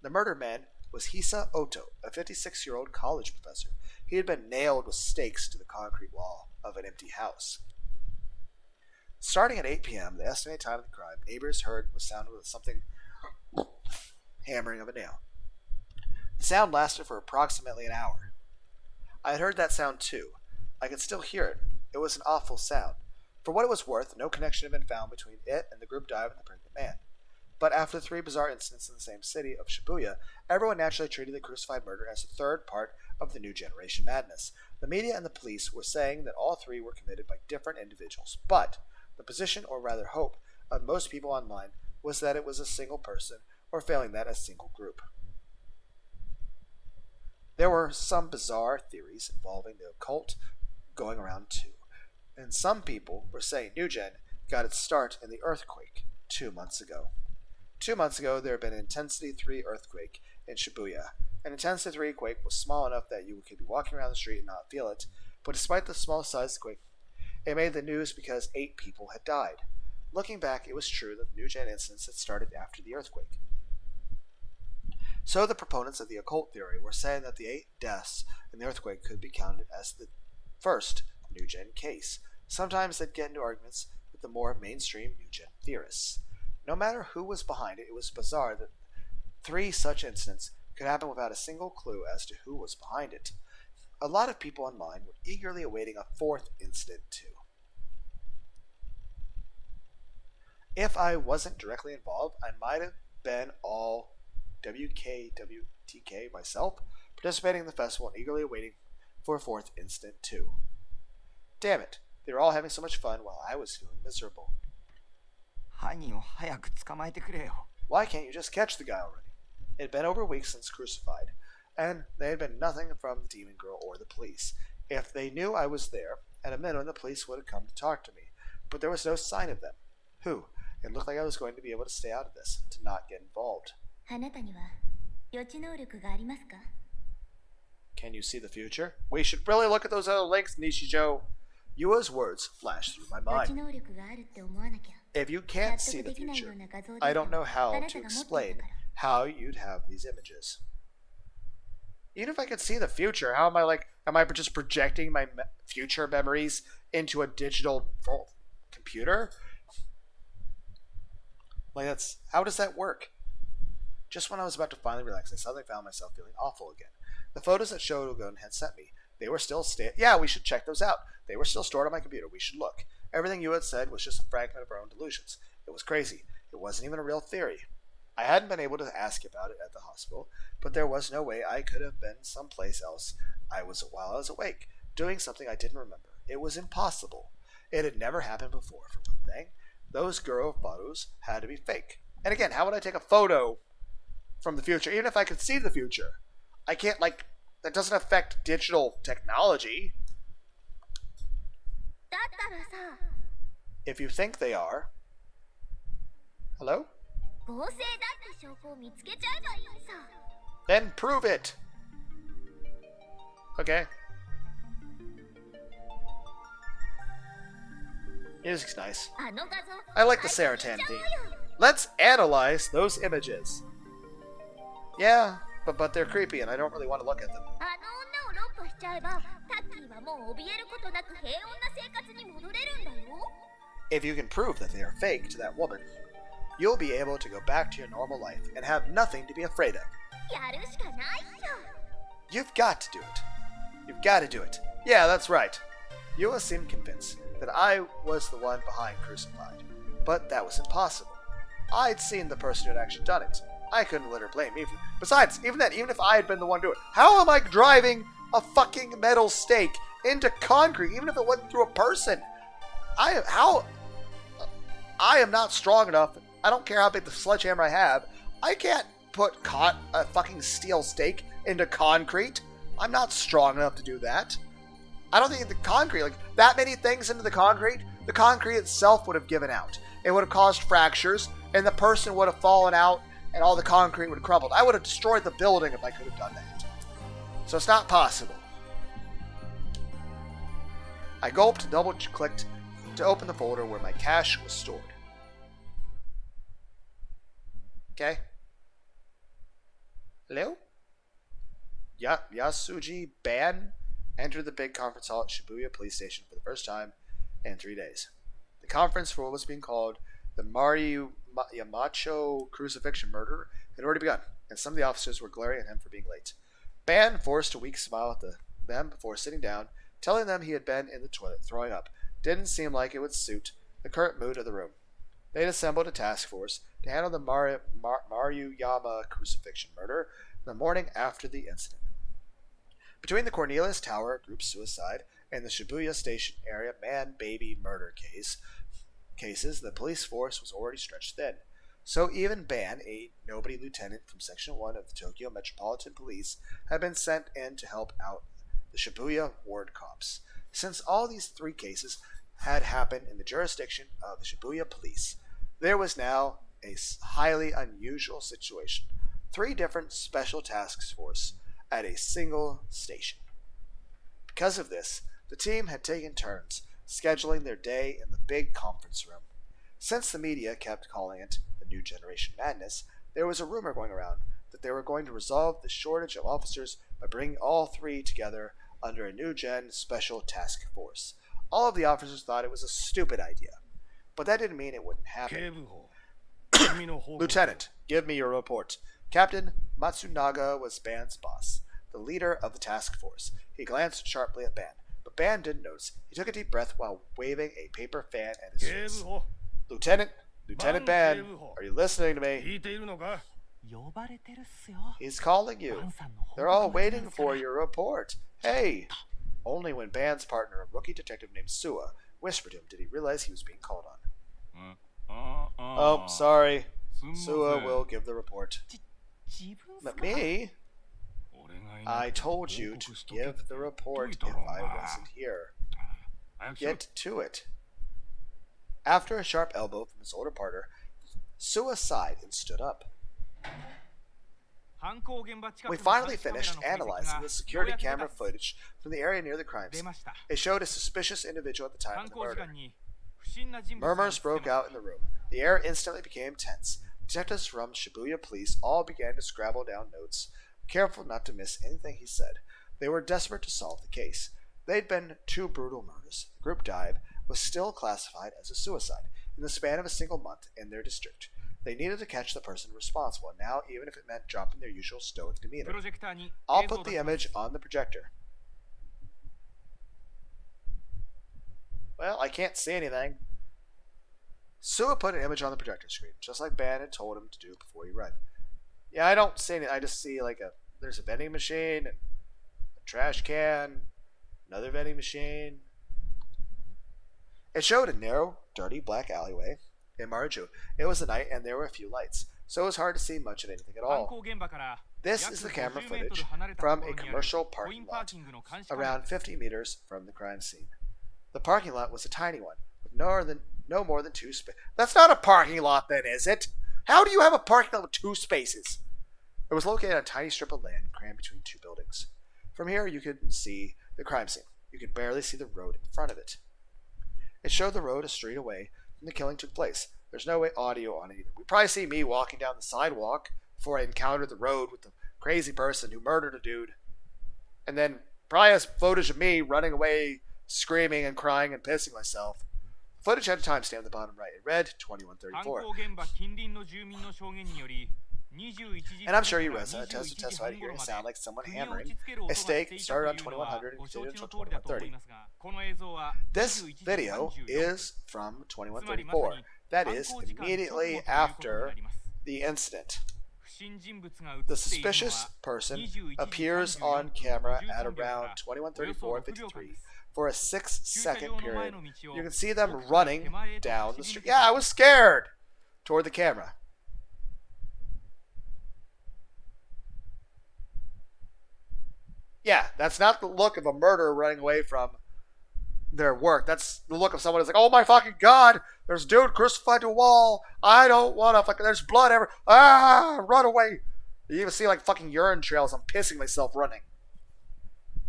The murdered man was Hisa Oto, a 56-year-old college professor. He had been nailed with stakes to the concrete wall of an empty house. Starting at 8 p.m., the estimated time of the crime, neighbors heard was sounded with something hammering of a nail. The sound lasted for approximately an hour. I had heard that sound too. I could still hear it. It was an awful sound. For what it was worth, no connection had been found between it and the group diving the pregnant man. But after the 3 bizarre incidents in the same city of Shibuya, everyone naturally treated the crucified murder as a third part of the new generation madness. The media and the police were saying that all 3 were committed by different individuals, but the position, or rather hope, of most people online was that it was a single person, or failing that, a single group. There were some bizarre theories involving the occult going around too, and some people were saying New Gen got its start in the earthquake 2 months ago. 2 months ago, there had been an Intensity 3 earthquake in Shibuya. An Intensity 3 quake was small enough that you could be walking around the street and not feel it, but despite the small size of the quake, it made the news because 8 people had died. Looking back, it was true that the New Gen incidents had started after the earthquake. So the proponents of the occult theory were saying that the 8 deaths in the earthquake could be counted as the first New Gen case. Sometimes they'd get into arguments with the more mainstream New Gen theorists. No matter who was behind it, it was bizarre that 3 such incidents could happen without a single clue as to who was behind it. A lot of people online were eagerly awaiting a 4th incident too. If I wasn't directly involved, I might have been all WKWTK myself, participating in the festival and eagerly awaiting for a 4th incident too. Damn it, they were all having so much fun while I was feeling miserable. 犯人を早く捕まえてくれよ。 Why can't you just catch the guy already? It had been over a week since Crucified, and there had been nothing from the demon girl or the police. If they knew I was there, at a minimum the police would have come to talk to me, but there was no sign of them. Who? It looked like I was going to be able to stay out of this, to not get involved. あなたには予知能力がありますか? Can you see the future? We should really look at those other links, Nishijo. Yua's words flashed through my 予知 mind. 能力があるって思わなきゃ If you can't see the future, I don't know how to explain how you'd have these images. Even if I could see the future, how am I just projecting my future memories into a digital computer? How does that work? Just when I was about to finally relax, I suddenly found myself feeling awful again. The photos that Shogun had sent me, they were still yeah, we should check those out. They were still stored on my computer. We should look. Everything you had said was just a fragment of our own delusions. It was crazy. It wasn't even a real theory. I hadn't been able to ask about it at the hospital, but there was no way I could have been someplace else while I was awake, doing something I didn't remember. It was impossible. It had never happened before, for one thing. Those girl photos had to be fake. And again, how would I take a photo from the future, even if I could see the future? I can't, that doesn't affect digital technology. だったらさ If you think they are. Hello? 合成だって証拠を見つけちゃえばいいさ Then prove it! Okay. Music's nice. あの画像 I like the Saratan theme. Let's analyze those images. Yeah, but they're creepy and I don't really want to look at them. あの女を論破しちゃえばタッキーはもう怯えることなく平穏な生活に戻れるんだよ If you can prove that they are fake to that woman, you'll be able to go back to your normal life and have nothing to be afraid of. やるしかないっしょ You've got to do it. You've got to do it. Yeah, that's right. Yua seemed convinced that I was the one behind Crucified, but that was impossible. I'd seen the person who had actually done it. I couldn't let her blame me for it. Besides, even if I had been the one to do it, how am I driving a fucking metal stake into concrete, even if it went through a person? I am not strong enough I don't care how big the sledgehammer I have. I can't put a fucking steel stake into concrete. I'm not strong enough to do that. I don't think the concrete, like that many things into the concrete itself would have given out. It would have caused fractures, and the person would have fallen out, and all the concrete would have crumbled. I would have destroyed the building if I could have done that. So it's not possible. I gulped and double-clicked to open the folder where my cash was stored. Okay. Hello? Yasuji Ban entered the big conference hall at Shibuya Police Station for the first time in 3 days. The conference for what was being called the Mario Yamacho crucifixion murder had already begun, and some of the officers were glaring at him for being late. Ban forced a weak smile at them before sitting down, telling them he had been in the toilet throwing up. Didn't seem like it would suit the current mood of the room. They'd assembled a task force to handle the Maruyama crucifixion murder the morning after the incident. Between the Cornelius Tower group suicide and the Shibuya Station area man-baby murder cases, the police force was already stretched thin. So even Ban, a nobody lieutenant from Section 1 of the Tokyo Metropolitan Police, had been sent in to help out the Shibuya ward cops. Since all these 3 cases had happened in the jurisdiction of the Shibuya police, there was now a highly unusual situation. 3 different special task forces at a single station. Because of this, the team had taken turns scheduling their day in the big conference room. Since the media kept calling it the New Generation Madness, there was a rumor going around that they were going to resolve the shortage of officers by bringing all 3 together under a New Gen Special Task Force. All of the officers thought it was a stupid idea, but that didn't mean it wouldn't happen. Lieutenant, give me your report. Captain Matsunaga was Ban's boss, the leader of the task force. He glanced sharply at Ban, but Ban didn't notice. He took a deep breath while waving a paper fan at his face. Lieutenant Ban, are you listening to me? He's calling you. They're all waiting for your report. Hey! Only when Ban's partner, a rookie detective named Suwa, whispered to him did he realize he was being called on. Oh, sorry. Suwa will give the report. But me? I told you to give the report if I wasn't here. Get to it. After a sharp elbow from his older partner, Suwa sighed and stood up. We finally finished analyzing the security camera footage from the area near the crime scene. It showed a suspicious individual at the time of the murder. Murmurs broke out in the room. The air instantly became tense. Detectives from Shibuya Police all began to scrabble down notes, careful not to miss anything he said. They were desperate to solve the case. They'd been 2 brutal murders. The group dive was still classified as a suicide in the span of a single month in their district. They needed to catch the person responsible now, even if it meant dropping their usual stoic demeanor. I'll put the image on the projector. Well, I can't see anything. Suwa put an image on the projector screen, just like Ban had told him to do before he read. Yeah, I don't see anything. I just see there's a vending machine, and a trash can, another vending machine. It showed a narrow, dirty black alleyway in Maruju. It was the night, and there were a few lights, so it was hard to see much of anything at all. This is the camera footage from a commercial parking lot around 50 meters from the crime scene. The parking lot was a tiny one, with no more than 2 spaces. That's not a parking lot then, is it? How do you have a parking lot with 2 spaces? It was located on a tiny strip of land crammed between 2 buildings. From here, you could see the crime scene. You could barely see the road in front of it. It showed the road a street away from the killing took place. There's no way audio on it either. We probably see me walking down the sidewalk before I encountered the road with the crazy person who murdered a dude. And then probably has footage of me running away, screaming and crying and pissing myself. The footage had a timestamp at the bottom right. It read 2134. And I'm sure Ureza testified hearing a sound like someone hammering a stake that started on 2100 and continued until 2130. This video is from 2134. That is immediately after the incident. The suspicious person appears on camera at around 21:34:53 for a 6-second period. You can see them running down the street. Yeah, I was scared. toward the camera. Yeah, that's not the look of a murderer running away from their work. That's the look of someone who's like, oh my fucking god, there's a dude crucified to a wall. I don't want to fucking, there's blood everywhere. Ah, run away. You even see like fucking urine trails. I'm pissing myself running.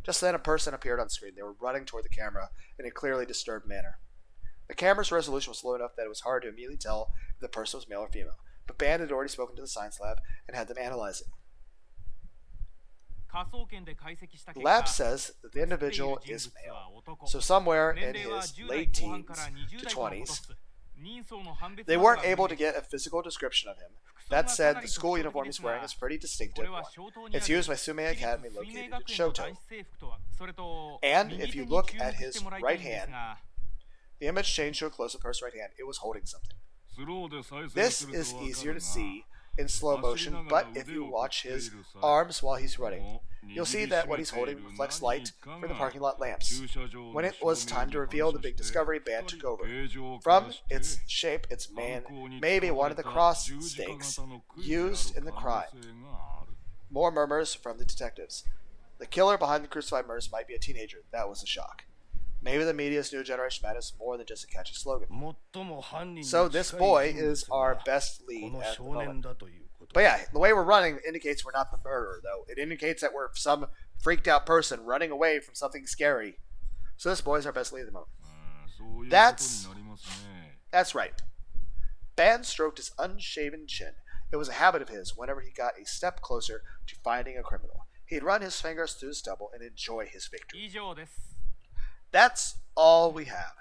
Just then a person appeared on screen. They were running toward the camera in a clearly disturbed manner. The camera's resolution was low enough that it was hard to immediately tell if the person was male or female, but Band had already spoken to the science lab and had them analyze it. The lab says that the individual is male, so somewhere in his late teens to 20s. They weren't able to get a physical description of him. That said, the school uniform he's wearing is pretty distinctive one. It's used by Sume Academy located in Shoto. And if you look at his right hand, the image changed to a close-up person's right hand. It was holding something. This is easier to see in slow motion, but if you watch his arms while he's running, you'll see that what he's holding reflects light from the parking lot lamps. When it was time to reveal the big discovery, Band took over. From its shape, it's maybe one of the cross stakes used in the crime. More murmurs from the detectives. The killer behind the crucified murders might be a teenager. That was a shock. Maybe the media's new generation matters more than just a catchy slogan. So this boy is our best lead at the moment. But yeah, the way we're running indicates we're not the murderer, though. It indicates that we're some freaked out person running away from something scary. So this boy's our best lead at the moment. That's right. Band stroked his unshaven chin. It was a habit of his whenever he got a step closer to finding a criminal. He'd run his fingers through his stubble and enjoy his victory. That's all we have.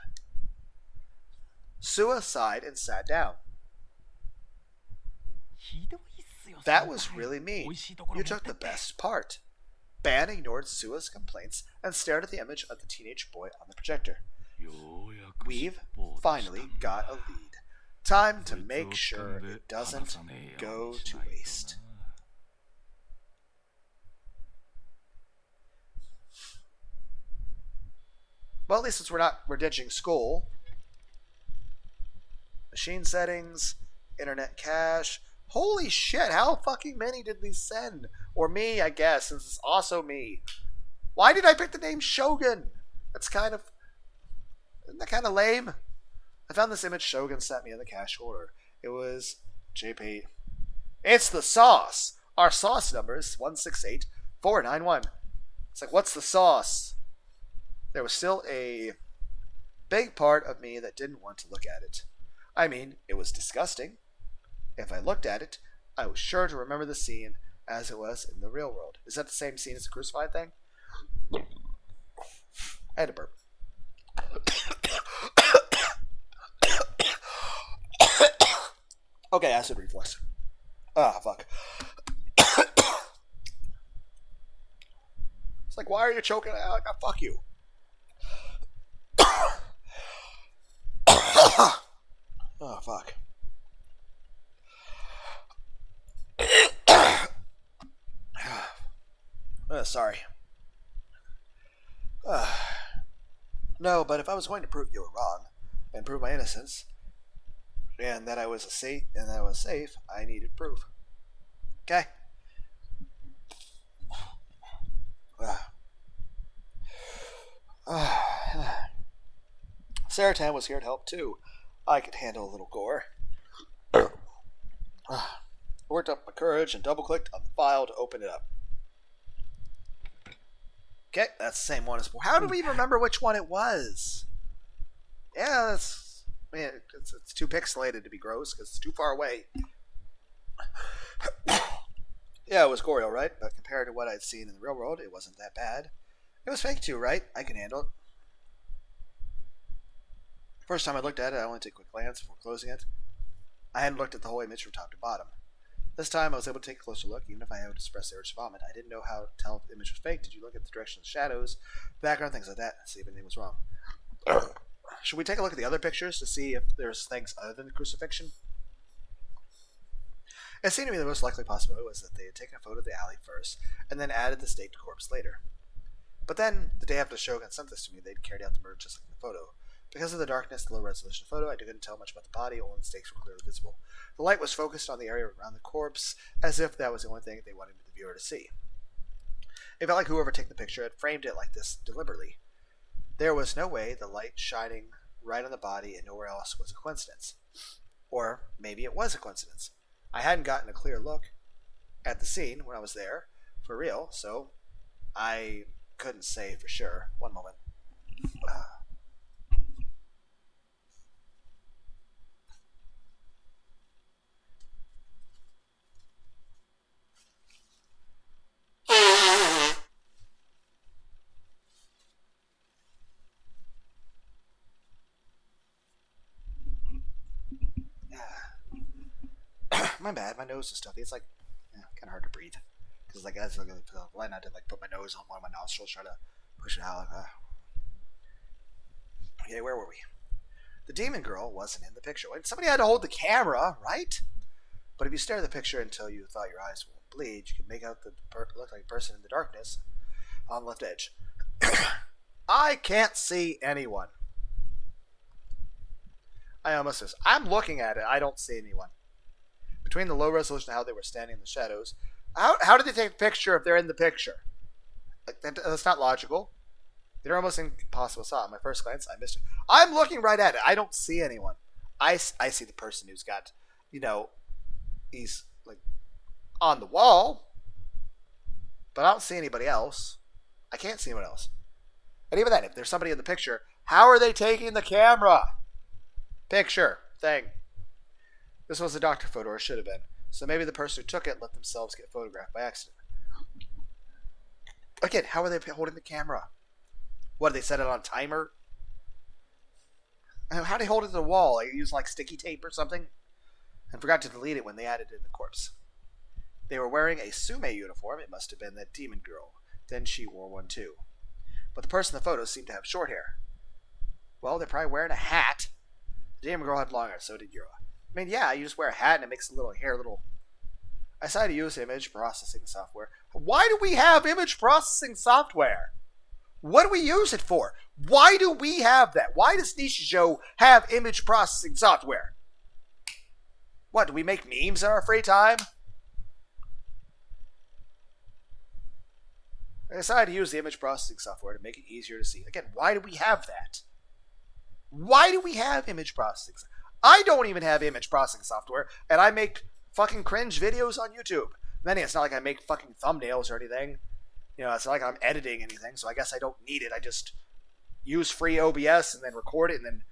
Sua sighed and sat down. That was really mean. You took the best part. Ban ignored Sua's complaints and stared at the image of the teenage boy on the projector. We've finally got a lead. Time to make sure it doesn't go to waste. Well, at least since we're ditching school. Machine settings, internet cache. Holy shit, how fucking many did these send? Or me, I guess, since it's also me. Why did I pick the name Shogun? Isn't that kind of lame? I found this image Shogun sent me in the cache holder. It was JP. It's the sauce! Our sauce number is 168491. It's like, what's the sauce? There was still a big part of me that didn't want to look at it. I mean, it was disgusting. If I looked at it, I was sure to remember the scene as it was in the real world. Is that the same scene as the crucified thing? I had to burp. Okay, acid reflux. Ah, fuck. It's like, why are you choking? Fuck you. Oh, fuck. Sorry. No, but if I was going to prove you were wrong and prove my innocence and that I was safe, I needed proof. Okay. Saratan was here to help too. I could handle a little gore. I worked up my courage and double-clicked on the file to open it up. Okay, that's the same one as before. How do we remember which one it was? Yeah, it's too pixelated to be gross because it's too far away. Yeah, it was gory, all right, but compared to what I'd seen in the real world, it wasn't that bad. It was fake too, right? I can handle it. First time I looked at it, I only took a quick glance before closing it. I hadn't looked at the whole image from top to bottom. This time I was able to take a closer look, even if I had to suppress the urge to vomit. I didn't know how to tell if the image was fake. Did you look at the direction of the shadows, background, things like that, and see if anything was wrong? Should we take a look at the other pictures to see if there's things other than the crucifixion? It seemed to me the most likely possibility was that they had taken a photo of the alley first, and then added the staked corpse later. But then, the day after Shogun sent this to me, they'd carried out the murder just like in the photo. Because of the darkness, the low resolution photo, I couldn't tell much about the body, only the stakes were clearly visible. The light was focused on the area around the corpse, as if that was the only thing they wanted the viewer to see. It felt like whoever took the picture had framed it like this deliberately. There was no way the light shining right on the body and nowhere else was a coincidence. Or maybe it was a coincidence. I hadn't gotten a clear look at the scene when I was there, for real, so I couldn't say for sure. One moment. My bad, my nose is stuffy. It's like kind of hard to breathe because like as I feel the light, I had to like put my nose on one of my nostrils, try to push it out. Okay, where were we? The demon girl wasn't in the picture. Somebody had to hold the camera, right? But if you stare at the picture until you thought your eyes won't bleed, you can make out the look like a person in the darkness on the left edge. I can't see anyone. I almost says I'm looking at it. I don't see anyone. Between the low resolution and how they were standing in the shadows, how did they take the picture if they're in the picture? Like, that's not logical. They're almost impossible to saw. At my first glance, I missed it. I'm looking right at it. I don't see anyone. I see the person who's got, he's like on the wall, but I don't see anybody else. I can't see anyone else. And even then, if there's somebody in the picture, how are they taking the camera? Picture thing. This was a doctor photo, or should have been. So maybe the person who took it let themselves get photographed by accident. Again, how are they holding the camera? What, did they set it on a timer? How did they hold it to the wall? Like, use like sticky tape or something? And forgot to delete it when they added in the corpse. They were wearing a Sume uniform. It must have been that demon girl. Then she wore one too. But the person in the photo seemed to have short hair. Well, they're probably wearing a hat. The demon girl had long hair, so did Yura. I mean, yeah, you just wear a hat and it makes a little hair, I decided to use image processing software. Why do we have image processing software? What do we use it for? Why do we have that? Why does Nishijo have image processing software? What, do we make memes in our free time? I decided to use the image processing software to make it easier to see. Again, why do we have that? Why do we have image processing? I don't even have image processing software, and I make fucking cringe videos on YouTube. Then it's not like I make fucking thumbnails or anything. It's not like I'm editing anything, so I guess I don't need it. I just use free OBS and then record it and then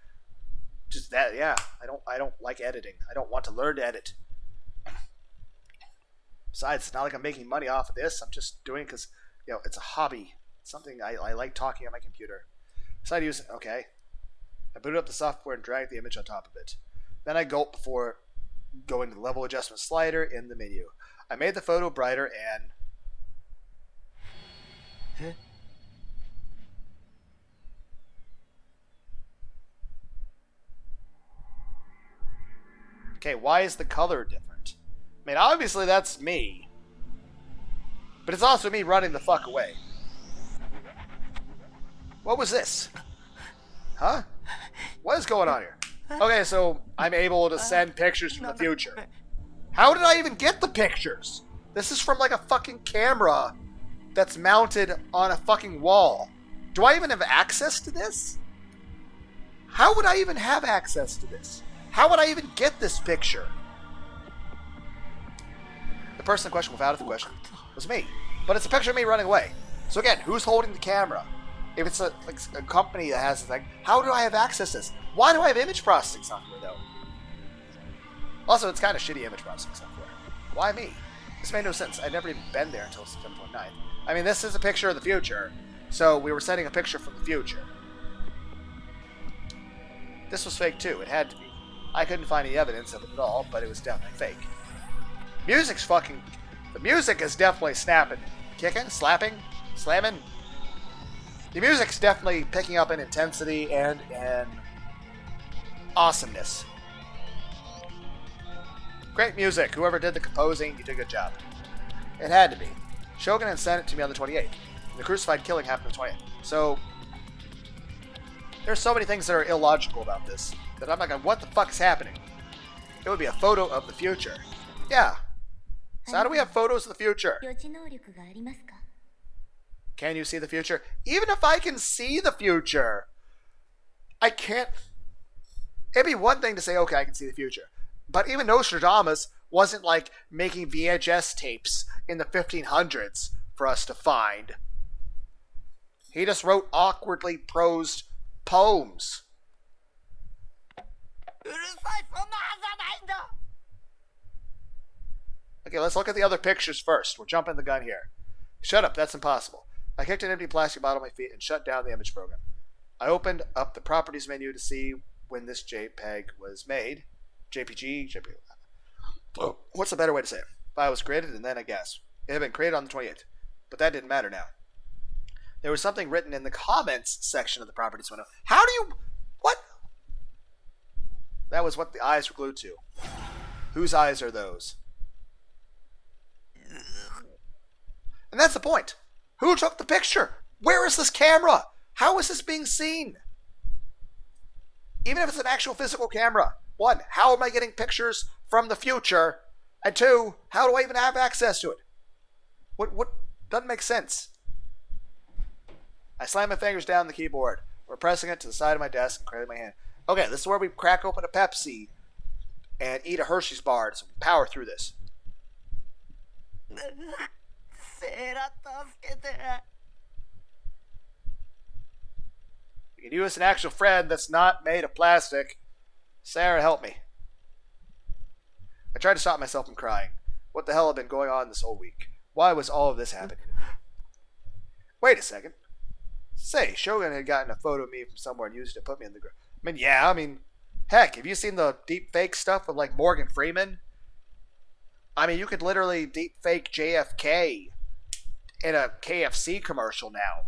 just that. Yeah, I don't like editing. I don't want to learn to edit. Besides, it's not like I'm making money off of this. I'm just doing it because it's a hobby. It's something I like talking on my computer. So I use it. Okay. I booted up the software and dragged the image on top of it. Then I gulped before going to the level adjustment slider in the menu. I made the photo brighter and... Okay, why is the color different? I mean, obviously that's me. But it's also me running the fuck away. What was this? Huh? What is going on here? Okay, so I'm able to send pictures from the future. How did I even get the pictures? This is from like a fucking camera that's mounted on a fucking wall. Do I even have access to this? How would I even have access to this? How would I even get this picture? The person in question, without the question, was me. But it's a picture of me running away. So again, who's holding the camera? If it's a company that has a thing, how do I have access to this? Why do I have image processing software, though? Also, it's kind of shitty image processing software. Why me? This made no sense. I'd never even been there until September 29th. I mean, this is a picture of the future, so we were sending a picture from the future. This was fake, too. It had to be. I couldn't find any evidence of it at all, but it was definitely fake. Music's fucking... The music is definitely snapping. Kicking? Slapping? Slamming? The music's definitely picking up in intensity and in awesomeness. Great music. Whoever did the composing, you did a good job. It had to be. Shogun had sent it to me on the 28th. The crucified killing happened on the 20th. So, There's so many things that are illogical about this that I'm like, what the fuck is happening? It would be a photo of the future. Yeah. So how do we have photos of the future? 予知能力がありますか？ Can you see the future? Even if I can see the future, I can't. It'd be one thing to say, okay, I can see the future. But even Nostradamus wasn't like making VHS tapes in the 1500s for us to find. He just wrote awkwardly prosed poems. うるさい、そんなはずはないんだ。 Okay, let's look at the other pictures first. We're jumping the gun here. Shut up, that's impossible. I kicked an empty plastic bottle at my feet and shut down the image program. I opened up the properties menu to see when this JPEG was made. JPG. Oh, what's a better way to say it? File was created and then I guess. It had been created on the 28th. But that didn't matter now. There was something written in the comments section of the properties window. How do you... What? That was what the eyes were glued to. Whose eyes are those? And that's the point. Who took the picture? Where is this camera? How is this being seen? Even if it's an actual physical camera. One, how am I getting pictures from the future? And two, how do I even have access to it? What doesn't make sense. I slammed my fingers down the keyboard, pressing it to the side of my desk and cradling my hand. Okay, this is where we crack open a Pepsi and eat a Hershey's bar so we power through this. セーラ助けて。 You can use an actual friend that's not made of plastic. Sarah, help me. I tried to stop myself from crying. What the hell had been going on this whole week? Why was all of this happening to me? Wait a second. Say, Shogun had gotten a photo of me from somewhere and used it to put me in the group. I mean, heck, have you seen the deep fake stuff with like Morgan Freeman? I mean, you could literally deep fake JFK in a KFC commercial now.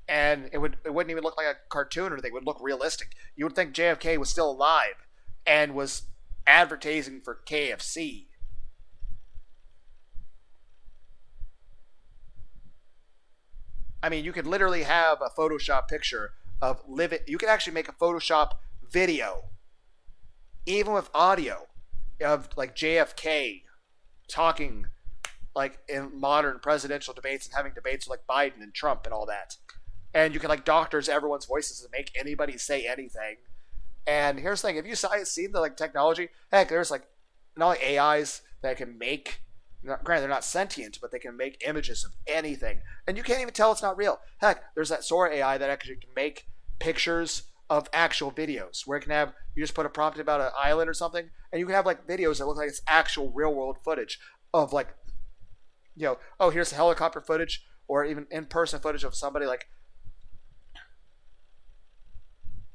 And it wouldn't even look like a cartoon or anything. It would look realistic. You would think JFK was still alive and was advertising for KFC. I mean, you could literally have a Photoshop picture of living. You could actually make a Photoshop video, even with audio, of like JFK talking like in modern presidential debates and having debates with like Biden and Trump and all that. And you can like doctors everyone's voices and make anybody say anything. And here's the thing: if you seen the like technology, heck, there's like not like AIs that can make. Granted, they're not sentient, but they can make images of anything, and you can't even tell it's not real. Heck, there's that Sora AI that actually can make pictures of actual videos, where it can have you just put a prompt about an island or something, and you can have like videos that look like it's actual real world footage of like, oh, here's the helicopter footage, or even in person footage of somebody like,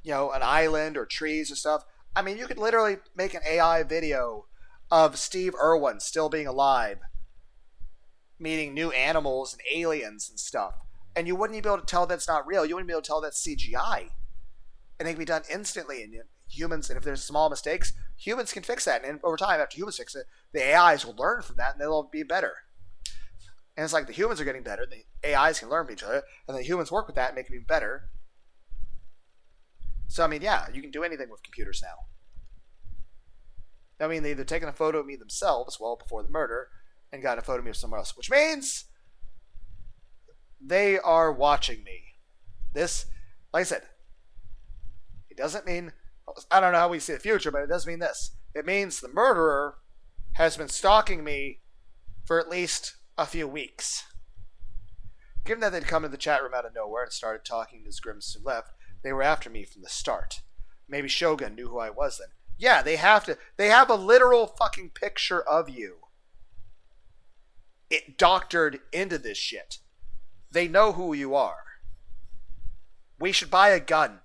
an island or trees or stuff. I mean, you could literally make an AI video of Steve Irwin still being alive, meeting new animals and aliens and stuff. And you wouldn't be able to tell that's not real. You wouldn't be able to tell that's CGI. And it can be done instantly. And humans, and if there's small mistakes, humans can fix that. And over time, after humans fix it, the AIs will learn from that and they'll be better. And it's like the humans are getting better. The AIs can learn from each other. And the humans work with that and make it even better. So, I mean, yeah, you can do anything with computers now. I mean, they've either taken a photo of me themselves well before the murder and got a photo of me of somewhere else, which means they are watching me. This, like I said, it doesn't mean, I don't know how we see the future, but it does mean this. It means the murderer has been stalking me for at least a few weeks. Given that they'd come to the chat room out of nowhere and started talking as Grimace left, they were after me from the start. Maybe Shogun knew who I was then. Yeah, they have to. They have a literal fucking picture of you. It doctored into this shit. They know who you are. We should buy a gun.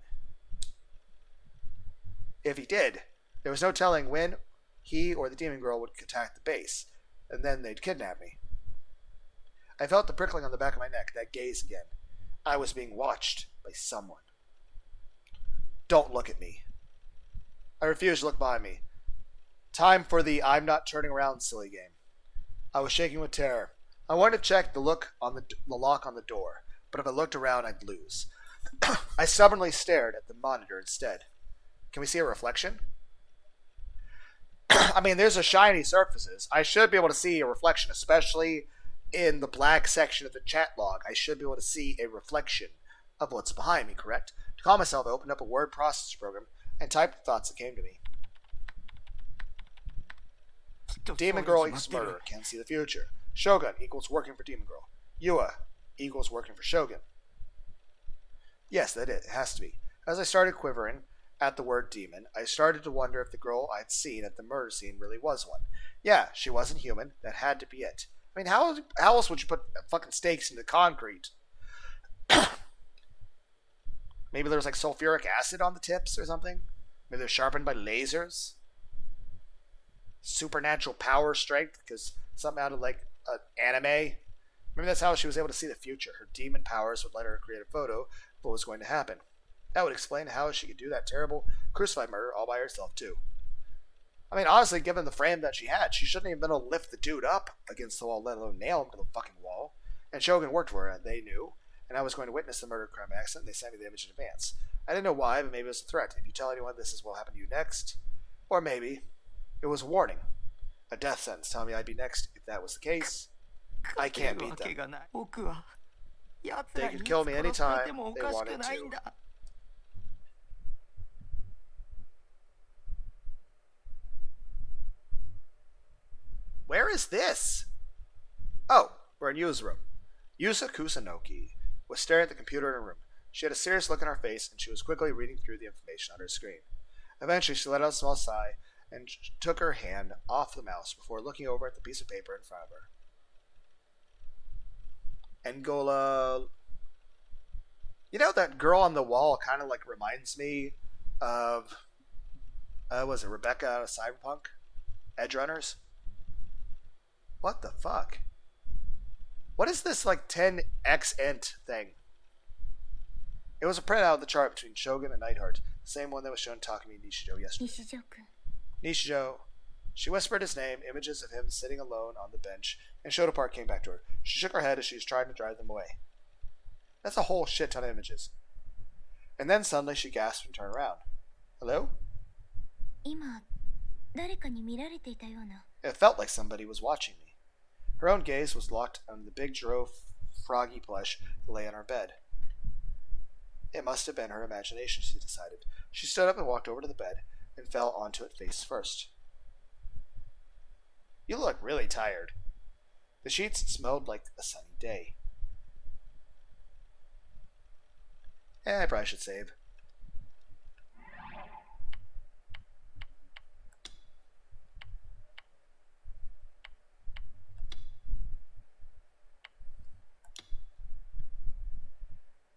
If he did, there was no telling when he or the demon girl would attack the base, and then they'd kidnap me. I felt the prickling on the back of my neck, that gaze again. I was being watched by someone. Don't look at me. I refused to look behind me. Time for the I'm not turning around silly game. I was shaking with terror. I wanted to check the lock on the door, but if I looked around, I'd lose. I stubbornly stared at the monitor instead. Can we see a reflection? I mean, there's a shiny surfaces. I should be able to see a reflection, especially in the black section of the chat log. I should be able to see a reflection of what's behind me, correct? To calm myself, I opened up a word processor program and typed the thoughts that came to me. Demon Girl equals murderer, can't see the future. Shogun equals working for Demon Girl. Yua equals working for Shogun. Yes, that it has to be. As I started quivering at the word demon, I started to wonder if the girl I'd seen at the murder scene really was one. Yeah, she wasn't human. That had to be it. I mean, how else would you put fucking stakes into concrete? Maybe there's like sulfuric acid on the tips or something? Maybe they're sharpened by lasers? Supernatural power strength because something out of like an anime. Maybe that's how she was able to see the future. Her demon powers would let her create a photo of what was going to happen. That would explain how she could do that terrible crucified murder all by herself too. I mean, honestly, given the frame that she had, she shouldn't even been able to lift the dude up against the wall, let alone nail him to the fucking wall. And Shogun worked for her, and they knew. And I was going to witness the murder crime accident, and they sent me the image in advance. I didn't know why, but maybe it was a threat. If you tell anyone, this is what will happen to you next. Or maybe it was a warning. A death sentence telling me I'd be next. If that was the case, I can't beat them. They could kill me anytime they wanted to. Where is this? Oh, we're in Yu's room. Yusa Kusanoki was staring at the computer in her room. She had a serious look on her face, and she was quickly reading through the information on her screen. Eventually, she let out a small sigh and took her hand off the mouse before looking over at the piece of paper in front of her. Angola. You know, that girl on the wall kind of like reminds me of, was it Rebecca out of Cyberpunk? Edge Runners? What the fuck? What is this like 10x int thing? It was a printout of the chart between Shogun and Neidhart, the same one that was shown Takumi Nishijo yesterday. Nishijo. She whispered his name, images of him sitting alone on the bench, and Shoto Park came back to her. She shook her head as she was trying to drive them away. That's a whole shit ton of images. And then suddenly she gasped and turned around. Hello? It felt like somebody was watching me. Her own gaze was locked on the big Jiro froggy plush that lay on her bed. It must have been her imagination, she decided. She stood up and walked over to the bed and fell onto it face first. You look really tired. The sheets smelled like a sunny day. I probably should save.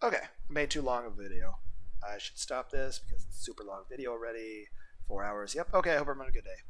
Okay, I made too long a video. I should stop this because it's a super long video already. 4 hours. Yep, okay, I hope everyone had a good day. Bye.